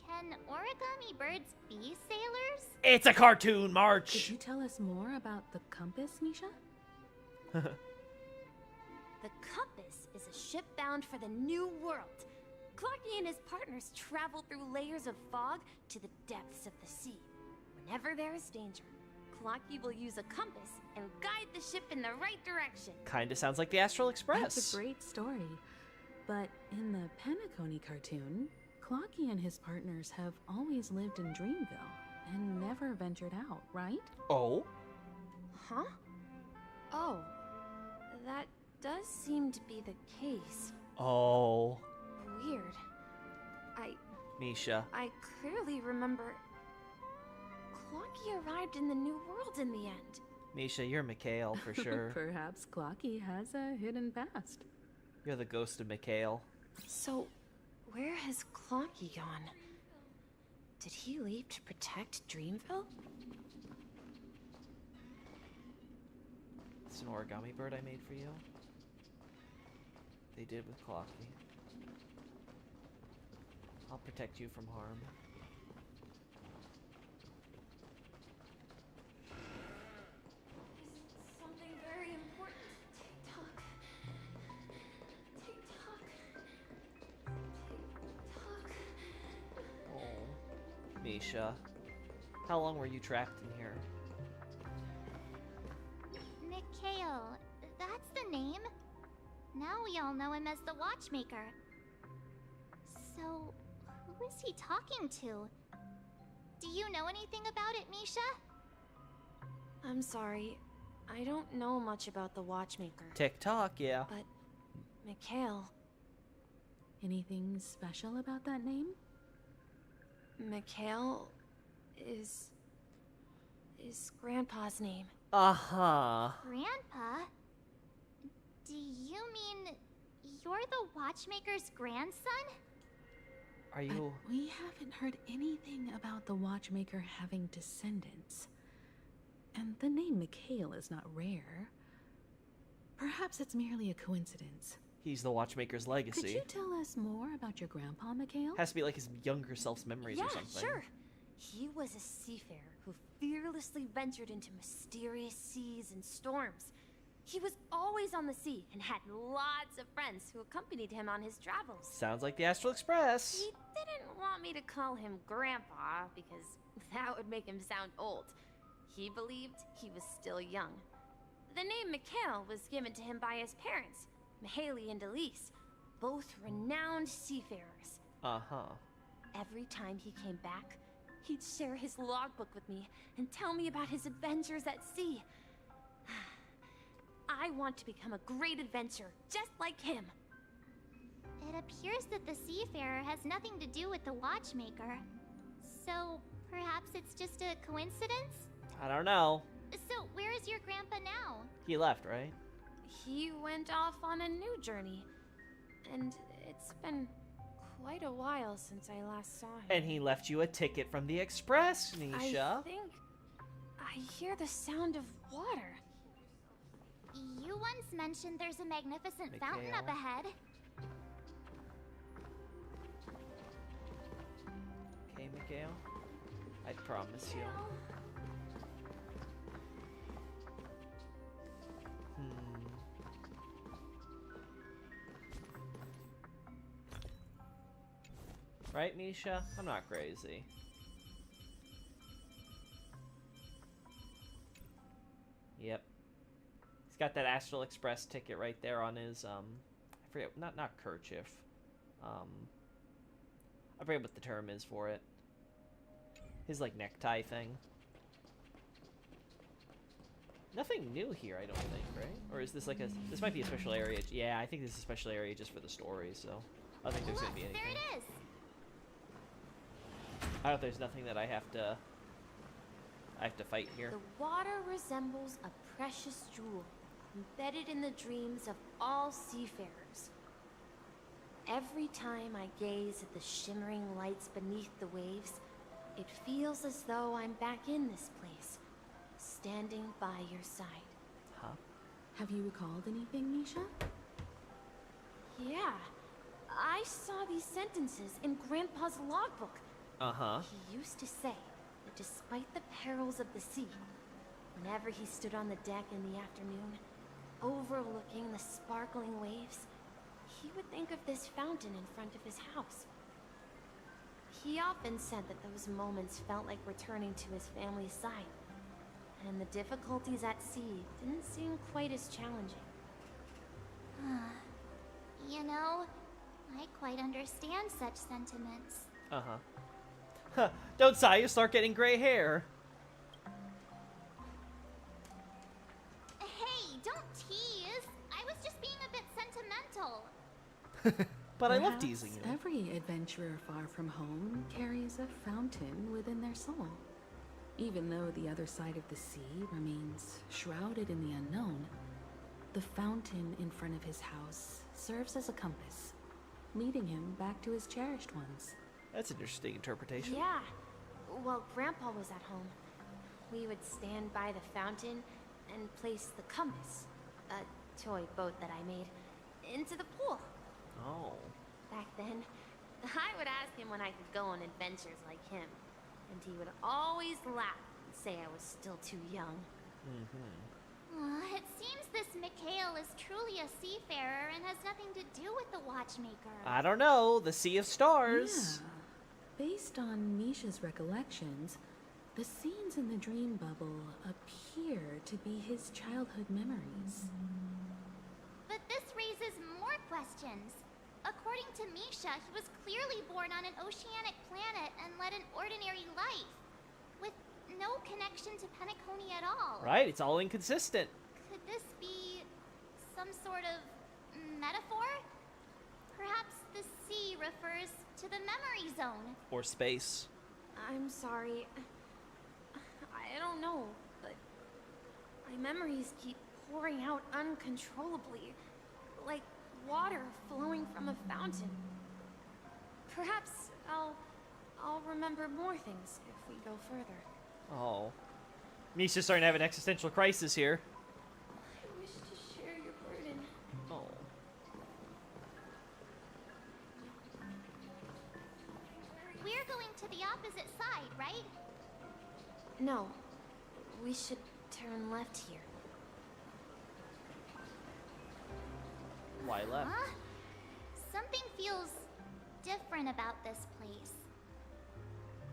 Can Origami Birds be sailors? It's a cartoon, March! Could you tell us more about the compass, Misha? The Compass is a ship bound for the New World. Clocky and his partners travel through layers of fog to the depths of the sea. Whenever there is danger, Clocky will use a compass and guide the ship in the right direction. Kinda sounds like the Astral Express. That's a great story. But in the Penacony cartoon, Clocky and his partners have always lived in Dreamville and never ventured out, right? Oh? Huh? Oh, that does seem to be the case. Oh. Weird. Misha. I clearly remember Clocky arrived in the New World in the end. Misha, you're Mikhail for sure. Perhaps Clocky has a hidden past. You're the ghost of Mikhail. So, where has Clocky gone? Did he leave to protect Dreamville? It's an origami bird I made for you. They did with Clocky. I'll protect you from harm. Something very important. Tick-tock. Tick-tock. Tick-tock. Oh, Misha. How long were you trapped in here? Mikhail, that's the name. Now we all know him as the Watchmaker. So, who is he talking to? Do you know anything about it, Misha? I'm sorry. I don't know much about the Watchmaker. TikTok, yeah. But, Mikhail. Anything special about that name? Mikhail is Grandpa's name. Uh-huh. Grandpa? Do you mean you're the Watchmaker's grandson? Are you... But we haven't heard anything about the Watchmaker having descendants. And the name Mikhail is not rare. Perhaps it's merely a coincidence. He's the Watchmaker's legacy. Could you tell us more about your grandpa, Mikhail? Has to be like his younger self's memories or something. Sure. He was a seafarer who fearlessly ventured into mysterious seas and storms. He was always on the sea and had lots of friends who accompanied him on his travels. Sounds like the Astral Express. He didn't want me to call him Grandpa because that would make him sound old. He believed he was still young. The name Mikhail was given to him by his parents, Mihaly and Elise, both renowned seafarers. Uh-huh. Every time he came back, he'd share his logbook with me and tell me about his adventures at sea. I want to become a great adventurer, just like him. It appears that the Seafarer has nothing to do with the Watchmaker. So, perhaps it's just a coincidence? I don't know. So, where is your grandpa now? He left, right? He went off on a new journey. And it's been quite a while since I last saw him. And he left you a ticket from the Express, Nisha. I think I hear the sound of water. You once mentioned there's a magnificent fountain up ahead. Okay, Mikhail. I promise you. Right, Misha? I'm not crazy. Yep. He's got that Astral Express ticket right there on his, I forget, not kerchief. I forget what the term is for it. His, like, necktie thing. Nothing new here, I don't think, right? Or is this like a... This might be a special area. Yeah, I think this is a special area just for the story, so... I don't think there's gonna be anything. There it is! I hope there's nothing that I have to fight here. The water resembles a precious jewel, embedded in the dreams of all seafarers. Every time I gaze at the shimmering lights beneath the waves, it feels as though I'm back in this place, standing by your side. Huh? Have you recalled anything, Misha? Yeah. I saw these sentences in Grandpa's logbook. Uh-huh. He used to say that despite the perils of the sea, whenever he stood on the deck in the afternoon, overlooking the sparkling waves, he would think of this fountain in front of his house. He often said that those moments felt like returning to his family's side, and the difficulties at sea didn't seem quite as challenging. You know, I quite understand such sentiments. Uh-huh. Huh. Don't sigh, you start getting gray hair. Hey, don't tease! I was just being a bit sentimental. But I love Perhaps teasing you. Every adventurer far from home carries a fountain within their soul. Even though the other side of the sea remains shrouded in the unknown, the fountain in front of his house serves as a compass, leading him back to his cherished ones. That's an interesting interpretation. Yeah. While Grandpa was at home, we would stand by the fountain and place the compass, a toy boat that I made, into the pool. Oh. Back then, I would ask him when I could go on adventures like him, and he would always laugh and say I was still too young. It seems this Mikhail is truly a seafarer and has nothing to do with the Watchmaker. I don't know. The Sea of Stars. Yeah. Based on Misha's recollections, the scenes in the dream bubble appear to be his childhood memories. But this raises more questions. According to Misha, he was clearly born on an oceanic planet and led an ordinary life, with no connection to Penacony at all. Right, it's all inconsistent. Could this be some sort of metaphor? Perhaps the sea refers to the memory zone. Or space. I'm sorry. I don't know, but my memories keep pouring out uncontrollably, like water flowing from a fountain. Perhaps I'll remember more things if we go further. Oh. Misha's starting to have an existential crisis here. I wish to share your burden. Oh. We're going to the opposite side, right? No, we should turn left here. Why left? Huh? Something feels different about this place.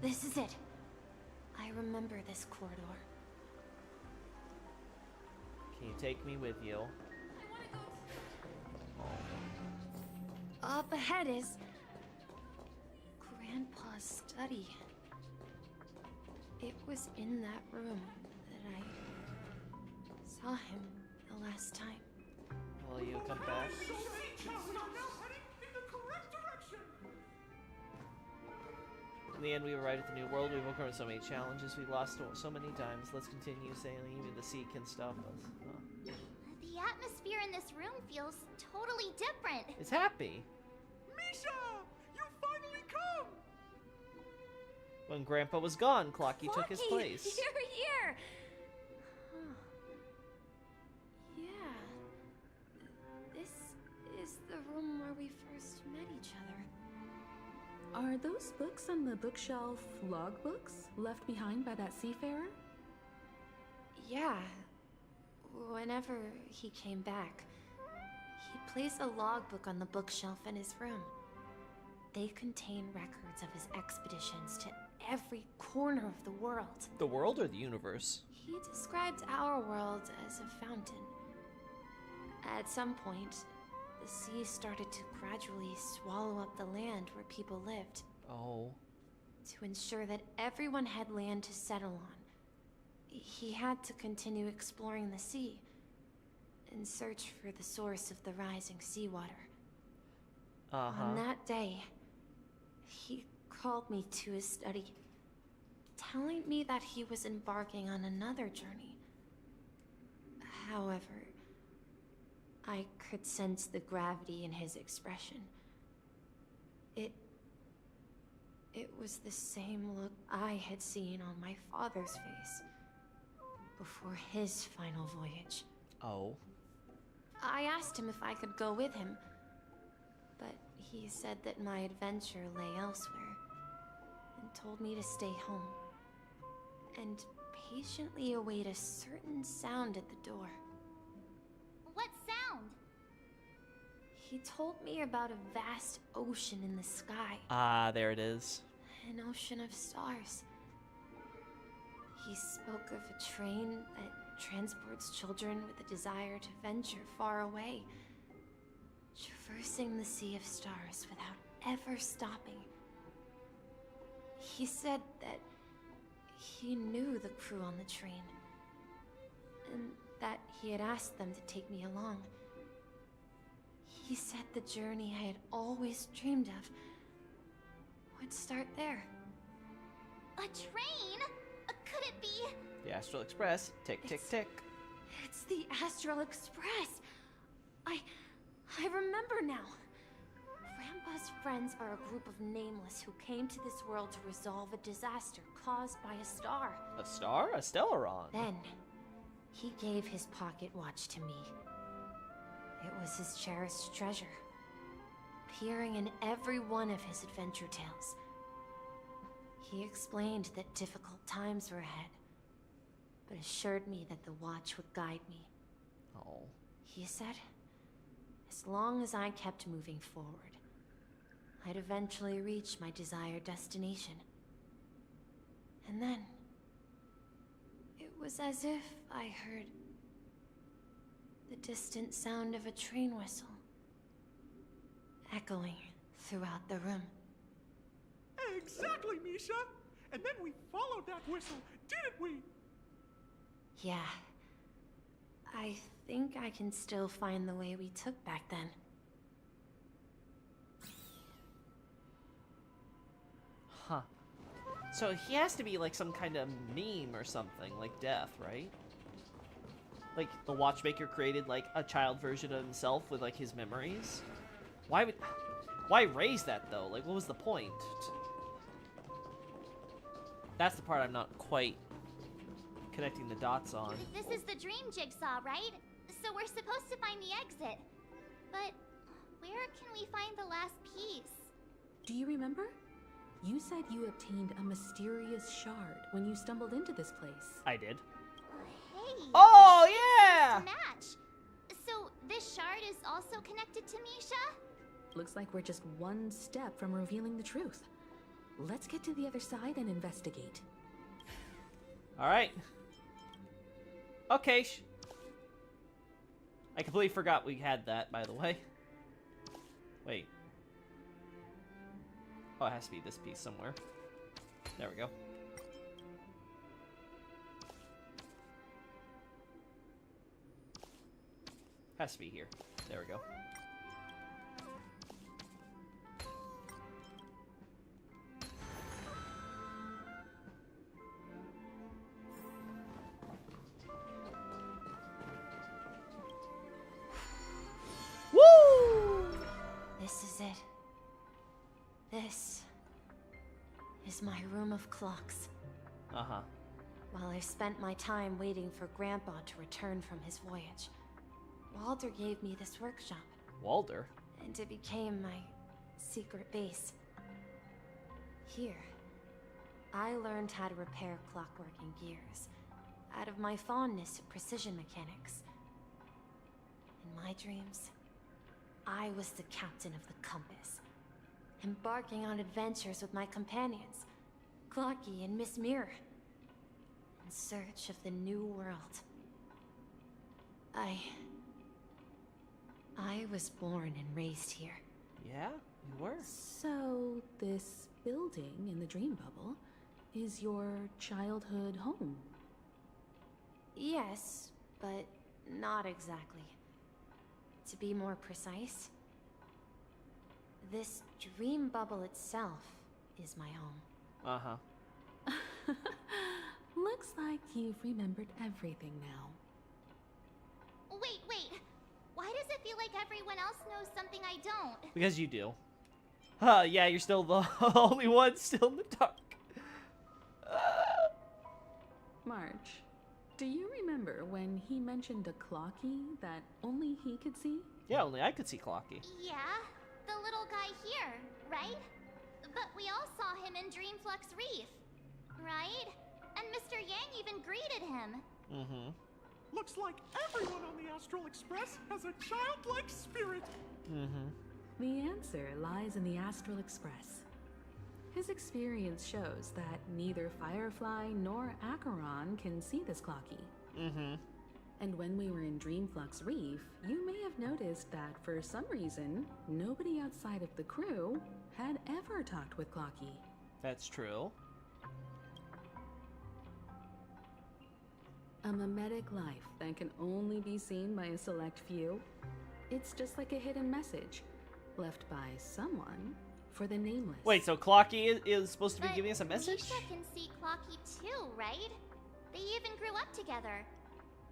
This is it. I remember this corridor. Can you take me with you? Up ahead is Grandpa's study. It was in that room that I saw him the last time. Will you come back? In the end, we arrived at the new world. We've overcome so many challenges. We've lost so many times. Let's continue sailing. Even the sea can stop us. Oh. The atmosphere in this room feels totally different. It's happy. Misha! You finally come! When Grandpa was gone, Clocky took his place. You're here! Huh. Yeah. This is the room where we first met each other. Are those books on the bookshelf logbooks left behind by that seafarer? Yeah. Whenever he came back, he placed a logbook on the bookshelf in his room. They contain records of his expeditions to every corner of the world. The world or the universe? He described our world as a fountain. At some point, the sea started to gradually swallow up the land where people lived. Oh. To ensure that everyone had land to settle on, he had to continue exploring the sea and search for the source of the rising seawater. On that day, he called me to his study, telling me that he was embarking on another journey. However, I could sense the gravity in his expression. It was the same look I had seen on my father's face before his final voyage. Oh. I asked him if I could go with him, but he said that my adventure lay elsewhere and told me to stay home and patiently await a certain sound at the door. What sound? He told me about a vast ocean in the sky. Ah, there it is. An ocean of stars. He spoke of a train that transports children with a desire to venture far away, traversing the sea of stars without ever stopping. He said that he knew the crew on the train, and that he had asked them to take me along. He said the journey I had always dreamed of would start there. A train? Could it be? The Astral Express. Tick, tick, tick. It's the Astral Express! I remember now. Grandpa's friends are a group of nameless who came to this world to resolve a disaster caused by a star. A star? A Stellaron. Then, he gave his pocket watch to me. It was his cherished treasure. appearing in every one of his adventure tales. He explained that difficult times were ahead, but assured me that the Watch would guide me. Oh. He said, as long as I kept moving forward, I'd eventually reach my desired destination. And then, it was as if I heard the distant sound of a train whistle echoing throughout the room. Exactly, Misha! And then we followed that whistle, didn't we? Yeah. I think I can still find the way we took back then. Huh. So he has to be like some kind of meme or something, like Death, right? Like the watchmaker created like a child version of himself with like his memories. Why raise that though? Like what was the point? That's the part I'm not quite connecting the dots on. This is the dream jigsaw, right? So we're supposed to find the exit. But where can we find the last piece? Do you remember? You said you obtained a mysterious shard when you stumbled into this place. I did. Hey! Oh, the shape yeah! seems to match. So this shard is also connected to Misha? Looks like we're just one step from revealing the truth. Let's get to the other side and investigate. Alright. Okay. I completely forgot we had that, by the way. Wait. Oh, it has to be this piece somewhere. There we go. Has to be here. There we go. Woo! This is it. This is my room of clocks. Uh-huh. While I spent my time waiting for Grandpa to return from his voyage, Walter gave me this workshop. Walter? And it became my secret base. Here, I learned how to repair clockwork and gears, out of my fondness of precision mechanics. In my dreams, I was the captain of the compass, embarking on adventures with my companions, Clocky and Miss Mirror, in search of the new world. I was born and raised here. Yeah, you were. So, this building in the dream bubble is your childhood home? Yes, but not exactly. To be more precise, this dream bubble itself is my home. Uh-huh. Looks like you've remembered everything now. Wait. Why does it feel like everyone else knows something I don't? Because you do. Yeah, you're still the only one still in the dark. March, do you remember when he mentioned a Clocky that only he could see? Yeah, only I could see Clocky. Yeah, the little guy here, right? But we all saw him in Dreamflux Reef, right? And Mr. Yang even greeted him. Mm-hmm. Looks like everyone on the Astral Express has a childlike spirit. Mm-hmm. The answer lies in the Astral Express. His experience shows that neither Firefly nor Acheron can see this Clocky. Mm-hmm. And when we were in Dreamflux Reef, you may have noticed that for some reason, nobody outside of the crew had ever talked with Clocky. That's true. A mimetic life that can only be seen by a select few. It's just like a hidden message left by someone for the nameless. Wait, so Clocky is supposed to be giving us a message? Misha can see Clocky too, right? They even grew up together.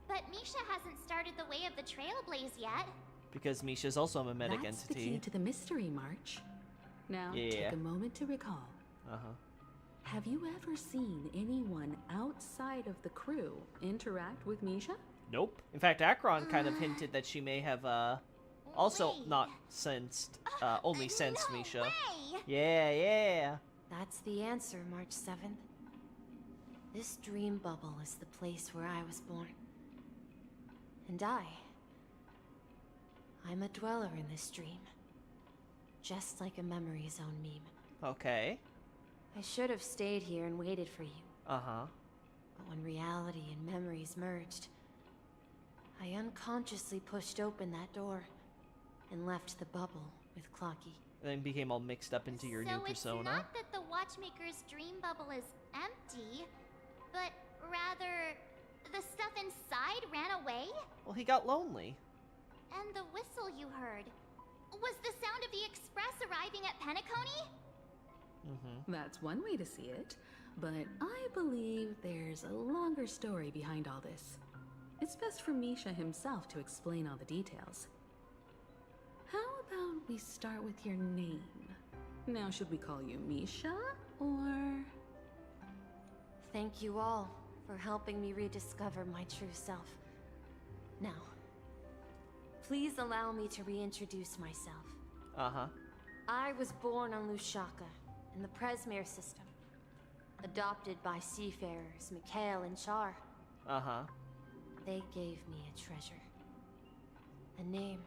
But Misha hasn't started the way of the Trailblaze yet. Because Misha's also a mimetic That's entity. the key to the mystery, March. Now, Yeah. take a moment to recall. Uh-huh. Have you ever seen anyone outside of the crew interact with Misha? Nope. In fact, Acheron kind of hinted that she may have, Also, not sensed, only sensed Misha. way! Yeah. That's the answer, March 7th. This dream bubble is the place where I was born. And I'm a dweller in this dream. Just like a memory zone meme. Okay. I should have stayed here and waited for you. Uh-huh. But when reality and memories merged, I unconsciously pushed open that door and left the bubble with Clocky. And then became all mixed up into your new persona. So it's not that the Watchmaker's dream bubble is empty, but rather the stuff inside ran away? Well, he got lonely. And the whistle you heard was the sound of the express arriving at Penacony? That's one way to see it, but I believe there's a longer story behind all this. It's best for Misha himself to explain all the details. How about we start with your name? Now, should we call you Misha, or... Thank you all for helping me rediscover my true self. Now, please allow me to reintroduce myself. Uh-huh. I was born on Lushaka, in the Presmere system. Adopted by seafarers Mikhail and Char. Uh-huh. They gave me a treasure. A name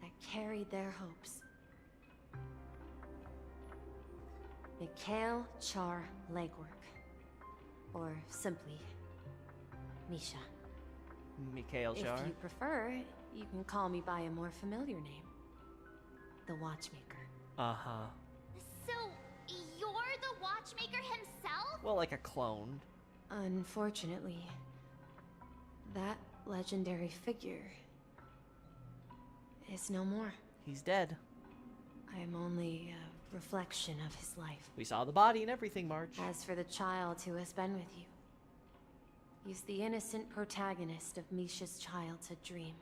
that carried their hopes. Mikhail Char Legwork. Or simply, Misha. Mikhail Char? If you prefer, you can call me by a more familiar name. The Watchmaker. Uh-huh. So, you're the Watchmaker himself? Well, like a clone. Unfortunately, that legendary figure is no more. He's dead. I'm only a reflection of his life. We saw the body and everything, March. As for the child who has been with you, he's the innocent protagonist of Misha's childhood dream.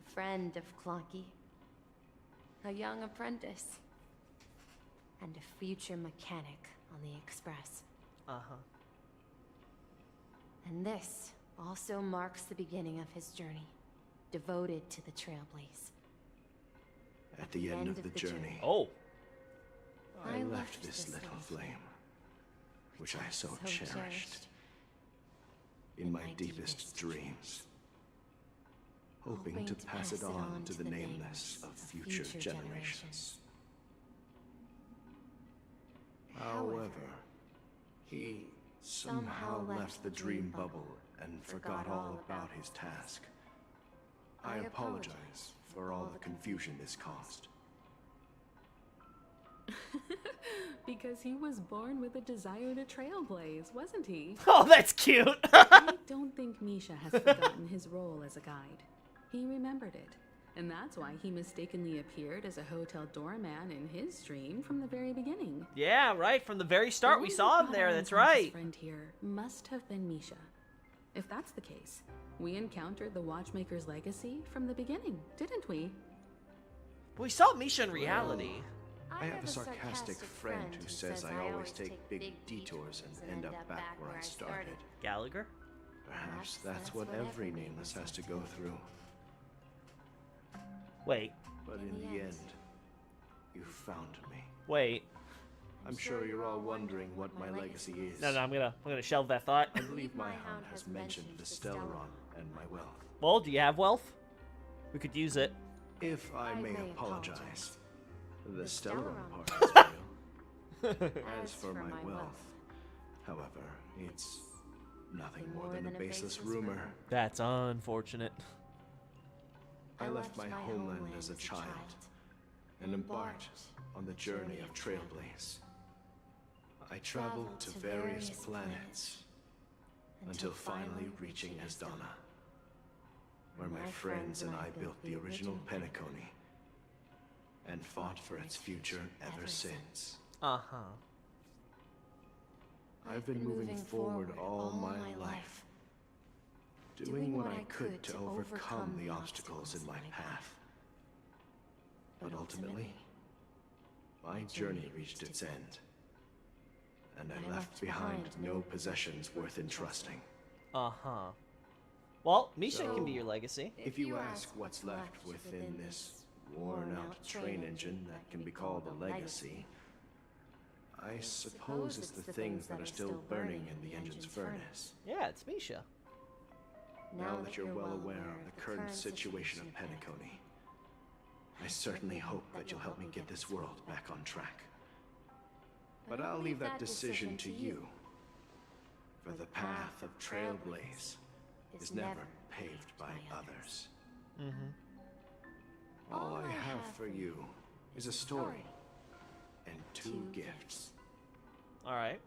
A friend of Clocky. A young apprentice. And a future mechanic on the Express. Uh-huh. And this also marks the beginning of his journey, devoted to the Trailblaze. At the end of the journey, oh, I left this little flame, which I so cherished, in my deepest dreams, hoping to pass it on to the nameless of future generations. However, he somehow left the dream bubble and forgot all about his task. I apologize for all the confusion this caused. Because he was born with a desire to trailblaze, wasn't he? Oh, that's cute! I don't think Misha has forgotten his role as a guide. He remembered it. And that's why he mistakenly appeared as a hotel doorman in his dream from the very beginning. Yeah, right. From the very start, we saw him there. That's right. His friend here must have been Misha. If that's the case, we encountered the Watchmaker's legacy from the beginning, didn't we? We saw Misha in reality. I have a sarcastic friend who says I always take big detours and end up back where I started. Gallagher? Perhaps that's what every nameless has to go through. Wait. But in the end, you found me. Wait. I'm sure you're all wondering what my legacy is. No, I'm gonna shelve that thought. I believe my hound has mentioned the Stellaron and my wealth. Well, do you have wealth? We could use it. If I may apologize, the Stellaron part is real. As for my wealth, however, it's nothing more than a baseless rumor. That's unfortunate. I left my homeland as a child and embarked on the journey of Trailblaze. I traveled to various planets until finally reaching Asdana, where my friends and I built the original Penacony and fought for its future ever since. Uh-huh. I've been moving forward all my life, doing what I could to overcome the obstacles in my path. But ultimately, my journey reached its end, and I left behind no possessions worth entrusting. Uh-huh. Well, Misha can be your legacy. If you ask what's left within this worn-out train engine that can be called a legacy, I suppose it's the things that are still burning in the engine's furnace. Yeah, it's Misha. Now that you're well aware of the current situation of Penacony, I certainly hope that you'll help me get this world back on track. But I'll leave that decision to you. For the path of Trailblaze is never paved by others. All I have for you is a story and 2 gifts. Alright.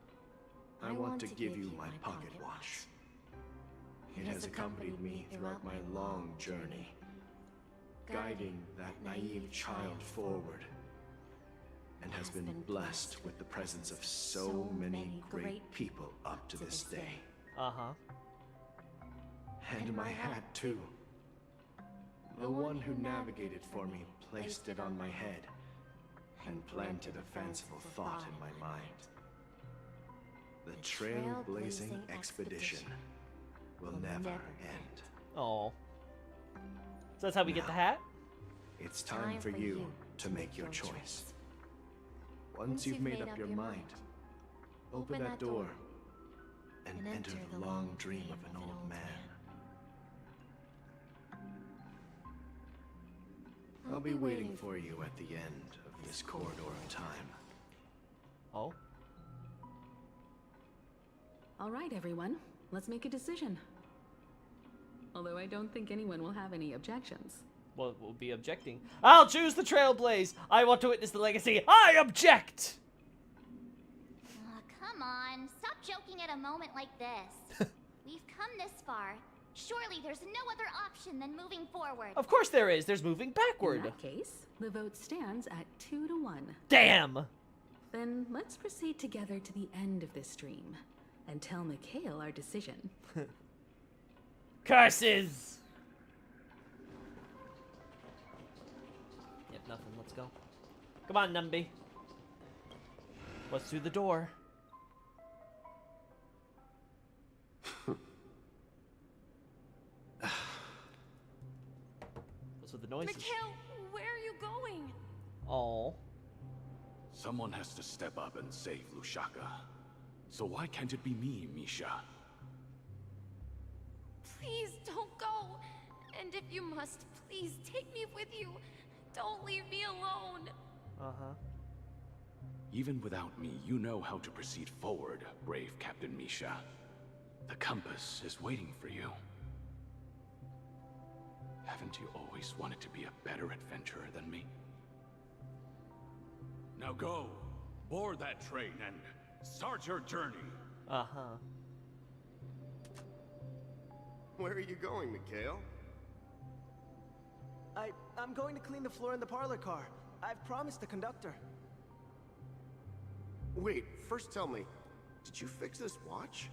I want to give you my pocket watch. It has accompanied me throughout my long journey, guiding that naive child forward, and has been blessed with the presence of so many great people up to this day. And my hat, too. The one who navigated for me placed it on my head and planted a fanciful thought in my mind. The trailblazing expedition will never end. Oh. So that's how we get the hat? It's time for you to make your choice. Once you've made up your mind, open that door and enter the long dream of an old man. I'll be waiting for you at the end of this corridor of time. Oh? All right, everyone. Let's make a decision. Although I don't think anyone will have any objections. Well, we'll be objecting. I'll choose the Trailblaze! I want to witness the legacy! I object! Come on, stop joking at a moment like this. We've come this far. Surely there's no other option than moving forward. Of course there is. There's moving backward. In that case, the vote stands at 2-1. Damn! Then let's proceed together to the end of this stream and tell Mikhail our decision. Curses! Yep, nothing. Let's go. Come on, Numby. What's through the door? What's with the noises? Mikhail, where are you going? Oh. Someone has to step up and save Lushaka. So why can't it be me, Misha? Please don't go. And if you must, please take me with you. Don't leave me alone. Even without me, you know how to proceed forward, brave Captain Misha. The compass is waiting for you. Haven't you always wanted to be a better adventurer than me? Now go, board that train and start your journey. Where are you going, Mikhail? I'm going to clean the floor in the parlor car. I've promised the conductor. Wait, first tell me, did you fix this watch?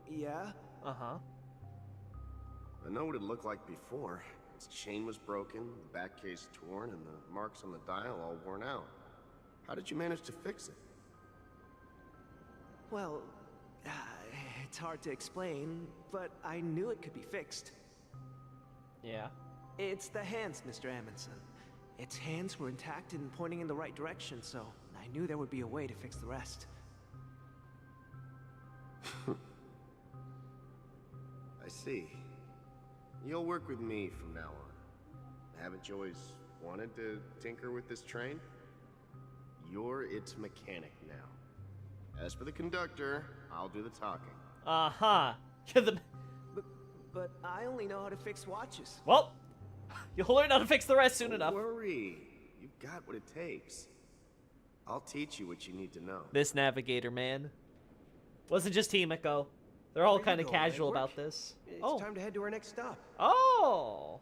Yeah. I know what it looked like before. Its chain was broken, the back case torn, and the marks on the dial all worn out. How did you manage to fix it? Well, it's hard to explain, but I knew it could be fixed. Yeah. It's the hands, Mr. Amundsen. Its hands were intact and pointing in the right direction, so I knew there would be a way to fix the rest. I see. You'll work with me from now on. Haven't you always wanted to tinker with this train? You're its mechanic now. As for the conductor, I'll do the talking. You're the... But I only know how to fix watches. Well, you'll learn how to fix the rest soon enough. Don't worry. You've got what it takes. I'll teach you what you need to know. This navigator, man. Wasn't just Himiko. They're all kind of casual about this. It's time to head to our next stop. Oh!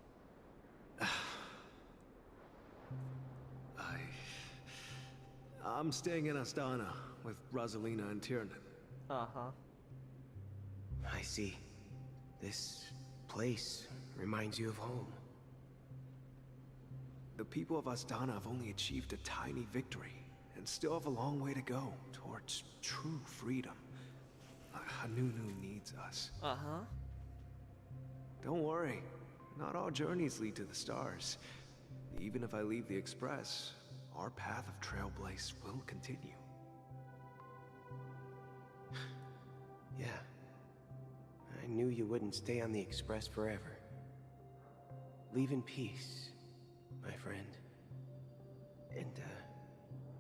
I'm staying in Astana with Rosalina and Tiernan. I see. This place reminds you of home. The people of Astana have only achieved a tiny victory and still have a long way to go towards true freedom. Hanunu needs leads us. Uh-huh. Don't worry. Not all journeys lead to the stars. Even if I leave the Express, our path of Trailblaze will continue. Yeah. I knew you wouldn't stay on the Express forever. Leave in peace, my friend. And,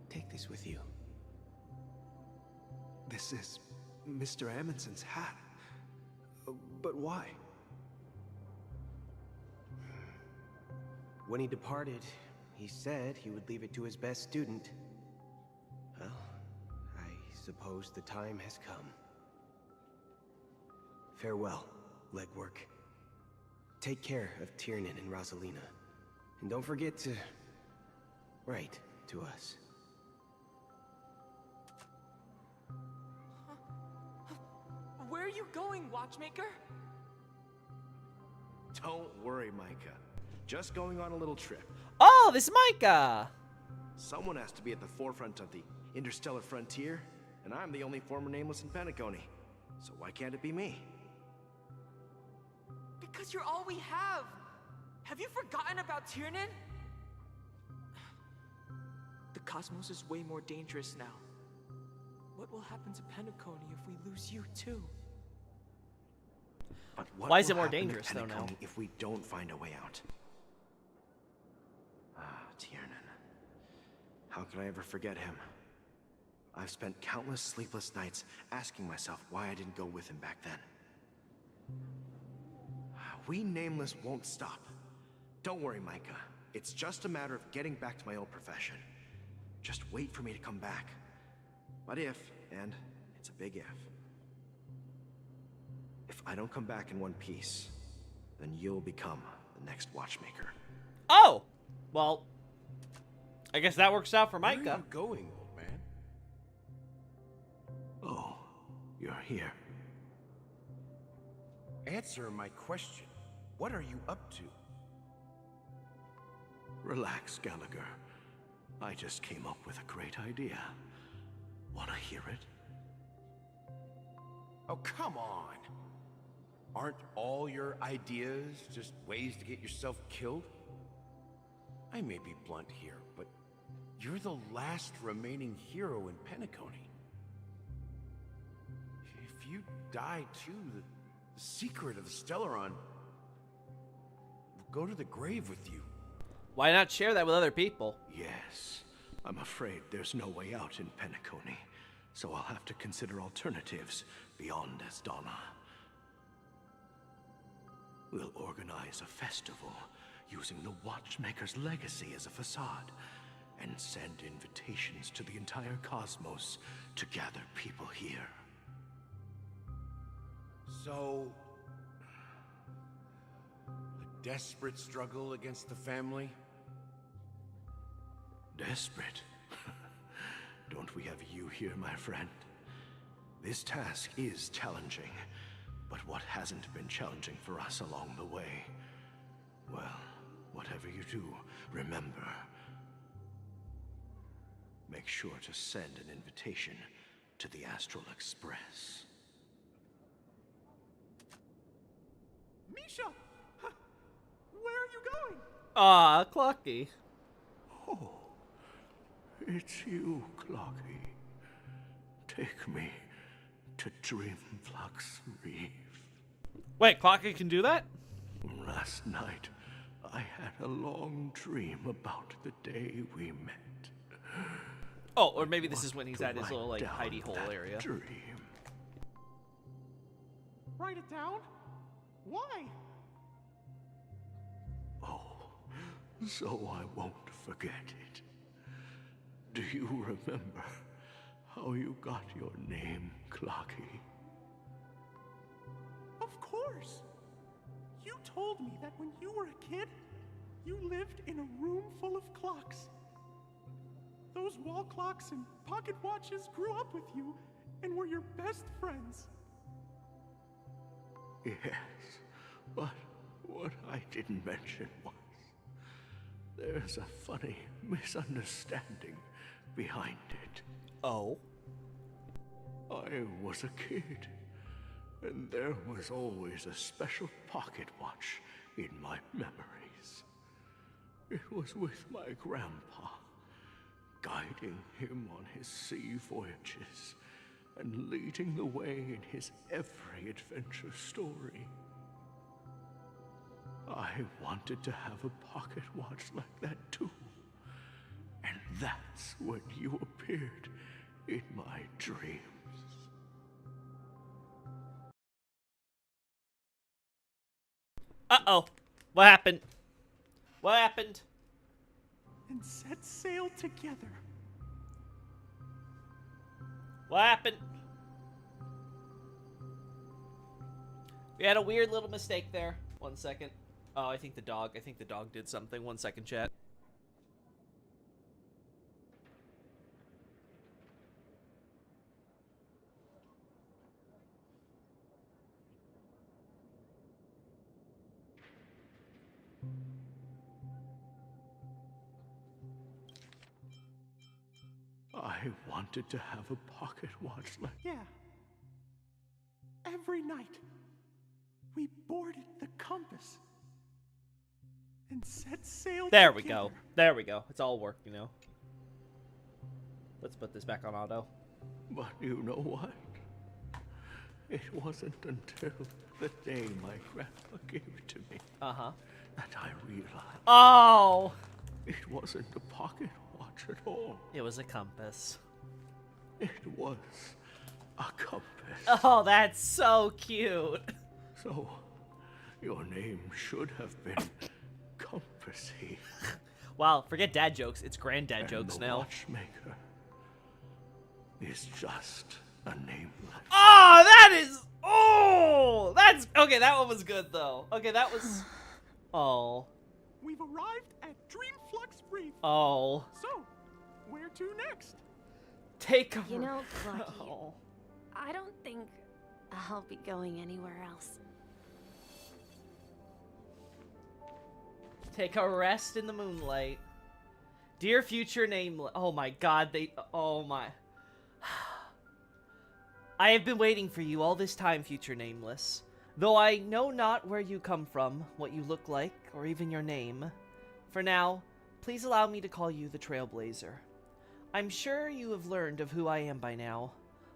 take this with you. This is Mr. Amundsen's hat. But why? When he departed, he said he would leave it to his best student. Well, I suppose the time has come. Farewell, Legwork. Take care of Tiernan and Rosalina. And don't forget to write to us. Where are you going, Watchmaker? Don't worry, Micah. Just going on a little trip. Oh, this is Micah! Someone has to be at the forefront of the interstellar frontier, and I'm the only former nameless in Penacony. So why can't it be me? Because you're all we have. Have you forgotten about Tiernan? The cosmos is way more dangerous now. What will happen to Penacony if we lose you too? But what Why is it will more happen to dangerous though now? Penacony if we don't find a way out? Tiernan. How could I ever forget him? I've spent countless sleepless nights asking myself why I didn't go with him back then. We Nameless won't stop. Don't worry, Micah. It's just a matter of getting back to my old profession. Just wait for me to come back. But if, and it's a big if I don't come back in one piece, then you'll become the next Watchmaker. Oh! Well, I guess that works out for Micah. Where are you going, old man? Oh, you're here. Answer my question. What are you up to? Relax, Gallagher. I just came up with a great idea. Wanna hear it? Oh, come on. Aren't all your ideas just ways to get yourself killed? I may be blunt here, but you're the last remaining hero in Penacony. If you die too, the secret of the Stellaron will go to the grave with you. Why not share that with other people? Yes. I'm afraid there's no way out in Penacony, so I'll have to consider alternatives beyond Asdana. We'll organize a festival using the Watchmaker's legacy as a facade and send invitations to the entire cosmos to gather people here. So, a desperate struggle against the family? Desperate? Don't we have you here, my friend? This task is challenging, but what hasn't been challenging for us along the way? Well, whatever you do, remember, make sure to send an invitation to the Astral Express. Misha! Where are you going? Ah, Clocky. Oh, it's you, Clocky. Take me to Dreamflux Reef. Wait, Clocky can do that? Last night, I had a long dream about the day we met. Oh, or maybe this is when he's at his little, like, hidey hole area. Dream. Write it down? Why? Oh, so I won't forget it. Do you remember how you got your name, Clocky? Of course. You told me that when you were a kid, you lived in a room full of clocks. Those wall clocks and pocket watches grew up with you and were your best friends. Yes, but what I didn't mention was there's a funny misunderstanding behind it. Oh? I was a kid, And there was always a special pocket watch in my memories. It was with my grandpa, guiding him on his sea voyages and leading the way in his every adventure story. I wanted to have a pocket watch like that too. And that's when you appeared in my dreams. Uh-oh. What happened? What happened? And set sail together. What happened? We had a weird little mistake there. 1 second. Oh, I think the dog did something. 1 second, chat. I wanted to have a pocket watch like... Yeah. Every night, we boarded the compass and set sail There we together. go. There we go. It's all work, you know. Let's put this back on auto. But you know what? It wasn't until the day my grandpa gave it to me that I realized. Oh! It wasn't a pocket watch at all. It was a compass. It was a compass. Oh, that's so cute. So, your name should have been Compassy. Wow, forget dad jokes. It's granddad jokes the now. Watchmaker is just a nameless. Oh, that is... Oh! That's... Okay, that one was good, though. Okay, that was... Oh. We've arrived at Dreamflux Reef. Oh. So, where to next? Take a... You know, Lucky, Oh. I don't think I'll be going anywhere else. Take a rest in the moonlight. Dear future nameless... Oh my god, they... Oh my... I have been waiting for you all this time, future nameless. Though I know not where you come from, what you look like, or even your name. For now, please allow me to call you the Trailblazer. I'm sure you have learned of who I am by now.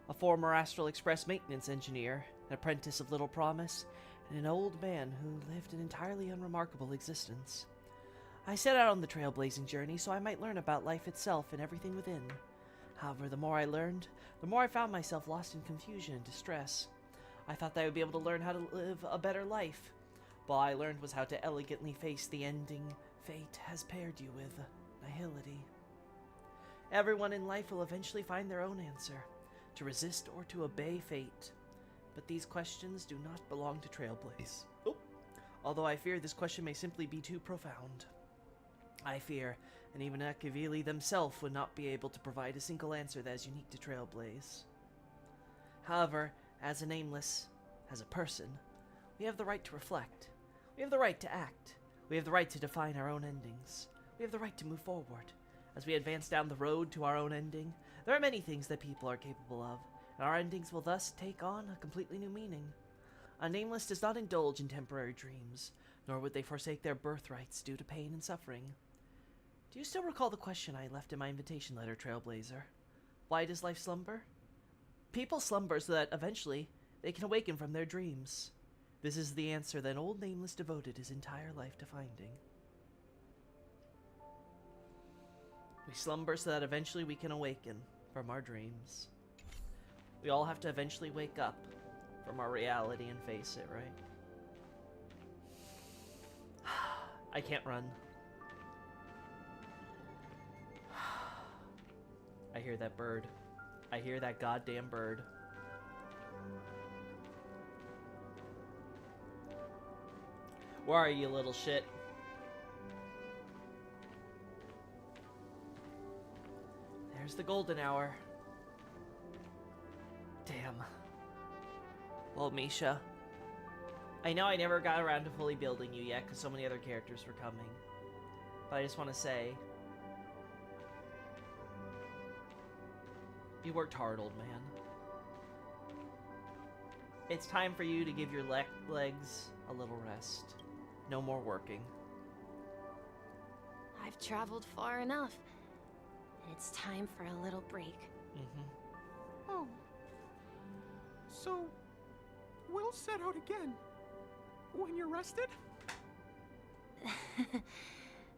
A former Astral Express maintenance engineer, an apprentice of Little Promise, and an old man who lived an entirely unremarkable existence. I set out on the trailblazing journey so I might learn about life itself and everything within. However, the more I learned, the more I found myself lost in confusion and distress. I thought that I would be able to learn how to live a better life. But all I learned was how to elegantly face the ending fate has paired you with, nihility. Everyone in life will eventually find their own answer, to resist or to obey fate. But these questions do not belong to Trailblaze. Oh. Although I fear this question may simply be too profound. I fear, and even Akavili themselves would not be able to provide a single answer that is unique to Trailblaze. However, as a nameless, as a person, we have the right to reflect. We have the right to act. We have the right to define our own endings. We have the right to move forward. As we advance down the road to our own ending, there are many things that people are capable of, and our endings will thus take on a completely new meaning. A nameless does not indulge in temporary dreams, nor would they forsake their birthrights due to pain and suffering. Do you still recall the question I left in my invitation letter, Trailblazer? Why does life slumber? People slumber so that eventually they can awaken from their dreams. This is the answer that old Nameless devoted his entire life to finding. We slumber so that eventually we can awaken from our dreams. We all have to eventually wake up from our reality and face it, right? I can't run. I hear that bird. I hear that goddamn bird. Where are you, little shit? There's the golden hour. Damn. Well, Misha, I know I never got around to fully building you yet because so many other characters were coming. But I just want to say, you worked hard, old man. It's time for you to give your legs a little rest. No more working. I've traveled far enough. It's time for a little break. Oh. So, we'll set out again. When you're rested?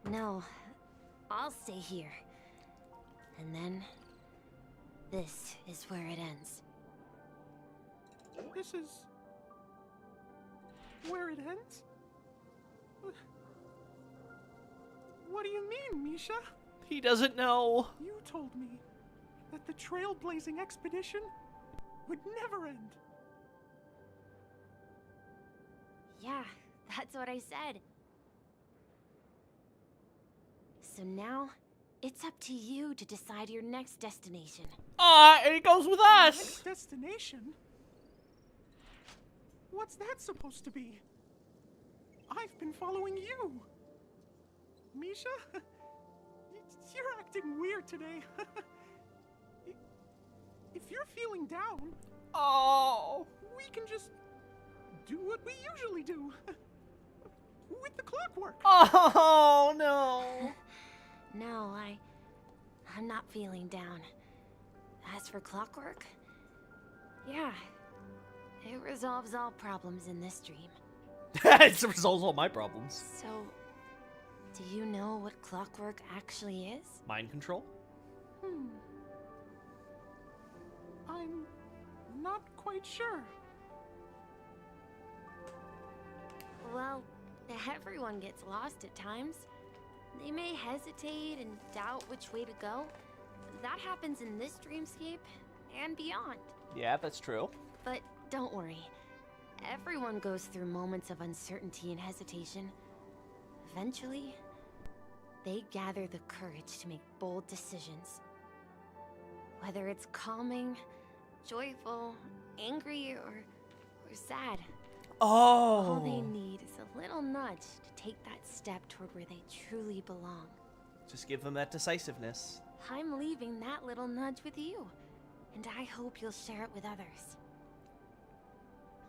No, I'll stay here. And then, this is where it ends. This is... where it ends? What do you mean, Misha? He doesn't know. You told me that the trailblazing expedition would never end. Yeah, that's what I said. So now, it's up to you to decide your next destination. And it goes with us! Next destination? What's that supposed to be? I've been following you. Misha? You're acting weird today. If you're feeling down... Oh! We can just do what we usually do. With the clockwork. Oh, no. No, I'm not feeling down. As for clockwork, yeah, it resolves all problems in this dream. It resolves all my problems. So, do you know what clockwork actually is? Mind control? I'm not quite sure. Well, everyone gets lost at times. They may hesitate and doubt which way to go. That happens in this dreamscape and beyond. Yeah, that's true. But don't worry. Everyone goes through moments of uncertainty and hesitation. Eventually, they gather the courage to make bold decisions. Whether it's calming, joyful, angry, or sad. Oh. All they need is a little nudge to take that step toward where they truly belong. Just give them that decisiveness. I'm leaving that little nudge with you, and I hope you'll share it with others.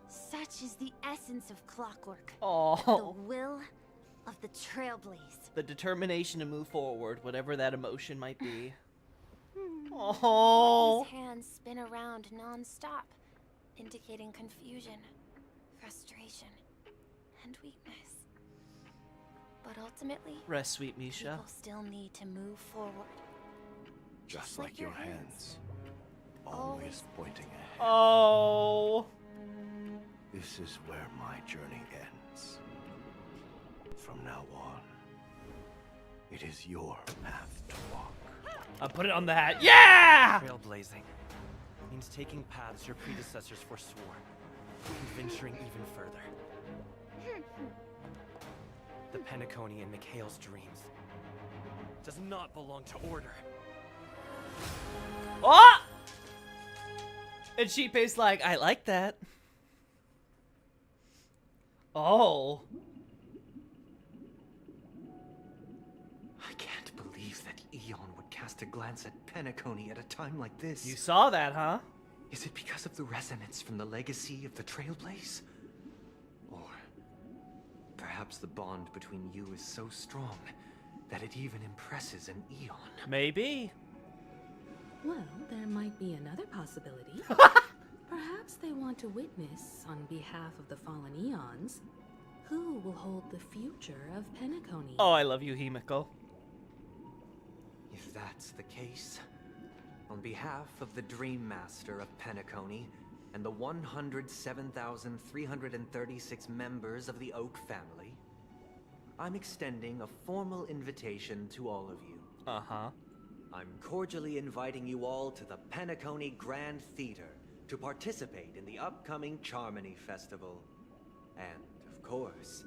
Such is the essence of clockwork. Oh. The will of the trailblaze. The determination to move forward, whatever that emotion might be. Oh. His hands spin around non-stop, indicating confusion, frustration, and weakness. But ultimately, rest, sweet Misha. People still need to move forward. Just like your hands. Always pointing ahead. Oh. This is where my journey ends. From now on, it is your path to walk. I'll put it on the hat. Yeah! Trailblazing means taking paths your predecessors forswore, and venturing even further. The Penacony in Mikhail's dreams does not belong to order. Oh! And Sheepay's like, I like that. Oh. I can't believe that Eon would cast a glance at Penacony at a time like this. You saw that, huh? Is it because of the resonance from the legacy of the Trailblaze? Or perhaps the bond between you is so strong that it even impresses an Eon? Maybe. Well, there might be another possibility. Perhaps they want to witness, on behalf of the fallen Eons, who will hold the future of Penacony. Oh, I love you, Himiko. If that's the case, on behalf of the Dream Master of Penacony and the 107,336 members of the Oak family, I'm extending a formal invitation to all of you. Uh-huh. I'm cordially inviting you all to the Penacony Grand Theater to participate in the upcoming Charmony Festival. And, of course,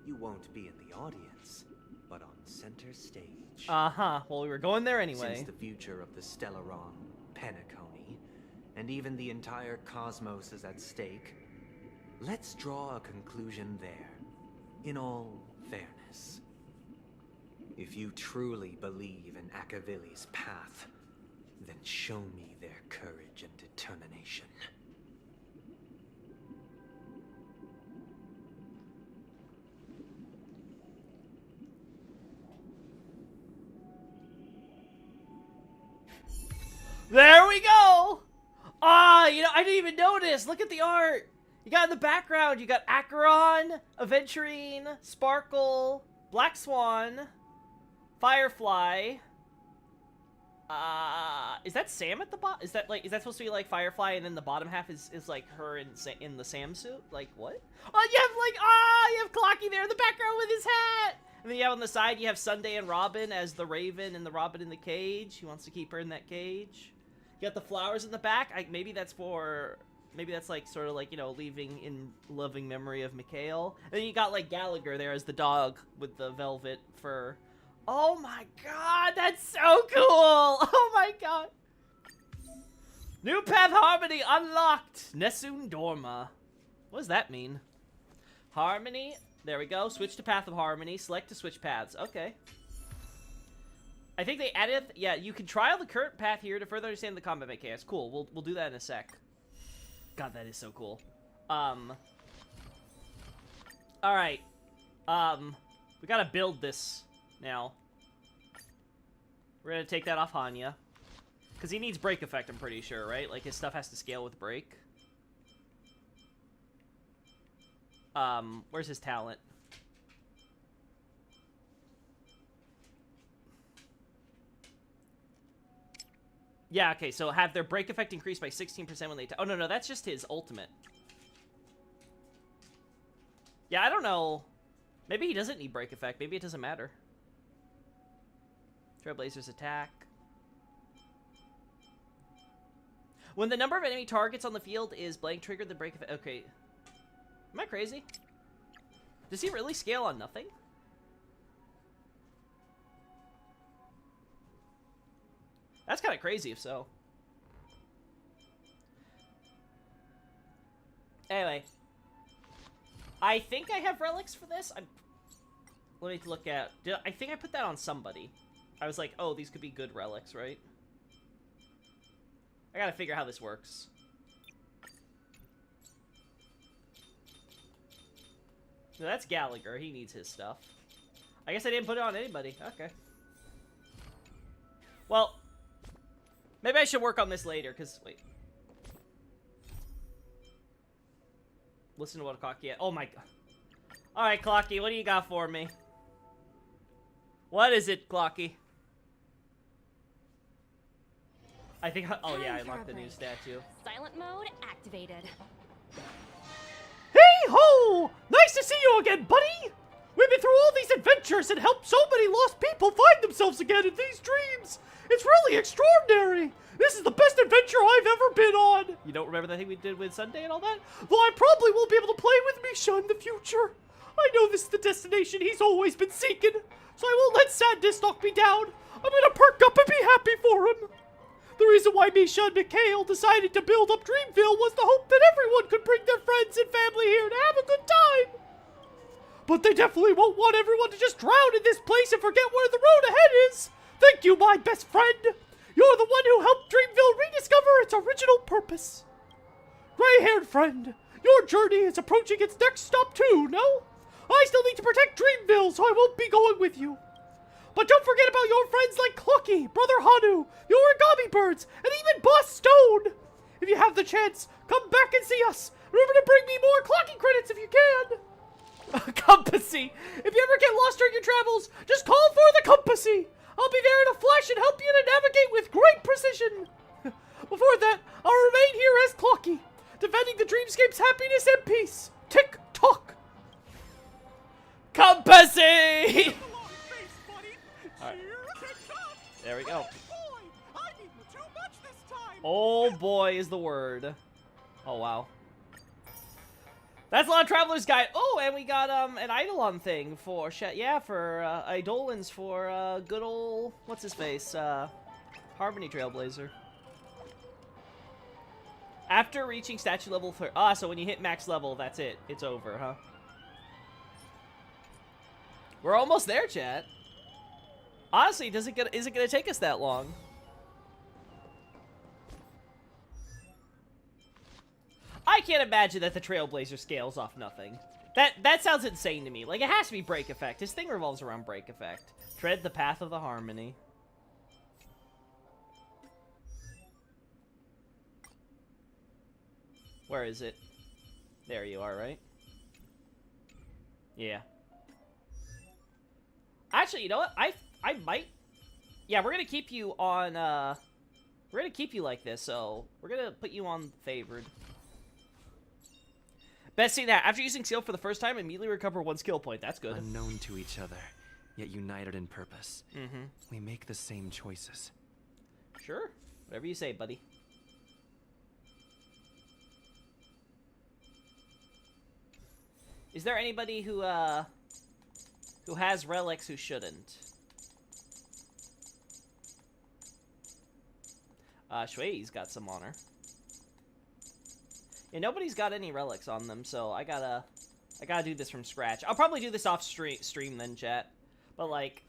you won't be in the audience, but on center stage. Uh-huh. Well, we were going there anyway. Since the future of the Stellaron, Penacony, and even the entire cosmos is at stake, let's draw a conclusion there, in all fairness. If you truly believe in Akavili's path, then show me their courage and determination. There we go! Ah, you know, I didn't even notice. Look at the art. You got in the background, you got Acheron, Aventurine, Sparkle, Black Swan, Firefly. Is that Sam at the bottom? Is that supposed to be like Firefly and then the bottom half is like her in the Sam suit? Like what? Oh, you have Clocky there in the background with his hat. And then you have on the side, you have Sunday and Robin as the Raven and the Robin in the cage. He wants to keep her in that cage. You got the flowers in the back. Maybe that's like sort of like, you know, leaving in loving memory of Mikhail. And then you got like Gallagher there as the dog with the velvet fur. Oh my god, that's so cool! Oh my god. New path harmony unlocked. Nessun Dorma. What does that mean? Harmony. There we go. Switch to path of harmony. Select to switch paths. Okay. I think they added... Yeah, you can trial the current path here to further understand the combat mechanics. Cool. We'll do that in a sec. God, that is so cool. Alright. We gotta build this now. We're gonna take that off Hanya. Because he needs break effect, I'm pretty sure, right? Like, his stuff has to scale with break. Where's his talent? Yeah, okay, so have their break effect increased by 16% when they... Oh, no, that's just his ultimate. Yeah, I don't know. Maybe he doesn't need break effect. Maybe it doesn't matter. Trailblazer's attack. When the number of enemy targets on the field is blank, trigger the break effect. Okay. Am I crazy? Does he really scale on nothing? That's kind of crazy if so. Anyway. I think I have relics for this. Let me look at... I think I put that on somebody. I was like, oh, these could be good relics, right? I gotta figure out how this works. No, that's Gallagher. He needs his stuff. I guess I didn't put it on anybody. Okay. Well, maybe I should work on this later, because... Wait. Listen to what Clocky... Oh my god. Alright, Clocky, what do you got for me? What is it, Clocky? I think... Oh yeah, I unlocked the new statue. Silent mode activated. Hey-ho! Nice to see you again, buddy! We've been through all these adventures and helped so many lost people find themselves again in these dreams. It's really extraordinary. This is the best adventure I've ever been on. You don't remember that thing we did with Sunday and all that? Though I probably won't be able to play with Misha in the future. I know this is the destination he's always been seeking, so I won't let sadness knock me down. I'm gonna perk up and be happy for him. The reason why Misha and Mikhail decided to build up Dreamville was the hope that everyone could bring their friends and family here to have a good time. But they definitely won't want everyone to just drown in this place and forget where the road ahead is. Thank you, my best friend. You're the one who helped Dreamville rediscover its original purpose. Gray-haired friend, your journey is approaching its next stop too, no? I still need to protect Dreamville, so I won't be going with you. But don't forget about your friends like Clucky, Brother Hanu, the Origami Birds, and even Boss Stone. If you have the chance, come back and see us. Remember to bring me more Clucky credits if you can. Compassy. If you ever get lost during your travels, just call for the Compassy. I'll be there in a flash and help you to navigate with great precision. Before that, I'll remain here as Clocky, defending the Dreamscape's happiness and peace. Tick-tock. Compassy! Right. There we go. Oh boy is the word. Oh wow. That's a lot of Traveler's Guide. Oh, and we got an Eidolon thing for Eidolons for good old what's his face? Harmony Trailblazer. After reaching statue level 3. So when you hit max level, that's it. It's over, huh? We're almost there, chat. Honestly, is it gonna take us that long? I can't imagine that the Trailblazer scales off nothing. That sounds insane to me. Like, it has to be break effect. His thing revolves around break effect. Tread the path of the harmony. Where is it? There you are, right? Yeah. Actually, you know what? I might... Yeah, we're gonna keep you on, we're gonna keep you like this, so we're gonna put you on favored. Best thing that, after using skill for the first time, immediately recover 1 skill point. That's good. Unknown to each other, yet united in purpose. Mm-hmm. We make the same choices. Sure. Whatever you say, buddy. Is there anybody who has relics who shouldn't? Shuei's got some on her. Yeah, nobody's got any relics on them, so I gotta do this from scratch. I'll probably do this off stream then, chat. But like,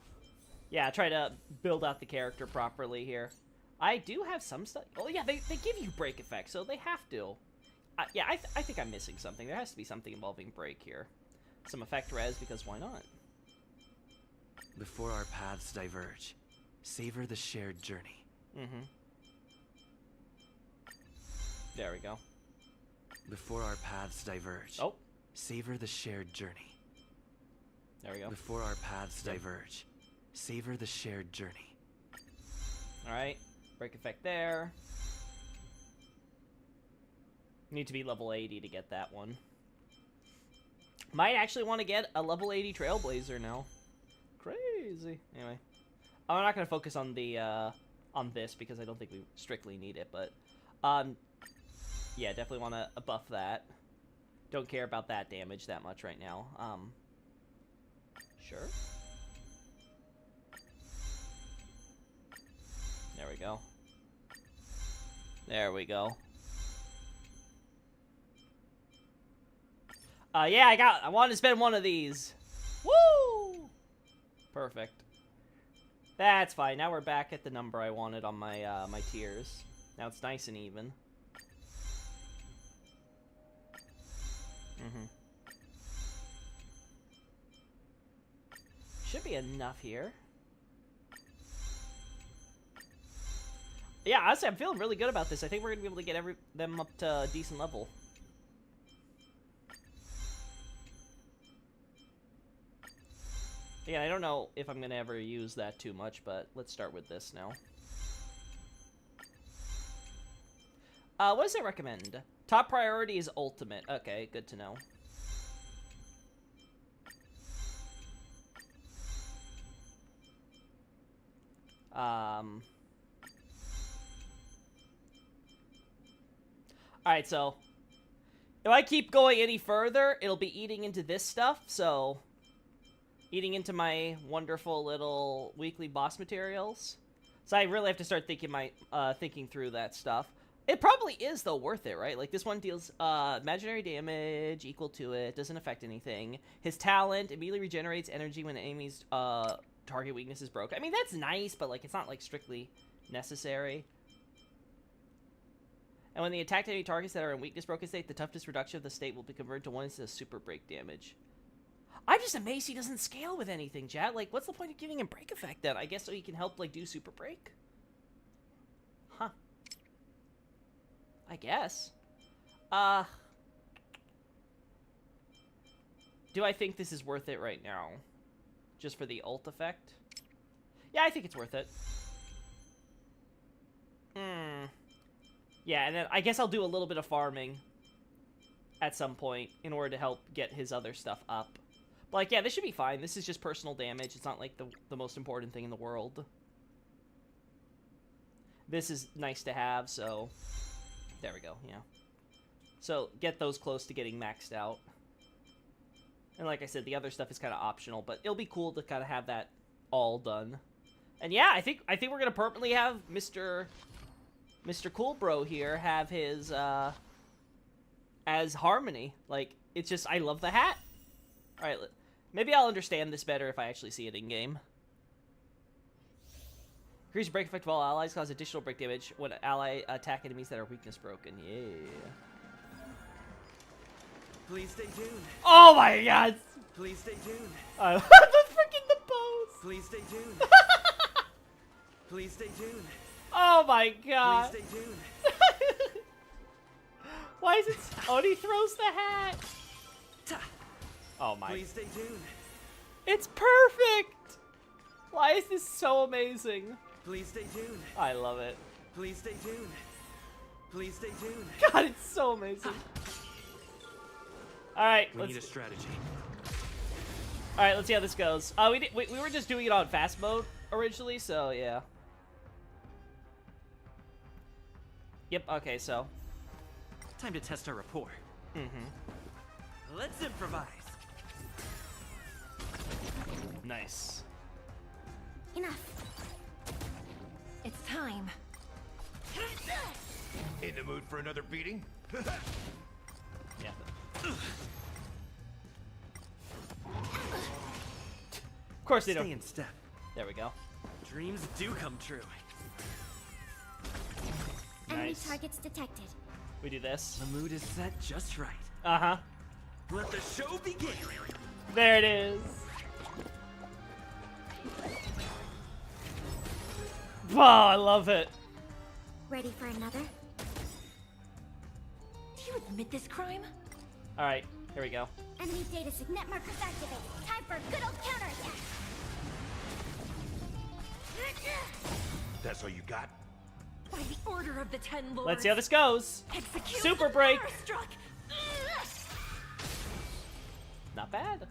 yeah, try to build out the character properly here. I do have some stuff. Oh yeah, they give you break effects, so they have to. Yeah, I think I'm missing something. There has to be something involving break here. Some effect res, because why not? Before our paths diverge, savor the shared journey. Mm-hmm. There we go. Before our paths diverge. Oh. Savor the shared journey. There we go. Before our paths diverge, savor the shared journey. Alright. Break effect there. Need to be level 80 to get that one. Might actually want to get a level 80 Trailblazer now. Crazy. Anyway. I'm not going to focus on the, on this because I don't think we strictly need it, but, yeah, definitely want to buff that. Don't care about that damage that much right now. Sure. There we go. There we go. Yeah, I wanted to spend one of these. Woo! Perfect. That's fine. Now we're back at the number I wanted on my, my tiers. Now it's nice and even. Mm-hmm. Should be enough here. Yeah, honestly, I'm feeling really good about this. I think we're gonna be able to get them up to a decent level. Yeah, I don't know if I'm gonna ever use that too much, but let's start with this now. What does it recommend? Top priority is ultimate. Okay, good to know. Alright, so if I keep going any further, it'll be eating into this stuff, so eating into my wonderful little weekly boss materials. So I really have to start thinking through that stuff. It probably is, though, worth it, right? Like, this one deals imaginary damage equal to it, doesn't affect anything. His talent immediately regenerates energy when the enemy's target weakness is broken. I mean, that's nice, but, like, it's not, like, strictly necessary. And when the attacked enemy targets that are in weakness broken state, the toughness reduction of the state will be converted to 1 instead of super break damage. I'm just amazed he doesn't scale with anything, chat. Like, what's the point of giving him break effect then? I guess so he can help, like, do super break? Huh. I guess. Do I think this is worth it right now? Just for the ult effect? Yeah, I think it's worth it. Yeah, and then I guess I'll do a little bit of farming at some point in order to help get his other stuff up. But, like, yeah, this should be fine. This is just personal damage. It's not, like, the most important thing in the world. This is nice to have, so... There we go, yeah. So, get those close to getting maxed out. And like I said, the other stuff is kind of optional, but it'll be cool to kind of have that all done. And yeah, I think we're going to permanently have Mr. Cool Bro here have his, as Harmony. Like, it's just, I love the hat. Alright, maybe I'll understand this better if I actually see it in-game. Increase break effect of all allies, cause additional break damage when ally attack enemies that are weakness broken. Yeah. Please stay tuned. Oh my god! Please stay tuned. The pose! Please stay tuned. Please stay tuned. Oh my god! Please stay tuned. Why Why is it? Oh, and he throws the hat. Oh my. Please stay tuned. It's perfect. Why is this so amazing? Please stay tuned. I love it. Please stay tuned. Please stay tuned. God, it's so amazing. All right, We need a strategy. All right, let's see how this goes. We were just doing it on fast mode originally, so yeah. Yep. Okay, so. Time to test our rapport. Mm-hmm. Let's improvise. Nice. Enough. It's time. In the mood for another beating? Yeah. Of course they don't. Stay in step. There we go. Dreams do come true. Enemy Nice. targets detected. We do this. The mood is set just right. Uh-huh. Let the show begin. There it is. Wow, I love it. Ready for another? Do you admit this crime? All right, here we go. Enemy data signet markers activated. Time for a good old counterattack. That's all you got? By the order of the Ten Lords. Let's see how this goes. Execute Super the break. power struck. Not bad.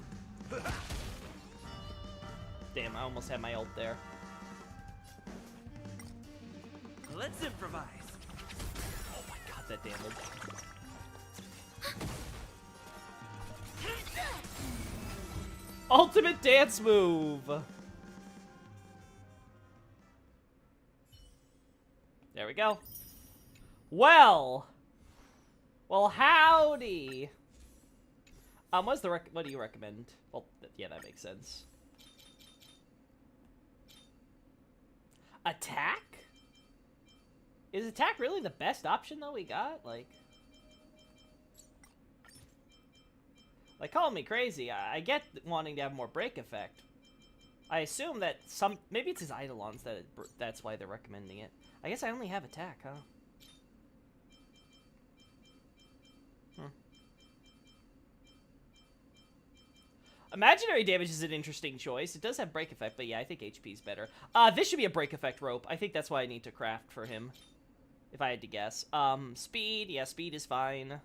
Damn, I almost had my ult there. Let's improvise. Oh my god, that damage. Ultimate dance move. There we go. Well, howdy. What do you recommend? Well, yeah, that makes sense. Attack? Is attack really the best option though we got? Like, call me crazy. I get wanting to have more break effect. I assume that maybe it's his Eidolons that's why they're recommending it. I guess I only have attack, huh? Imaginary damage is an interesting choice. It does have break effect, but yeah, I think HP is better. This should be a break effect rope. I think that's why I need to craft for him, if I had to guess. Speed. Yeah, speed is fine.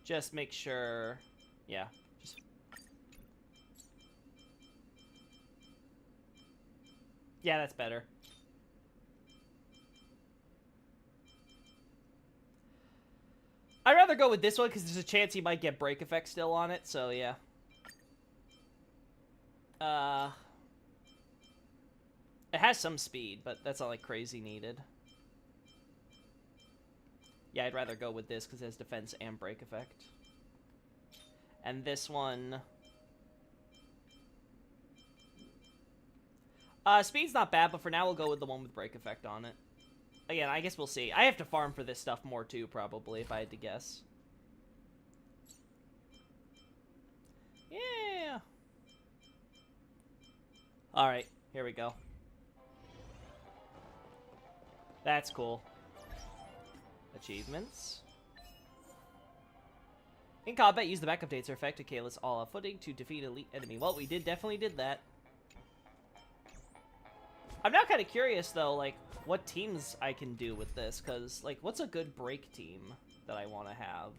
Just make sure. Yeah. Yeah, that's better. I'd rather go with this one because there's a chance he might get break effect still on it, so yeah. It has some speed, but that's not like crazy needed. Yeah, I'd rather go with this because it has defense and break effect. And this one... speed's not bad, but for now we'll go with the one with break effect on it. Again, I guess we'll see. I have to farm for this stuff more too, probably, if I had to guess. Yeah. Alright, here we go. That's cool. Achievements. In combat, use the backup dates or effect to Kayla's all-out footing to defeat elite enemy. Well, we definitely did that. I'm now kind of curious, though, like, what teams I can do with this, because, like, what's a good break team that I want to have?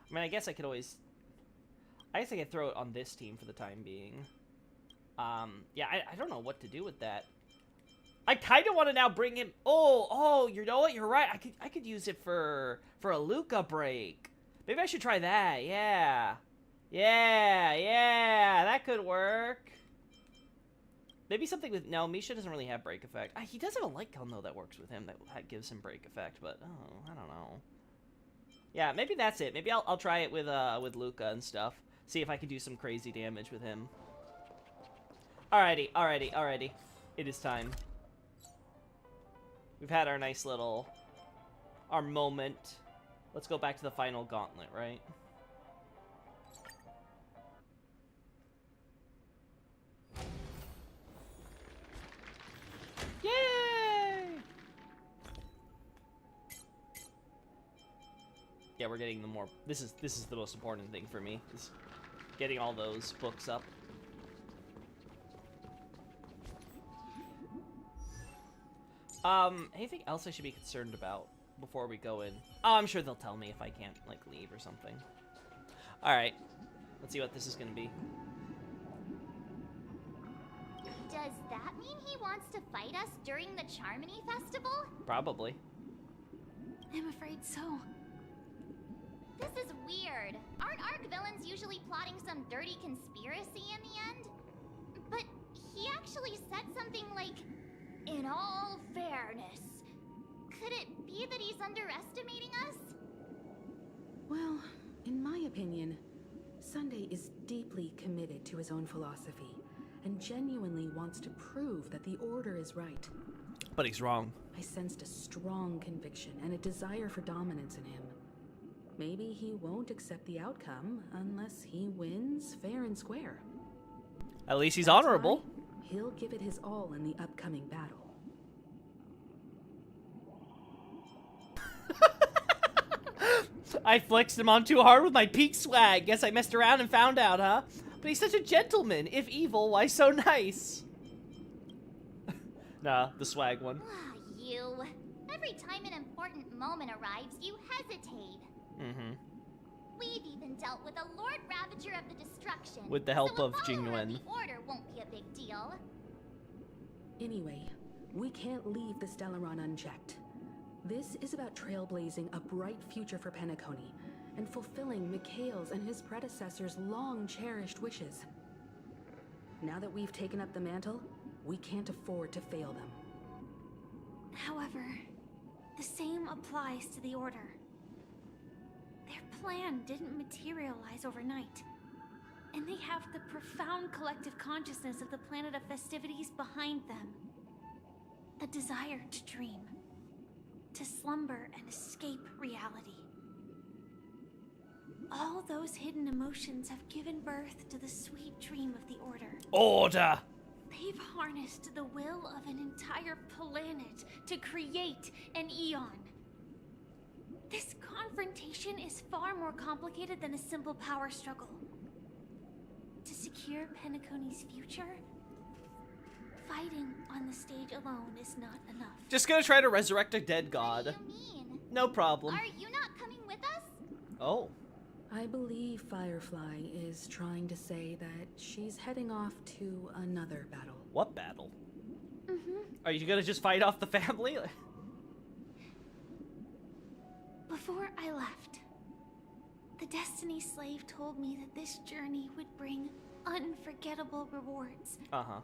I mean, I guess I could always... I guess I could throw it on this team for the time being. Yeah, I don't know what to do with that. I kind of want to now bring him... Oh, you know what? You're right. I could use it for a Luca break. Maybe I should try that. Yeah. Yeah, that could work. Maybe something with... No, Misha doesn't really have break effect. He does have a light gun, though, that works with him that gives him break effect, but... Oh, I don't know. Yeah, maybe that's it. Maybe I'll try it with Luca and stuff. See if I can do some crazy damage with him. Alrighty. It is time. We've had our nice little... Our moment. Let's go back to the final gauntlet, right? Yay! Yeah, we're getting the more. This is the most important thing for me, is getting all those books up. Anything else I should be concerned about before we go in? Oh, I'm sure they'll tell me if I can't, like, leave or something. Alright. Let's see what this is gonna be. Does that mean he wants to fight us during the Charmony Festival? Probably. I'm afraid so. This is weird. Aren't Arc villains usually plotting some dirty conspiracy in the end? But he actually said something like, "In all fairness." Could it be that he's underestimating us? Well, in my opinion, Sunday is deeply committed to his own philosophy and genuinely wants to prove that the Order is right. But he's wrong. I sensed a strong conviction and a desire for dominance in him. Maybe he won't accept the outcome unless he wins fair and square. At least he's That's honorable. why he'll give it his all in the upcoming battle. I flexed him on too hard with my peak swag. Guess I messed around and found out, huh? But he's such a gentleman. If evil, why so nice? Nah, the swag one. You. Every time an important moment arrives, you hesitate. Mm-hmm. We've even dealt with a Lord Ravager of the Destruction. With the help so of Jingwen. The Order won't be a big deal. Anyway, we can't leave the Stellaron unchecked. This is about trailblazing a bright future for Penacony and fulfilling Mikhail's and his predecessors' long-cherished wishes. Now that we've taken up the mantle, we can't afford to fail them. However, the same applies to the Order. Their plan didn't materialize overnight, and they have the profound collective consciousness of the planet of festivities behind them. A desire to dream, to slumber and escape reality. All those hidden emotions have given birth to the sweet dream of the Order. Order! They've harnessed the will of an entire planet to create an Eon. This confrontation is far more complicated than a simple power struggle. To secure Penacony's future, fighting on the stage alone is not enough. Just gonna try to resurrect a dead god. What do you mean? No problem. Are you not coming with us? Oh. I believe Firefly is trying to say that she's heading off to another battle. What battle? Mm-hmm. Are you gonna just fight off the family? Before I left, the Destiny Slave told me that this journey would bring unforgettable rewards. Uh-huh.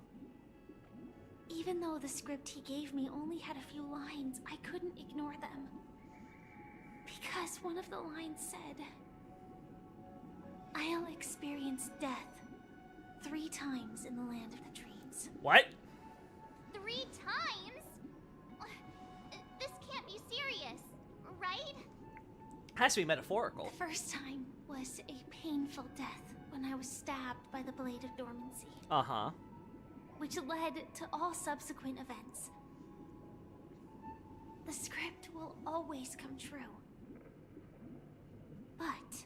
Even though the script he gave me only had a few lines, I couldn't ignore them. Because one of the lines said, "I'll experience death 3 times in the land of the dreams." What? 3 times? This can't be serious, right? Has to be metaphorical. The first time was a painful death when I was stabbed by the Blade of Dormancy. Uh-huh. Which led to all subsequent events. The script will always come true. But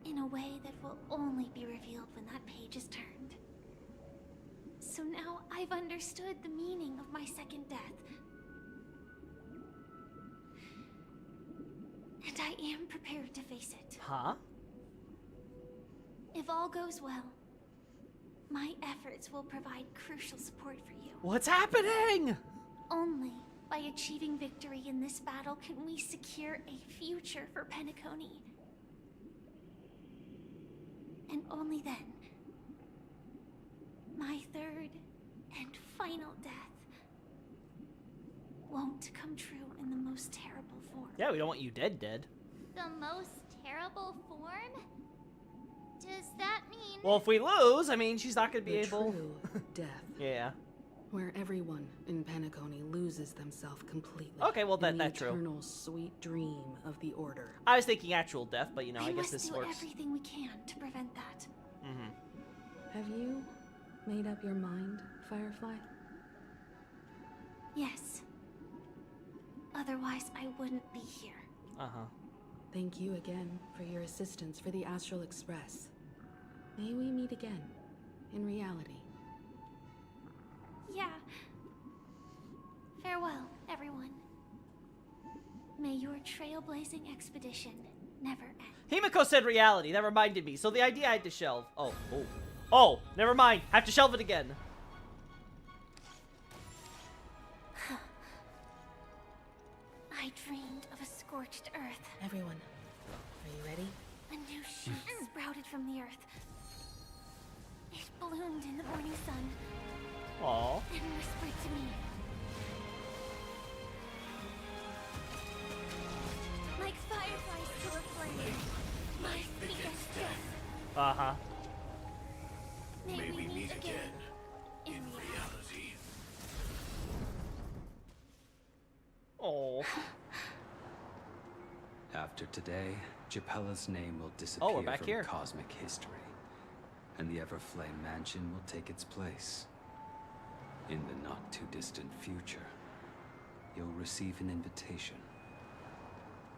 in a way that will only be revealed when that page is turned. So now I've understood the meaning of my second death. And I am prepared to face it. Huh? If all goes well, my efforts will provide crucial support for you. What's happening? Only by achieving victory in this battle can we secure a future for Penacony. And only then, my third and final death won't come true in the most terrible form. Yeah, we don't want you dead. The most terrible form? Does that mean... Well, if we lose, I mean, she's not going to be The able... true death. Yeah. Where everyone in Penacony loses themselves completely. Okay, well, in that's true. the eternal sweet dream of the Order. I was thinking actual death, but, you know, I guess this We works. must do everything we can to prevent that. Mm-hmm. Have you made up your mind, Firefly? Yes. Otherwise, I wouldn't be here. Uh-huh. Thank you again for your assistance for the Astral Express. May we meet again, in reality. Yeah. Farewell, everyone. May your trailblazing expedition never end. Himiko said reality. That reminded me. So the idea I had to shelve. Oh, never mind. Have to shelve it again. I dreamed of a scorched earth. Everyone, are you ready? A new shoot sprouted from the earth. It bloomed in the morning sun. Aww. And whispered to me. Like fireflies to a flame. Life begets death. Uh-huh. May we meet again in reality. Oh. After today, Japella's name will disappear we're back from here. cosmic history, and the Everflame Mansion will take its place. In the not-too-distant future, you'll receive an invitation.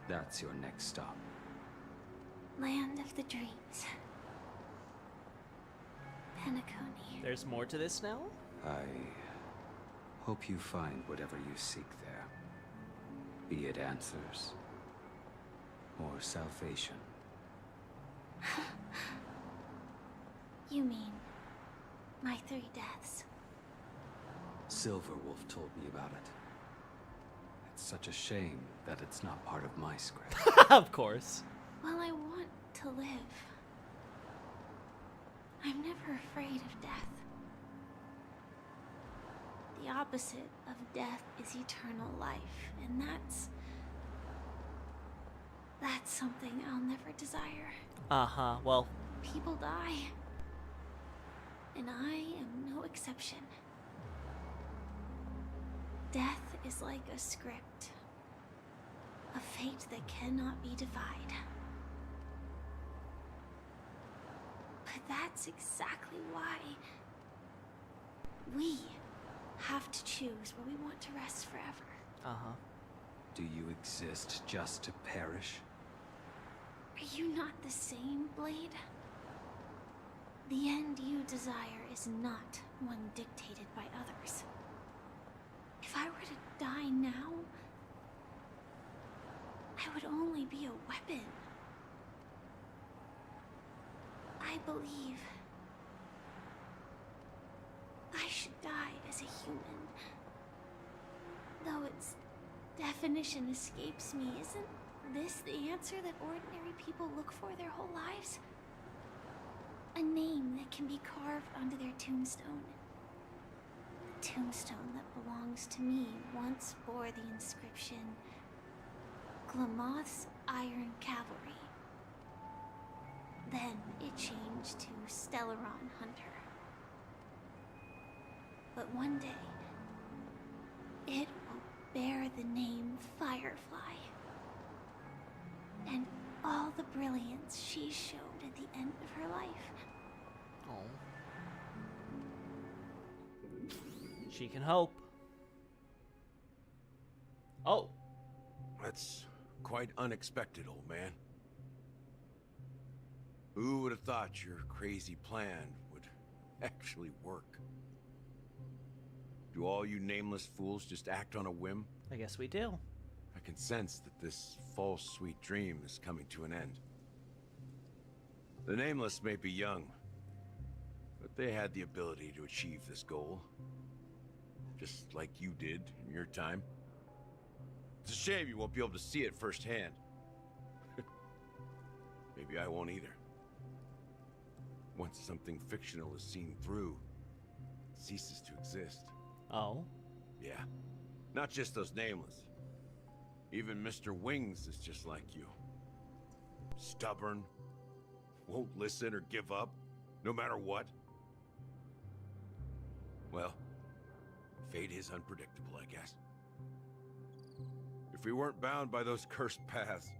That's your next stop. Land of the dreams. Penacony. There's more to this now? I hope you find whatever you seek there. Be it answers or salvation. You mean my 3 deaths? Silverwolf told me about it. It's such a shame that it's not part of my script. Of course. Well, I want to live. I'm never afraid of death. The opposite of death is eternal life, and that's something I'll never desire. Uh-huh, well. People die. And I am no exception. Death is like a script. A fate that cannot be defied. But that's exactly why we have to choose where we want to rest forever. Uh-huh. Do you exist just to perish? Are you not the same, Blade? The end you desire is not one dictated by others. If I were to die now, I would only be a weapon. I believe I should die as a human. Though its definition escapes me, isn't this the answer that ordinary people look for their whole lives? A name that can be carved onto their tombstone. The tombstone that belongs to me once bore the inscription, Gamba'd's Iron Cavalry. Then it changed to Stellaron Hunter. But one day, it will bear the name Firefly. And all the brilliance she showed at the end of her life. Oh. She can hope. Oh. That's quite unexpected, old man. Who would have thought your crazy plan would actually work? Do all you nameless fools just act on a whim? I guess we do. I can sense that this false sweet dream is coming to an end. The Nameless may be young, but they had the ability to achieve this goal. Just like you did in your time. It's a shame you won't be able to see it firsthand. Maybe I won't either. Once something fictional is seen through, it ceases to exist. Oh? Yeah. Not just those Nameless. Even Mr. Wings is just like you. Stubborn. Won't listen or give up, no matter what. Well, fate is unpredictable, I guess. If we weren't bound by those cursed paths,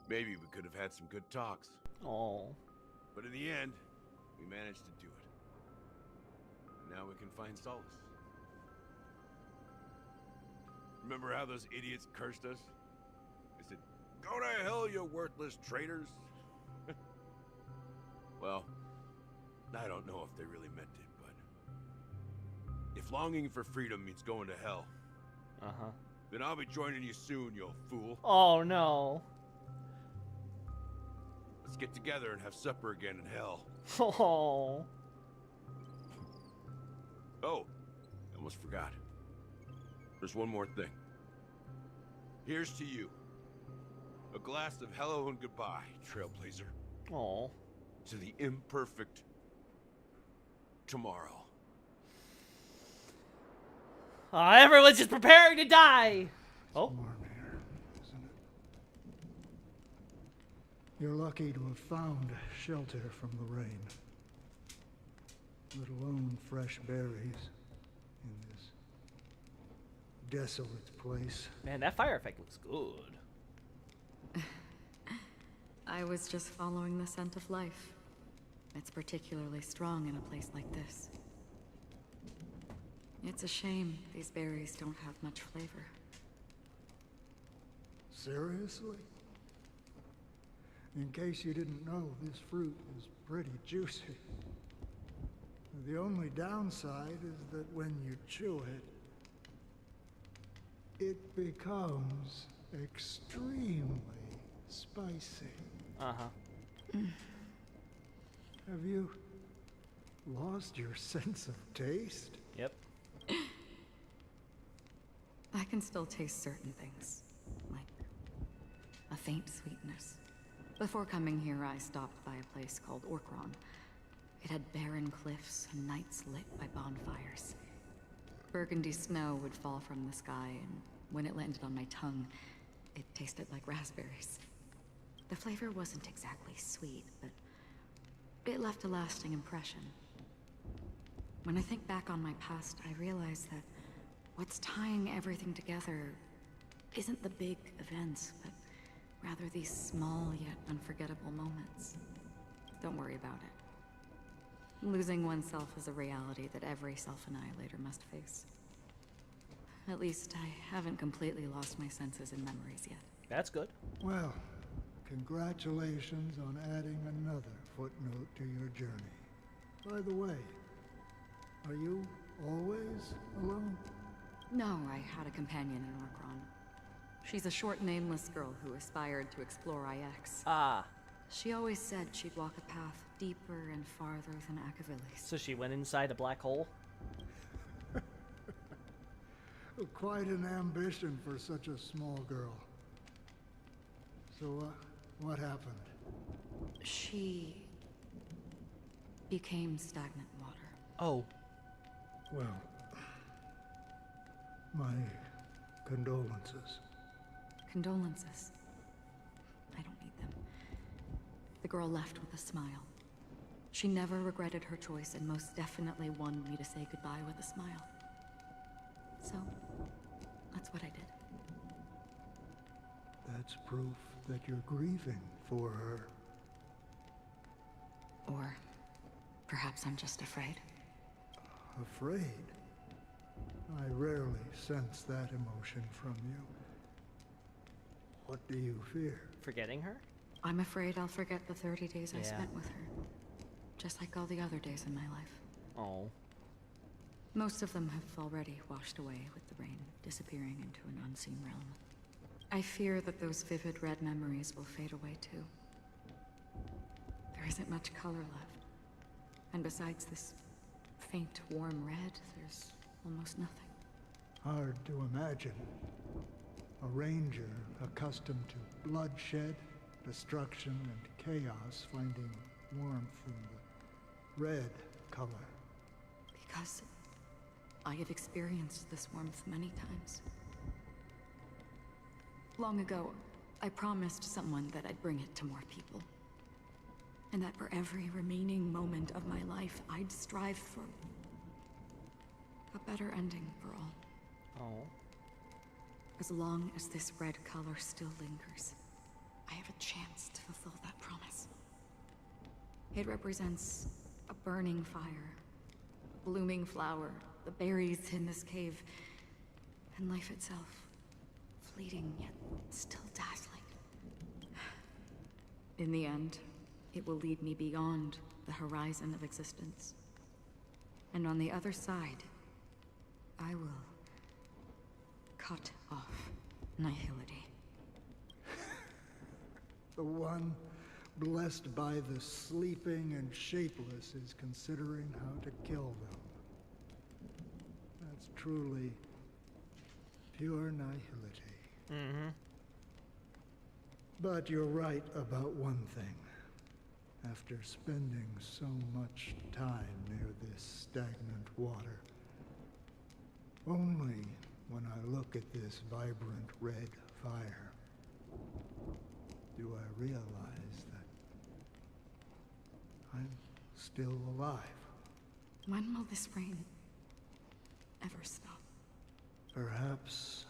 maybe we could have had some good talks. Oh. But in the end, we managed to do it. And now we can find solace. Remember how those idiots cursed us? They said, Go to hell, you worthless traitors. Well, I don't know if they really meant it, but if longing for freedom means going to hell, then I'll be joining you soon, you fool. Oh no. Let's get together and have supper again in hell. Oh. Oh, I almost forgot. There's one more thing. Here's to you. A glass of hello and goodbye, Trailblazer. Oh. To the imperfect tomorrow. Everyone's just preparing to die. Oh. Warm here, isn't it? You're lucky to have found shelter from the rain. Let alone fresh berries in this desolate place. Man, that fire effect looks good. I was just following the scent of life. It's particularly strong in a place like this. It's a shame these berries don't have much flavor. Seriously? In case you didn't know, this fruit is pretty juicy. The only downside is that when you chew it, it becomes extremely spicy. Have you lost your sense of taste? Yep. I can still taste certain things, like a faint sweetness. Before coming here, I stopped by a place called Orkron. It had barren cliffs and nights lit by bonfires. Burgundy snow would fall from the sky, and when it landed on my tongue, it tasted like raspberries. The flavor wasn't exactly sweet, but it left a lasting impression. When I think back on my past, I realize that what's tying everything together isn't the big events, but rather these small yet unforgettable moments. Don't worry about it. Losing oneself is a reality that every self-annihilator must face. At least I haven't completely lost my senses and memories yet. That's good. Well, congratulations on adding another footnote to your journey. By the way, are you always alone? No, I had a companion in Orkron. She's a short, nameless girl who aspired to explore IX. Ah. She always said she'd walk a path deeper and farther than Akavilis. So she went inside a black hole? Quite an ambition for such a small girl. So, what happened? She became stagnant water. Oh. Well, my condolences. Condolences. I don't need them. The girl left with a smile. She never regretted her choice and most definitely wanted me to say goodbye with a smile. So, that's what I did. That's proof that you're grieving for her. Or perhaps I'm just afraid. Afraid? I rarely sense that emotion from you. What do you fear? Forgetting her? I'm afraid I'll forget the 30 days I Yeah. spent with her. Just like all the other days in my life. Oh. Most of them have already washed away with the rain, disappearing into an unseen realm. I fear that those vivid red memories will fade away too. There isn't much color left. And besides this faint, warm red, there's almost nothing. Hard to imagine. A ranger accustomed to bloodshed, destruction, and chaos finding warmth in the red color. Because I have experienced this warmth many times. Long ago, I promised someone that I'd bring it to more people. And that for every remaining moment of my life, I'd strive for a better ending for all. Oh. As long as this red color still lingers, I have a chance to fulfill that promise. It represents a burning fire, a blooming flower, the berries in this cave, and life itself. Fleeting yet still dazzling. In the end, it will lead me beyond the horizon of existence. And on the other side, I will cut off nihility. The one blessed by the sleeping and shapeless is considering how to kill them. That's truly pure nihility. Mm-hmm. But you're right about one thing. After spending so much time near this stagnant water, only when I look at this vibrant red fire do I realize that I'm still alive. When will this rain ever stop? Perhaps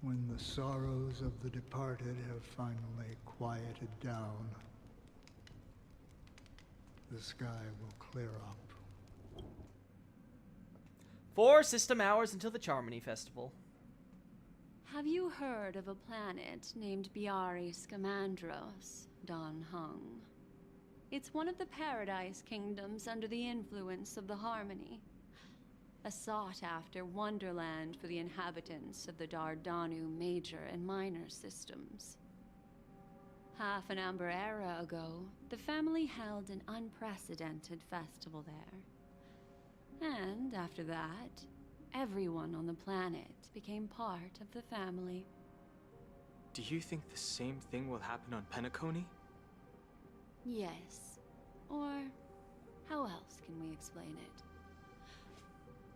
when the sorrows of the departed have finally quieted down, the sky will clear up. 4 system hours until the Charmony Festival. Have you heard of a planet named Biari Scamandros, Don Hung? It's one of the Paradise Kingdoms under the influence of the Harmony. A sought-after wonderland for the inhabitants of the Dardanu Major and Minor systems. Half an Amber Era ago, the family held an unprecedented festival there. And after that, everyone on the planet became part of the family. Do you think the same thing will happen on Penacony? Yes. Or how else can we explain it?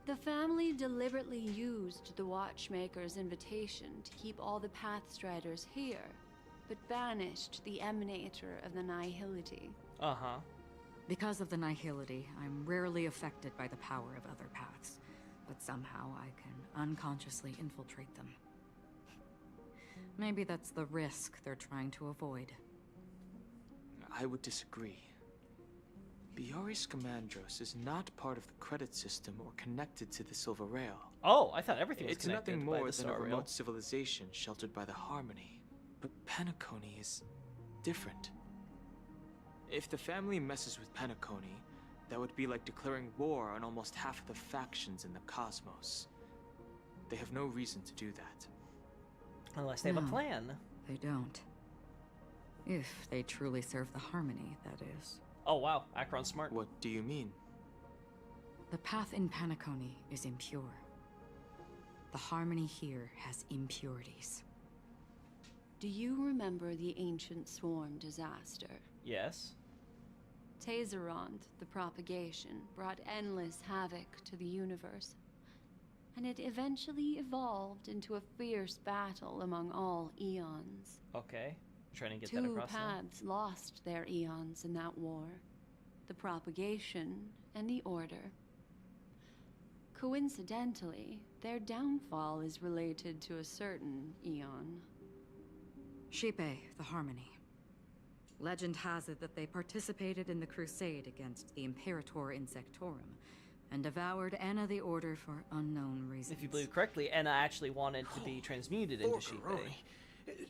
The family deliberately used the Watchmaker's invitation to keep all the Pathstriders here, but banished the Emanator of the Nihility. Uh-huh. Because of the Nihility, I'm rarely affected by the power of other paths, but somehow I can unconsciously infiltrate them. Maybe that's the risk they're trying to avoid. I would disagree. Biari Scamandros is not part of the credit system or connected to the Silver Rail. Oh, I thought everything was It's connected nothing by more the than a Star Rail. remote civilization sheltered by the Harmony. But Penacony is different. If the family messes with Penacony, that would be like declaring war on almost half of the factions in the cosmos. They have no reason to do that. Unless they have a plan. They don't. If they truly serve the Harmony, that is. Oh wow, Akron's smart. What do you mean? The path in Penacony is impure. The Harmony here has impurities. Do you remember the Ancient Swarm disaster? Yes. Tazerond, the propagation, brought endless havoc to the universe. And it eventually evolved into a fierce battle among all eons. Okay. Trying to get that Two across now. paths lost their eons in that war. The propagation and the order. Coincidentally, their downfall is related to a certain eon. Shipe, the Harmony. Legend has it that they participated in the crusade against the Imperator Insectorum, and devoured Anna the Order for unknown reasons. If you believe correctly, Anna actually wanted to be transmuted into Shipe.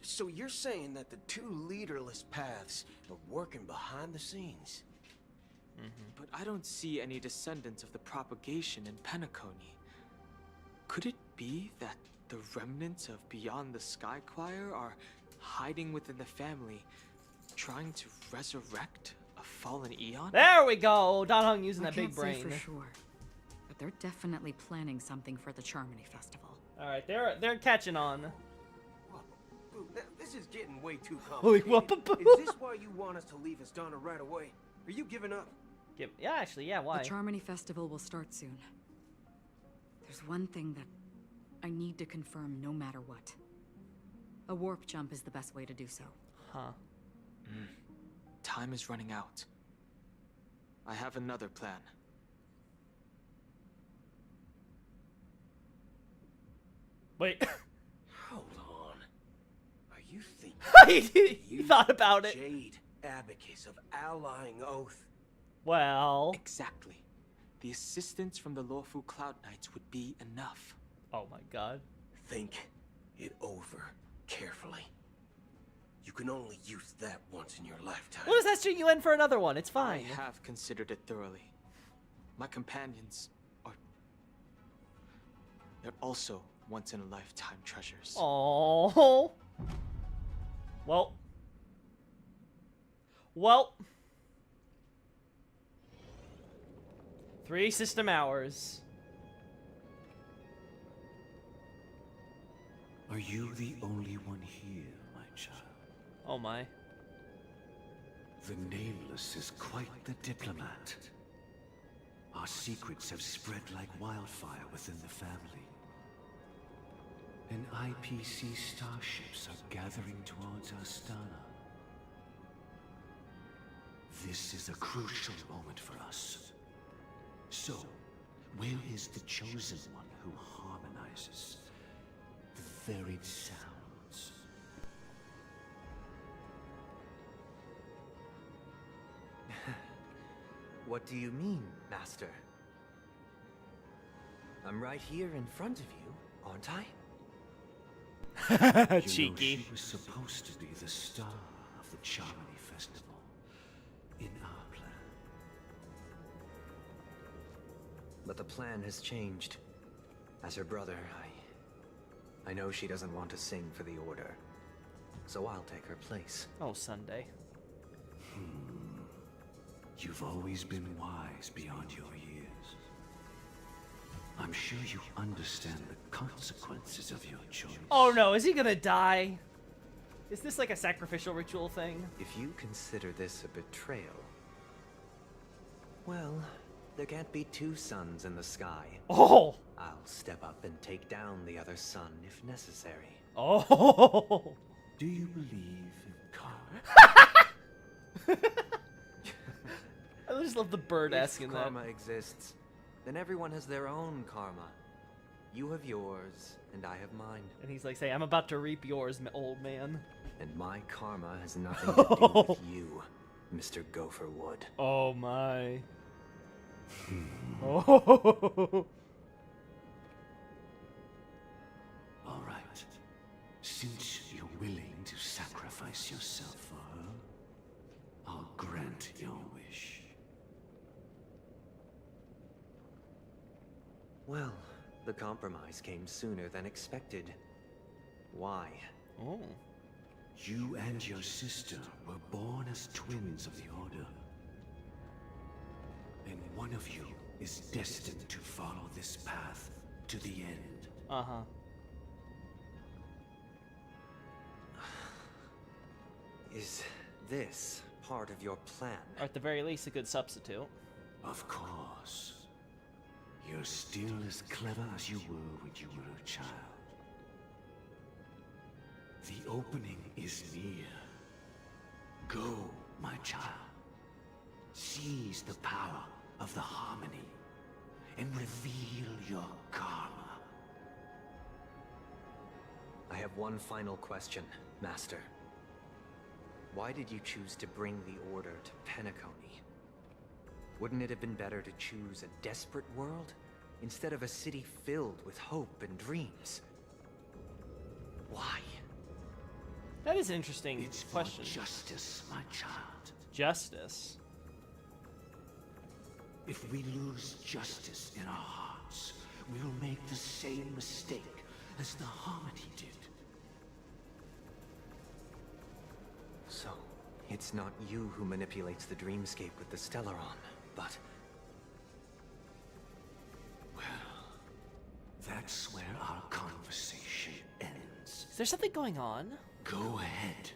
So you're saying that the two leaderless paths are working behind the scenes? But I don't see any descendants of the propagation in Penacony. Could it be that the remnants of Beyond the Sky Choir are hiding within the family, trying to resurrect a fallen eon? There we go! Don Hung using that big I brain. can't say for sure, but they're definitely planning something for the Charmony Festival. Alright, they're catching on. This is getting way too Holy complicated. Is this why you want us to leave Astana right away? Are you giving up? Yeah, actually, yeah, why? The Charmony Festival will start soon. There's one thing that I need to confirm no matter what. A warp jump is the best way to do so. Huh. Time is running out. I have another plan. Wait. Hold on. Are you thinking he thought about it. Jade Abacus of allying oath? Well... Exactly. The assistance from the lawful Cloud Knights would be enough. Oh my god. Think it over carefully. You can only use that once in your lifetime. What does that string you in for another one? It's fine. I have considered it thoroughly. My companions are... they're also once-in-a-lifetime treasures. Oh. Well. 3 system hours. Are you the only one here, my child? Oh my. The Nameless is quite the diplomat. Our secrets have spread like wildfire within the family. And IPC starships are gathering towards Astana. This is a crucial moment for us. So, where is the chosen one who harmonizes the varied sounds? What do you mean, Master? I'm right here in front of you, aren't I? Cheeky. You know, she was supposed to be the star of the Charmony Festival in our plan. But the plan has changed. As her brother, I know she doesn't want to sing for the Order. So I'll take her place. Oh, Sunday. You've always been wise beyond your years. I'm sure you understand the consequences of your choice. Oh no, is he gonna die? Is this like a sacrificial ritual thing? If you consider this a betrayal, well, there can't be 2 suns in the sky. Oh! I'll step up and take down the other sun if necessary. Oh! Do you believe in karma? I just love the bird asking if that. karma exists, then everyone has their own karma. You have yours, and I have mine. And he's like, say, I'm about to reap yours, old man. And my karma has nothing to do with you, Mr. Gopherwood. Oh my. Oh. All right. Since you're willing to sacrifice yourself for her, I'll grant your wish. Well, the compromise came sooner than expected. Why? Oh. You and your sister were born as twins of the Order. And one of you is destined to follow this path to the end. Uh-huh. Is this part of your plan? Or at the very least, a good substitute. Of course. You're still as clever as you were when you were a child. The opening is near. Go, my child. Seize the power of the harmony and reveal your karma. I have one final question, Master. Why did you choose to bring the Order to Penacony? Wouldn't it have been better to choose a desperate world instead of a city filled with hope and dreams? Why? That is an interesting question. For justice, my child. Justice? If we lose justice in our hearts, we'll make the same mistake as the Harmony did. So, it's not you who manipulates the dreamscape with the Stellaron, but... Well, that's where our conversation ends. Is there something going on? Go ahead.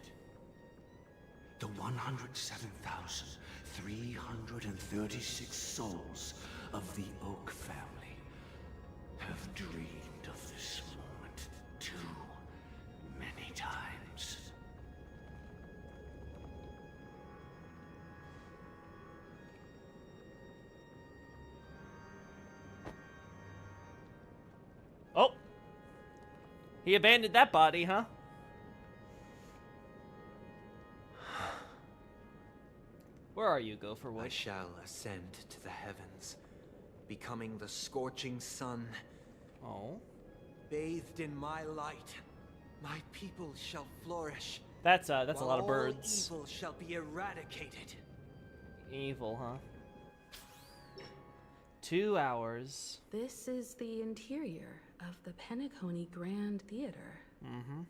The 107,336 souls of the Oak family have dreamed of this moment too many times. Oh! He abandoned that body, huh? Where are you, Gopherwood? I shall ascend to the heavens, becoming the scorching sun. Oh. Bathed in my light, my people shall flourish. That's a lot of birds. All evil shall be eradicated. Evil, huh? 2 hours. This is the interior of the Penacony Grand Theater. Mm-hmm.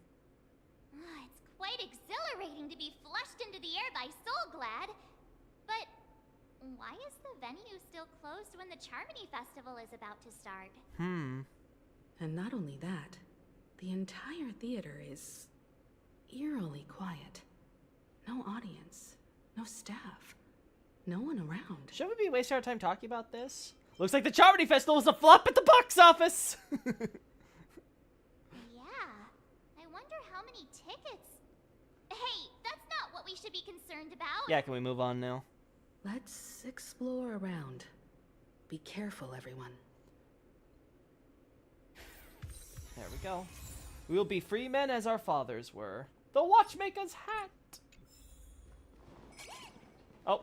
It's quite exhilarating to be flushed into the air by Soulglad. But why is the venue still closed when the Charmony Festival is about to start? And not only that, the entire theater is eerily quiet. No audience, no staff, no one around. Should we be wasting our time talking about this? Looks like the Charmony Festival was a flop at the box office! Yeah, I wonder how many tickets... Hey, that's not what we should be concerned about! Yeah, can we move on now? Let's explore around. Be careful, everyone. There we go. We will be free men as our fathers were. The watchmaker's hat! Oh.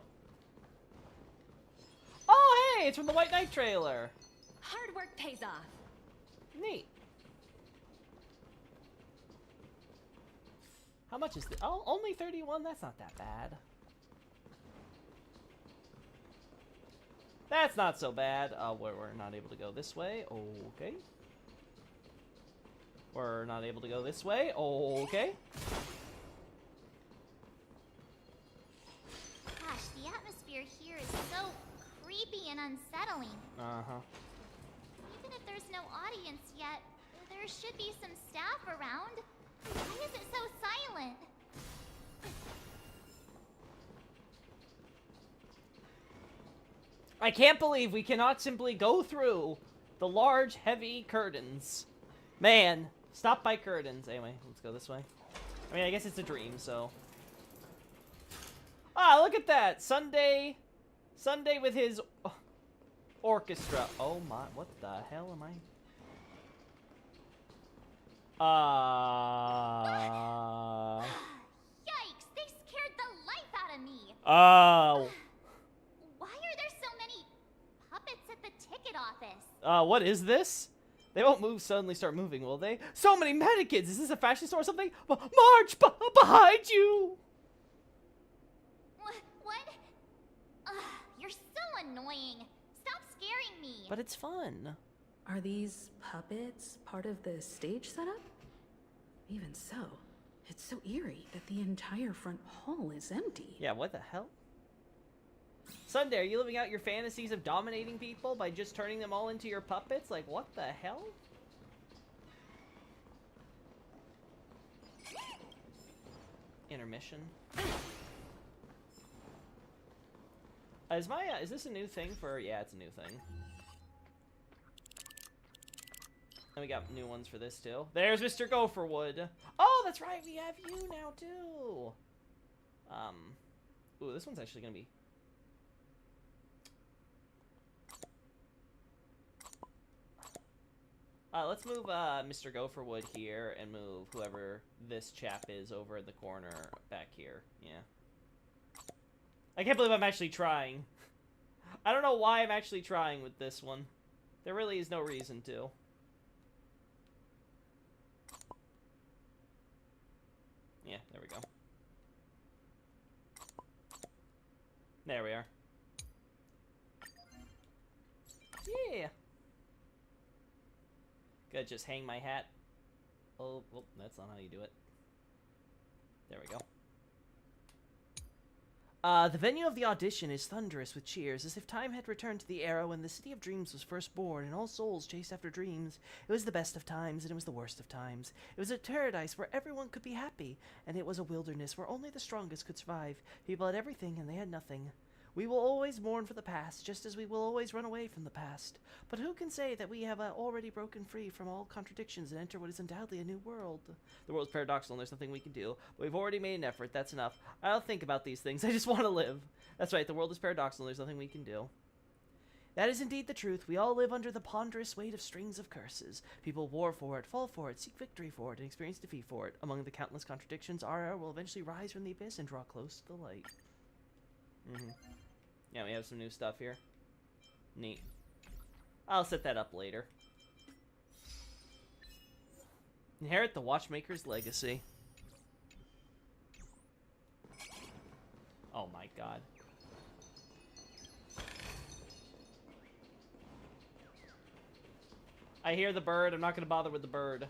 Oh, hey! It's from the White Knight trailer! Hard work pays off. Neat. How much is this? Oh, only 31? That's not that bad. That's not so bad. We're not able to go this way. Okay. We're not able to go this way. Okay. Gosh, the atmosphere here is so creepy and unsettling. Uh-huh. Even if there's no audience yet, there should be some staff around. Why is it so silent? I can't believe we cannot simply go through the large, heavy curtains. Man, stop by curtains. Anyway, let's go this way. I mean, I guess it's a dream, so. Ah, look at that! Sunday with his orchestra. Oh my, what the hell am I? Yikes, they scared the life out of me! Oh. Why are there so many puppets at the ticket office? What is this? They won't move suddenly start moving, will they? So many mannequins! Is this a fashion store or something? March! Behind you! What? You're so annoying. Stop scaring me. But it's fun. Are these puppets part of the stage setup? Even so, it's so eerie that the entire front hall is empty. Yeah, what the hell? Sunday, are you living out your fantasies of dominating people by just turning them all into your puppets? Like, what the hell? Intermission. Is this a new thing for... Yeah, it's a new thing. And we got new ones for this, too. There's Mr. Gopherwood. Oh, that's right, we have you now, too. Ooh, this one's actually gonna be... let's move Mr. Gopherwood here and move whoever this chap is over in the corner back here. Yeah. I can't believe I'm actually trying. I don't know why I'm actually trying with this one. There really is no reason to. Yeah, there we go. There we are. Yeah. Gotta just hang my hat. Oh, well, that's not how you do it. There we go. The venue of the audition is thunderous with cheers, as if time had returned to the era when the City of Dreams was first born and all souls chased after dreams. It was the best of times, and it was the worst of times. It was a paradise where everyone could be happy, and it was a wilderness where only the strongest could survive. People had everything, and they had nothing. We will always mourn for the past, just as we will always run away from the past. But who can say that we have already broken free from all contradictions and enter what is undoubtedly a new world? The world's paradoxical and there's nothing we can do, but we've already made an effort, that's enough. I don't think about these things, I just want to live. That's right, the world is paradoxical and there's nothing we can do. That is indeed the truth. We all live under the ponderous weight of strings of curses. People war for it, fall for it, seek victory for it, and experience defeat for it. Among the countless contradictions, our era will eventually rise from the abyss and draw close to the light. Yeah, we have some new stuff here. Neat. I'll set that up later. Inherit the Watchmaker's legacy. Oh my god. I hear the bird. I'm not gonna bother with the bird.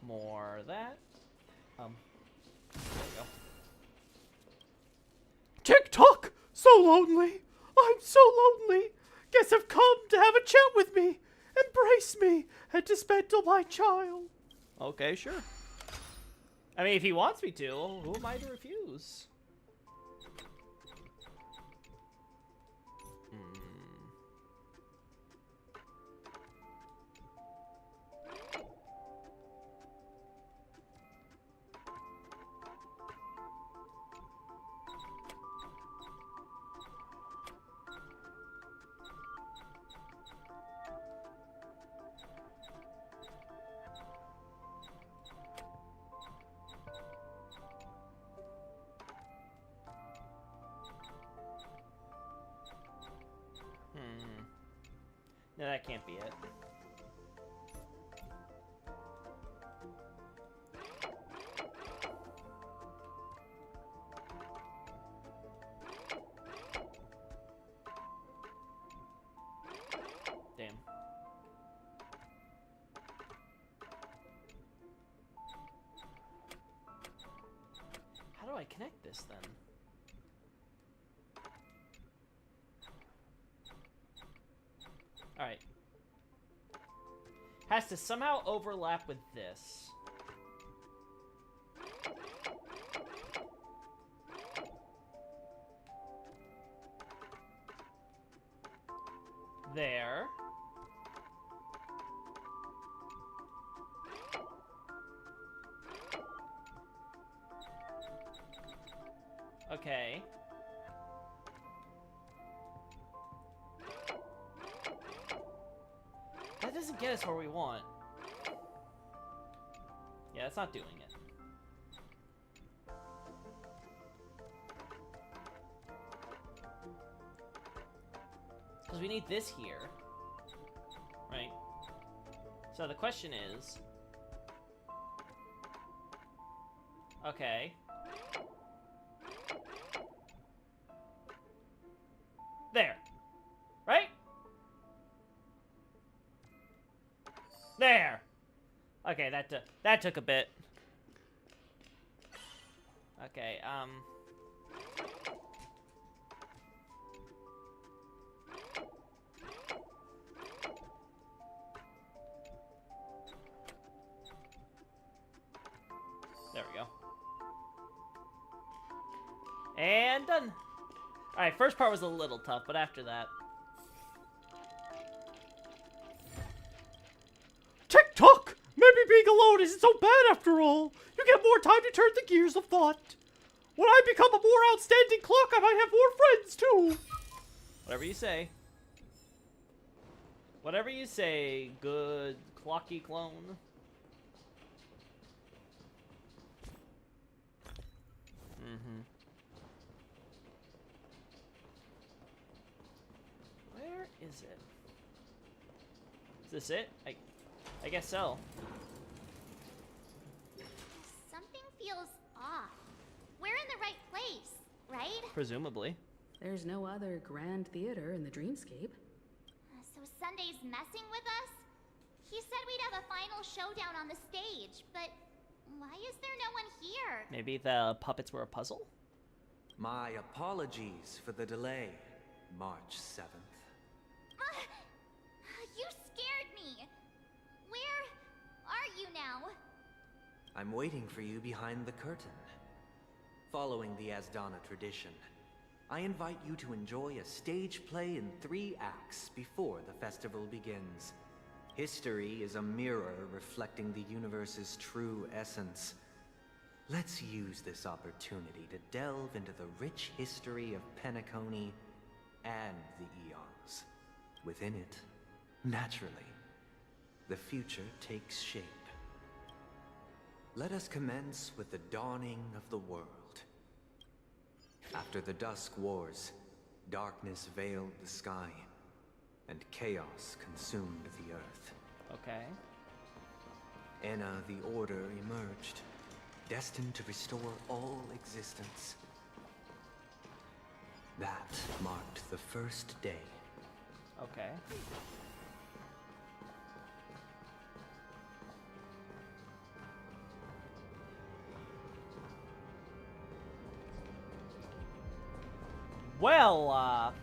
More of that. There we go. Tick-tock! So lonely! I'm so lonely! Guess I've come to have a chat with me, embrace me, and dismantle my child. Okay, sure. I mean, if he wants me to, who am I to refuse? No, that can't be it. Damn. How do I connect this then? Alright. Has to somehow overlap with this. There. Okay. That doesn't get us where we want. Yeah, that's not doing it. Because we need this here. Right? So the question is... Okay. There. Right? There! Okay, that took a bit. Okay, there we go. And done! Alright, first part was a little tough, but after that... Tick-tock! Maybe being alone isn't so bad after all. You get more time to turn the gears of thought. When I become a more outstanding clock, I might have more friends, too. Whatever you say. Whatever you say, good clocky clone. Where is it? Is this it? I guess so. Something feels off. We're in the right place, right? Presumably. There's no other grand theater in the dreamscape. So Sunday's messing with us? He said we'd have a final showdown on the stage, but why is there no one here? Maybe the puppets were a puzzle? My apologies for the delay, March 7th. You scared me. Where are you now? I'm waiting for you behind the curtain. Following the Asdana tradition, I invite you to enjoy a stage play in 3 acts before the festival begins. History is a mirror reflecting the universe's true essence. Let's use this opportunity to delve into the rich history of Penacony and the eons. Within it, naturally, the future takes shape. Let us commence with the dawning of the world. After the Dusk Wars, darkness veiled the sky, and chaos consumed the earth. Okay. Enna the Order emerged, destined to restore all existence. That marked the first day. Okay. Well,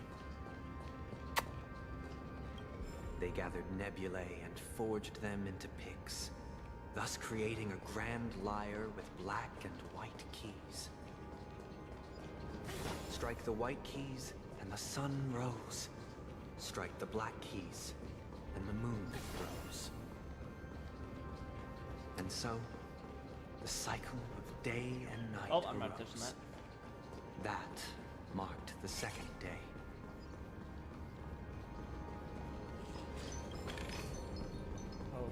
They gathered nebulae and forged them into picks, thus creating a grand lyre with black and white keys. Strike the white keys, and the sun rose. Strike the black keys, and the moon rose. And so, the cycle of day and night oh, I'm not arose. touching that. That marked the second day.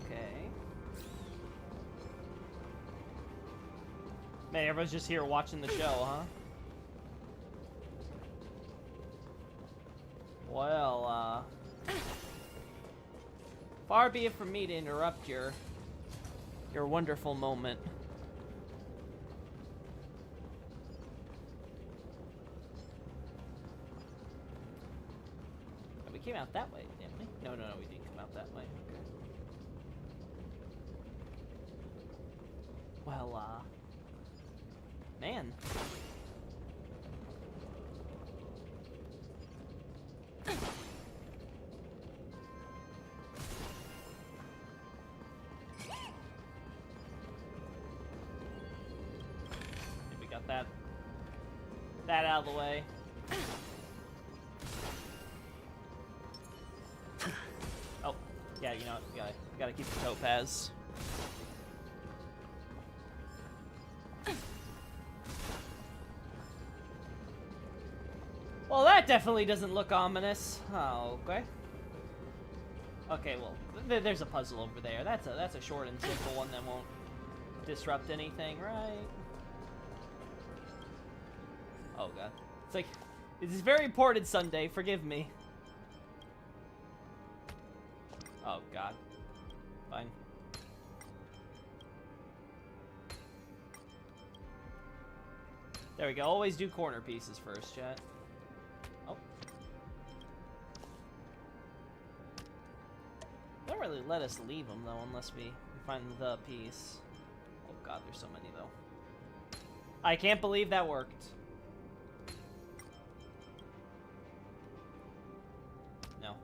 Okay. Man, everyone's just here watching the show, huh? Well, far be it from me to interrupt your wonderful moment. We came out that way, didn't we? No, we didn't come out that way. Okay. Well, man. We got that out of the way. Oh, yeah, you know what? You gotta keep the topaz. Well, that definitely doesn't look ominous. Oh, okay. Okay, well, there's a puzzle over there. That's a short and simple one that won't disrupt anything, right? Oh god, it's like it's very important Sunday. Forgive me. Oh god, fine. There we go. Always do corner pieces first, chat. Oh. Don't really let us leave them, though, unless we find the piece. Oh god, there's so many, though. I can't believe that worked. No.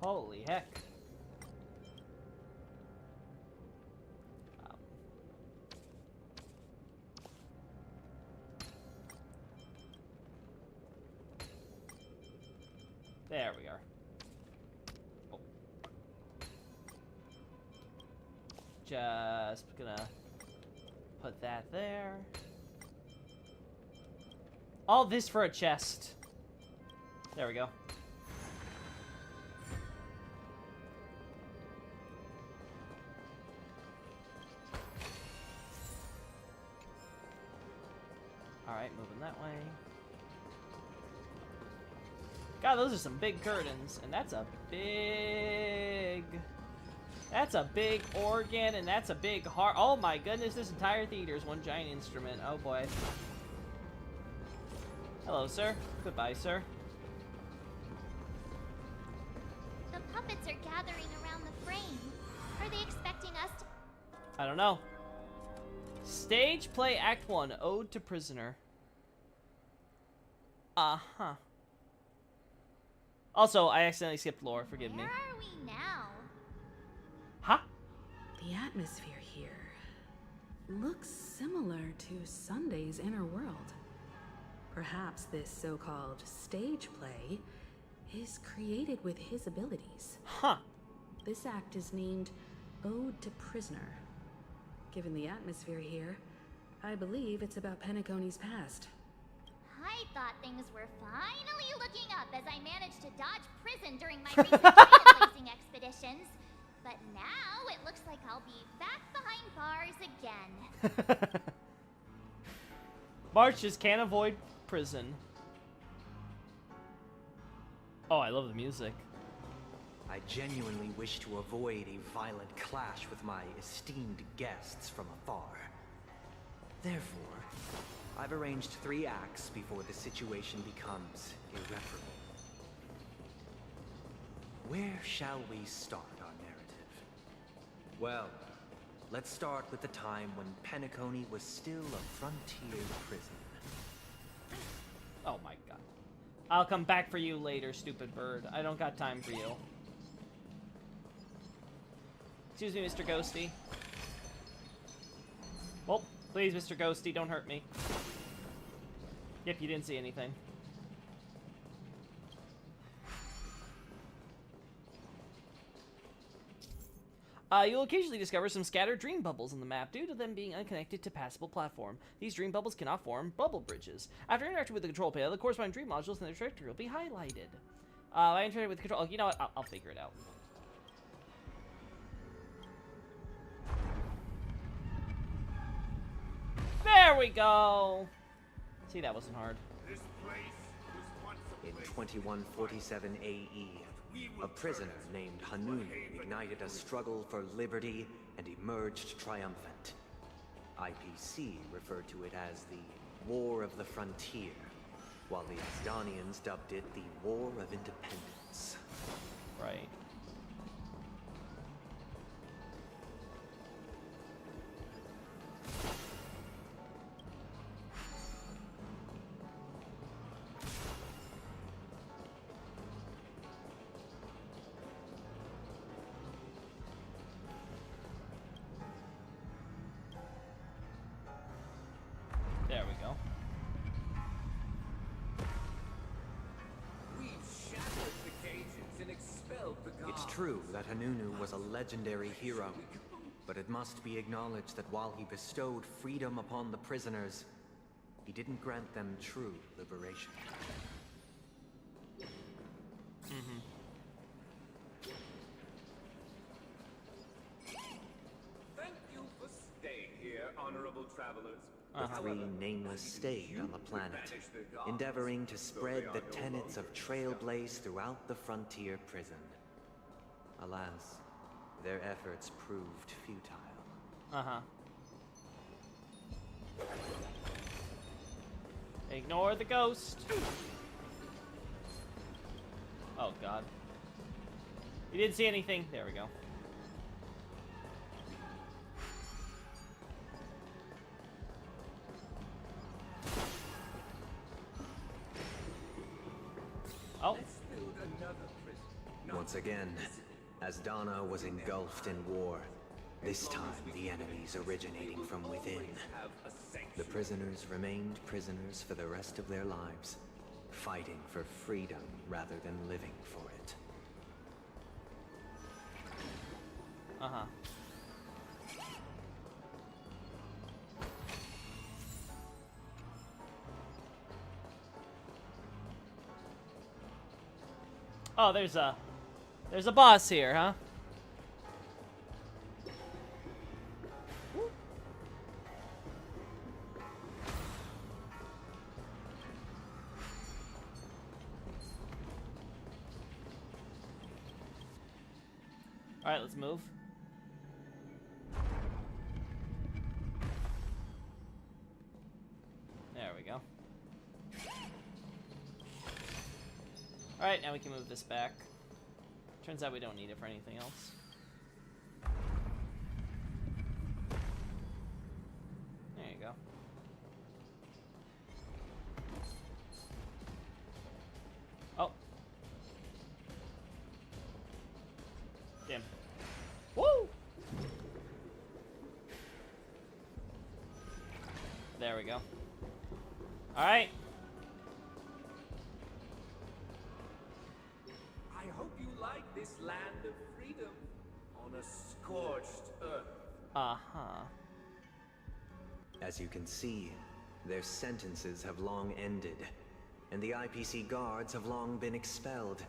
Holy heck. There we are. Oh. Just gonna put that there. All this for a chest. There we go. Alright, moving that way. God, those are some big curtains, and that's a big organ, and that's a big heart. Oh my goodness, this entire theater is one giant instrument. Oh boy. Hello, sir. Goodbye, sir. The puppets are gathering around the frame. Are they expecting us to... I don't know. Stage play Act 1, Ode to Prisoner. Uh-huh. Also, I accidentally skipped lore. Forgive me. Where are we now? Huh? The atmosphere here looks similar to Sunday's inner world. Perhaps this so-called stage play is created with his abilities. Huh. This act is named Ode to Prisoner. Given the atmosphere here, I believe it's about Penacony's past. I thought things were finally looking up as I managed to dodge prison during my recent trailblazing expeditions. But now it looks like I'll be back behind bars again. Marches can't avoid prison. Oh, I love the music. I genuinely wish to avoid a violent clash with my esteemed guests from afar. Therefore, I've arranged 3 acts before the situation becomes irreparable. Where shall we start our narrative? Well, let's start with the time when Penacony was still a frontier prison. Oh my god. I'll come back for you later, stupid bird. I don't got time for you. Excuse me, Mr. Ghosty. Oh, please, Mr. Ghosty, don't hurt me. Yep, you didn't see anything. You'll occasionally discover some scattered dream bubbles on the map due to them being unconnected to passable platform. These dream bubbles cannot form bubble bridges. After interacting with the control panel, the corresponding dream modules and their trajectory will be highlighted. I interacted with the control. Oh, you know what? I'll figure it out. There we go. See, that wasn't hard. In 2147 AE, a prisoner named Hanunu ignited a struggle for liberty and emerged triumphant. IPC referred to it as the War of the Frontier, while the Asdanians dubbed it the War of Independence. Right. There we go. It's true that Hanunu was a legendary hero, but it must be acknowledged that while he bestowed freedom upon the prisoners, he didn't grant them true liberation. Thank you for staying here, honorable travelers. The 3 nameless stayed on the planet, endeavoring to spread the tenets of Trailblaze throughout the frontier prison. Alas, their efforts proved futile. Ignore the ghost. Oh god. You didn't see anything. There we go. Oh. Once again, Asdana was engulfed in war. This time, the enemies originating from within. The prisoners remained prisoners for the rest of their lives, fighting for freedom rather than living for it. Oh, there's a boss here, huh? All right, let's move. There we go. All right, now we can move this back. Turns out we don't need it for anything else. There you go. Oh. Damn. Woo! There we go. All right. I hope you like this land of freedom on a scorched earth. As you can see, their sentences have long ended, and the IPC guards have long been expelled.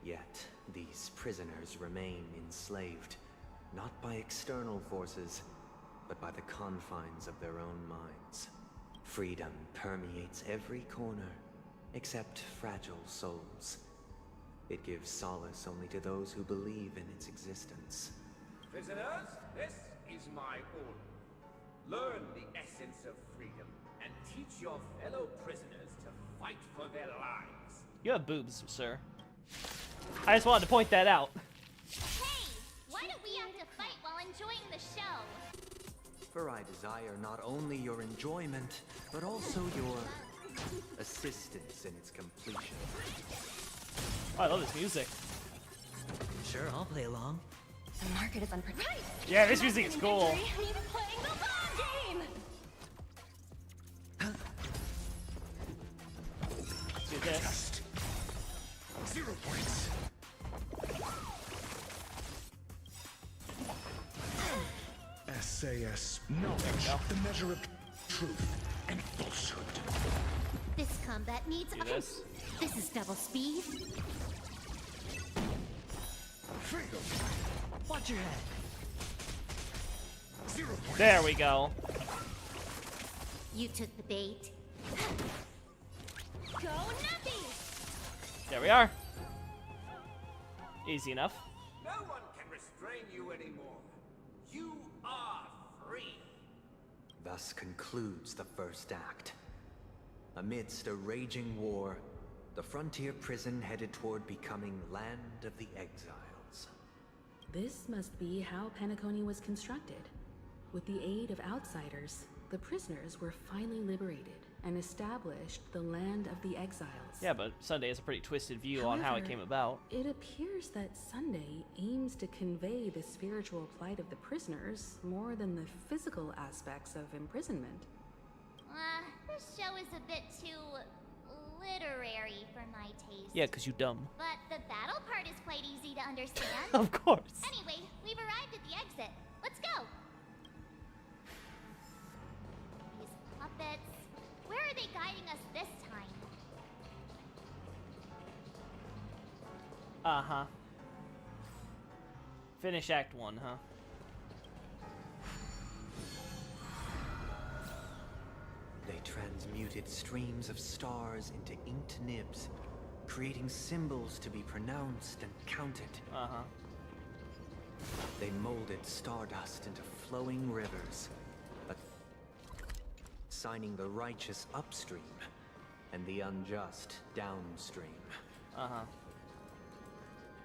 Yet, these prisoners remain enslaved, not by external forces, but by the confines of their own minds. Freedom permeates every corner, except fragile souls. It gives solace only to those who believe in its existence. Prisoners, this is my order. Learn the essence of freedom and teach your fellow prisoners to fight for their lives. You have boobs, sir. I just wanted to point that out. Hey, why do we have to fight while enjoying the show? For I desire not only your enjoyment, but also your assistance in its completion. Oh, I love this music. Sure, I'll play along. The market is unpredictable. Yeah, this music is cool. He's playing the ball game. Let's do this. 0 points. SAS knowledge, the measure of truth and falsehood. This combat needs this. This is double speed. Freedom. Watch your head. 0 points. There we go. You took the bait. Go Nuppy! There we are. Easy enough. No one can restrain you anymore. You are free. Thus concludes the first act. Amidst a raging war, the frontier prison headed toward becoming Land of the Exiles. This must be how Penacony was constructed. With the aid of outsiders, the prisoners were finally liberated and established the Land of the Exiles. Yeah, but Sunday has a pretty twisted view on how it came about. It appears that Sunday aims to convey the spiritual plight of the prisoners more than the physical aspects of imprisonment. This show is a bit too literary for my taste. Yeah, because you dumb. But the battle part is quite easy to understand. Of course. Anyway, we've arrived at the exit. Let's go. These puppets. Where are they guiding us this time? Uh-huh. Finish Act 1, huh? They transmuted streams of stars into inked nibs, creating symbols to be pronounced and counted. Uh-huh. They molded stardust into flowing rivers, assigning the righteous upstream and the unjust downstream. Uh-huh.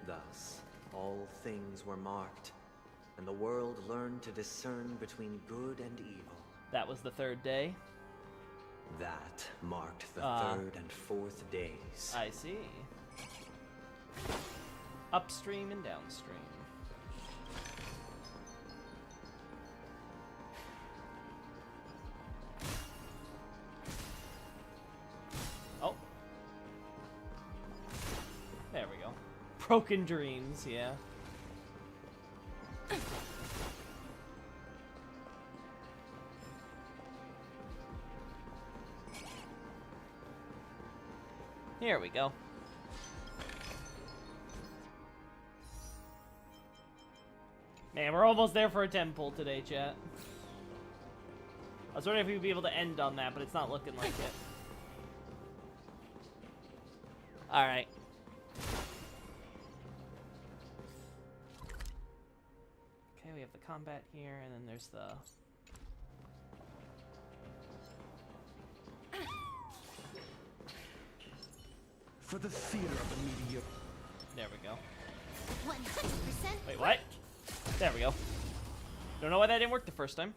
Thus, all things were marked, and the world learned to discern between good and evil. That was the third day? That marked the third and fourth days. I see. Upstream and downstream. Oh. There we go. Broken dreams, yeah. Here we go. Man, we're almost there for a temple today, chat. I was wondering if we'd be able to end on that, but it's not looking like it. Alright. Okay, we have the combat here, and then there's the... For the theater of the mediocre. There we go. 100%. Wait, what? There we go. Don't know why that didn't work the first time.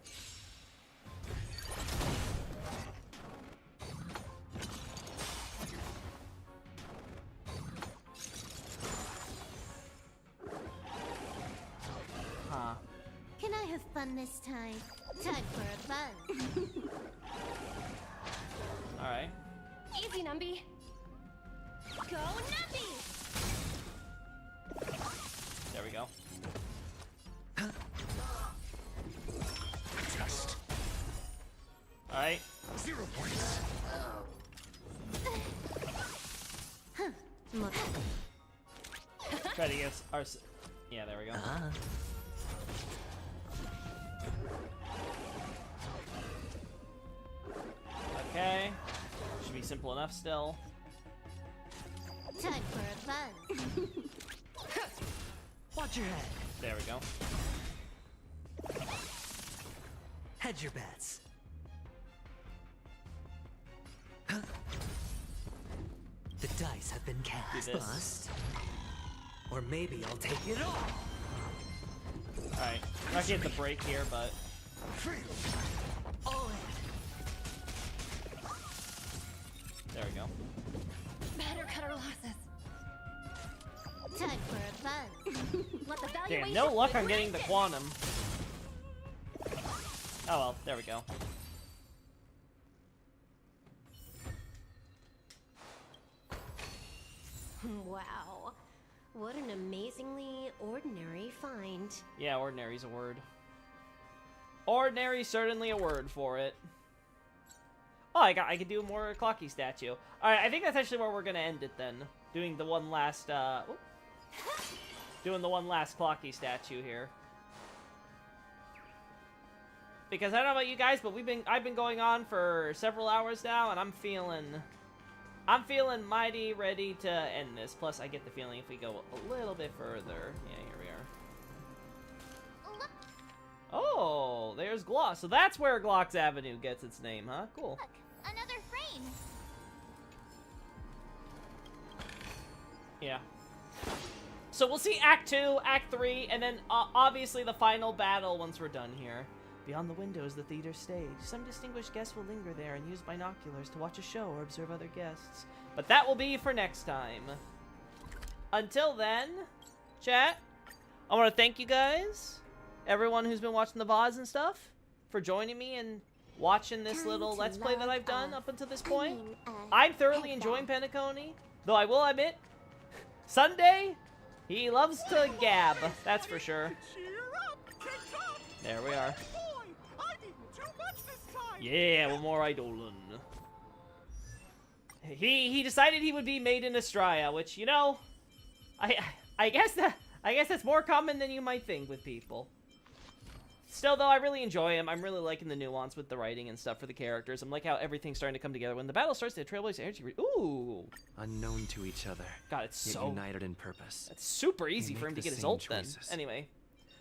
Huh. Can I have fun this time? Time for a buzz. Alright. Easy, Numby. Go Nuppy! There we go. Just. Alright. 0 points. Try to get our... Yeah, there we go. simple enough still. Time for a buzz. Watch your head. There we go. Hedge your bets. The dice have been cast. Bust. Or maybe I'll take it all. Alright. I'm not getting the break here, but... All in. There we go. Better cut our losses. Time for a buzz. Let the Damn, valuation no luck on be getting the granted. quantum. Oh well, there we go. Wow. What an amazingly ordinary find. Yeah, ordinary's a word. Ordinary, certainly a word for it. Oh, I could do more Clocky statue. Alright, I think that's actually where we're gonna end it then. Doing the one last, doing the one last Clocky statue here. Because I don't know about you guys, but I've been going on for several hours now, and I'm feeling mighty ready to end this. Plus, I get the feeling if we go a little bit further, yeah, here we are. Oh, there's Glock. So that's where Glock's Avenue gets its name, huh? Cool. Look, another frame. Yeah. So we'll see Act 2, Act 3, and then obviously the final battle once we're done here. Beyond the window is the theater stage. Some distinguished guests will linger there and use binoculars to watch a show or observe other guests. But that will be for next time. Until then, chat, I want to thank you guys, everyone who's been watching the VODs and stuff, for joining me and watching this little Let's Play that I've done up until this point. I'm thoroughly enjoying Penacony, though I will admit, Sunday, he loves to gab, that's for sure. There we are. Yeah, one more Eidolon. He decided he would be made in Astraea, which, you know, I guess that's more common than you might think with people. Still, though, I really enjoy him. I'm really liking the nuance with the writing and stuff for the characters. I'm like how everything's starting to come together. When the battle starts, the Trailblaze energy. Ooh. Unknown to each other. God, it's yet so united in purpose. It's super easy They for him make to the get his same ult then. choices. Anyway,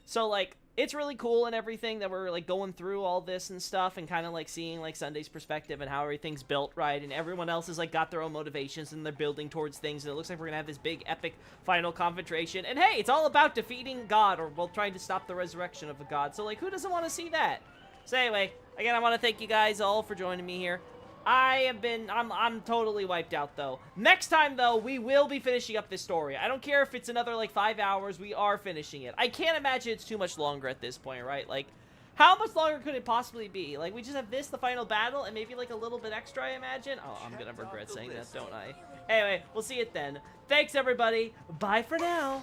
so like it's really cool and everything that we're like going through all this and stuff and kind of like seeing like Sunday's perspective and how everything's built right and everyone else has like got their own motivations and they're building towards things and it looks like we're gonna have this big epic final confrontation and hey, it's all about defeating God or well trying to stop the resurrection of a god. So like who doesn't want to see that? So anyway, again, I want to thank you guys all for joining me here. I'm totally wiped out, though. Next time, though, we will be finishing up this story. I don't care if it's another, like, 5 hours. We are finishing it. I can't imagine it's too much longer at this point, right? Like, how much longer could it possibly be? Like, we just have this, the final battle, and maybe, like, a little bit extra, I imagine? Oh, I'm gonna regret saying that, don't I? Anyway, we'll see it then. Thanks, everybody. Bye for now.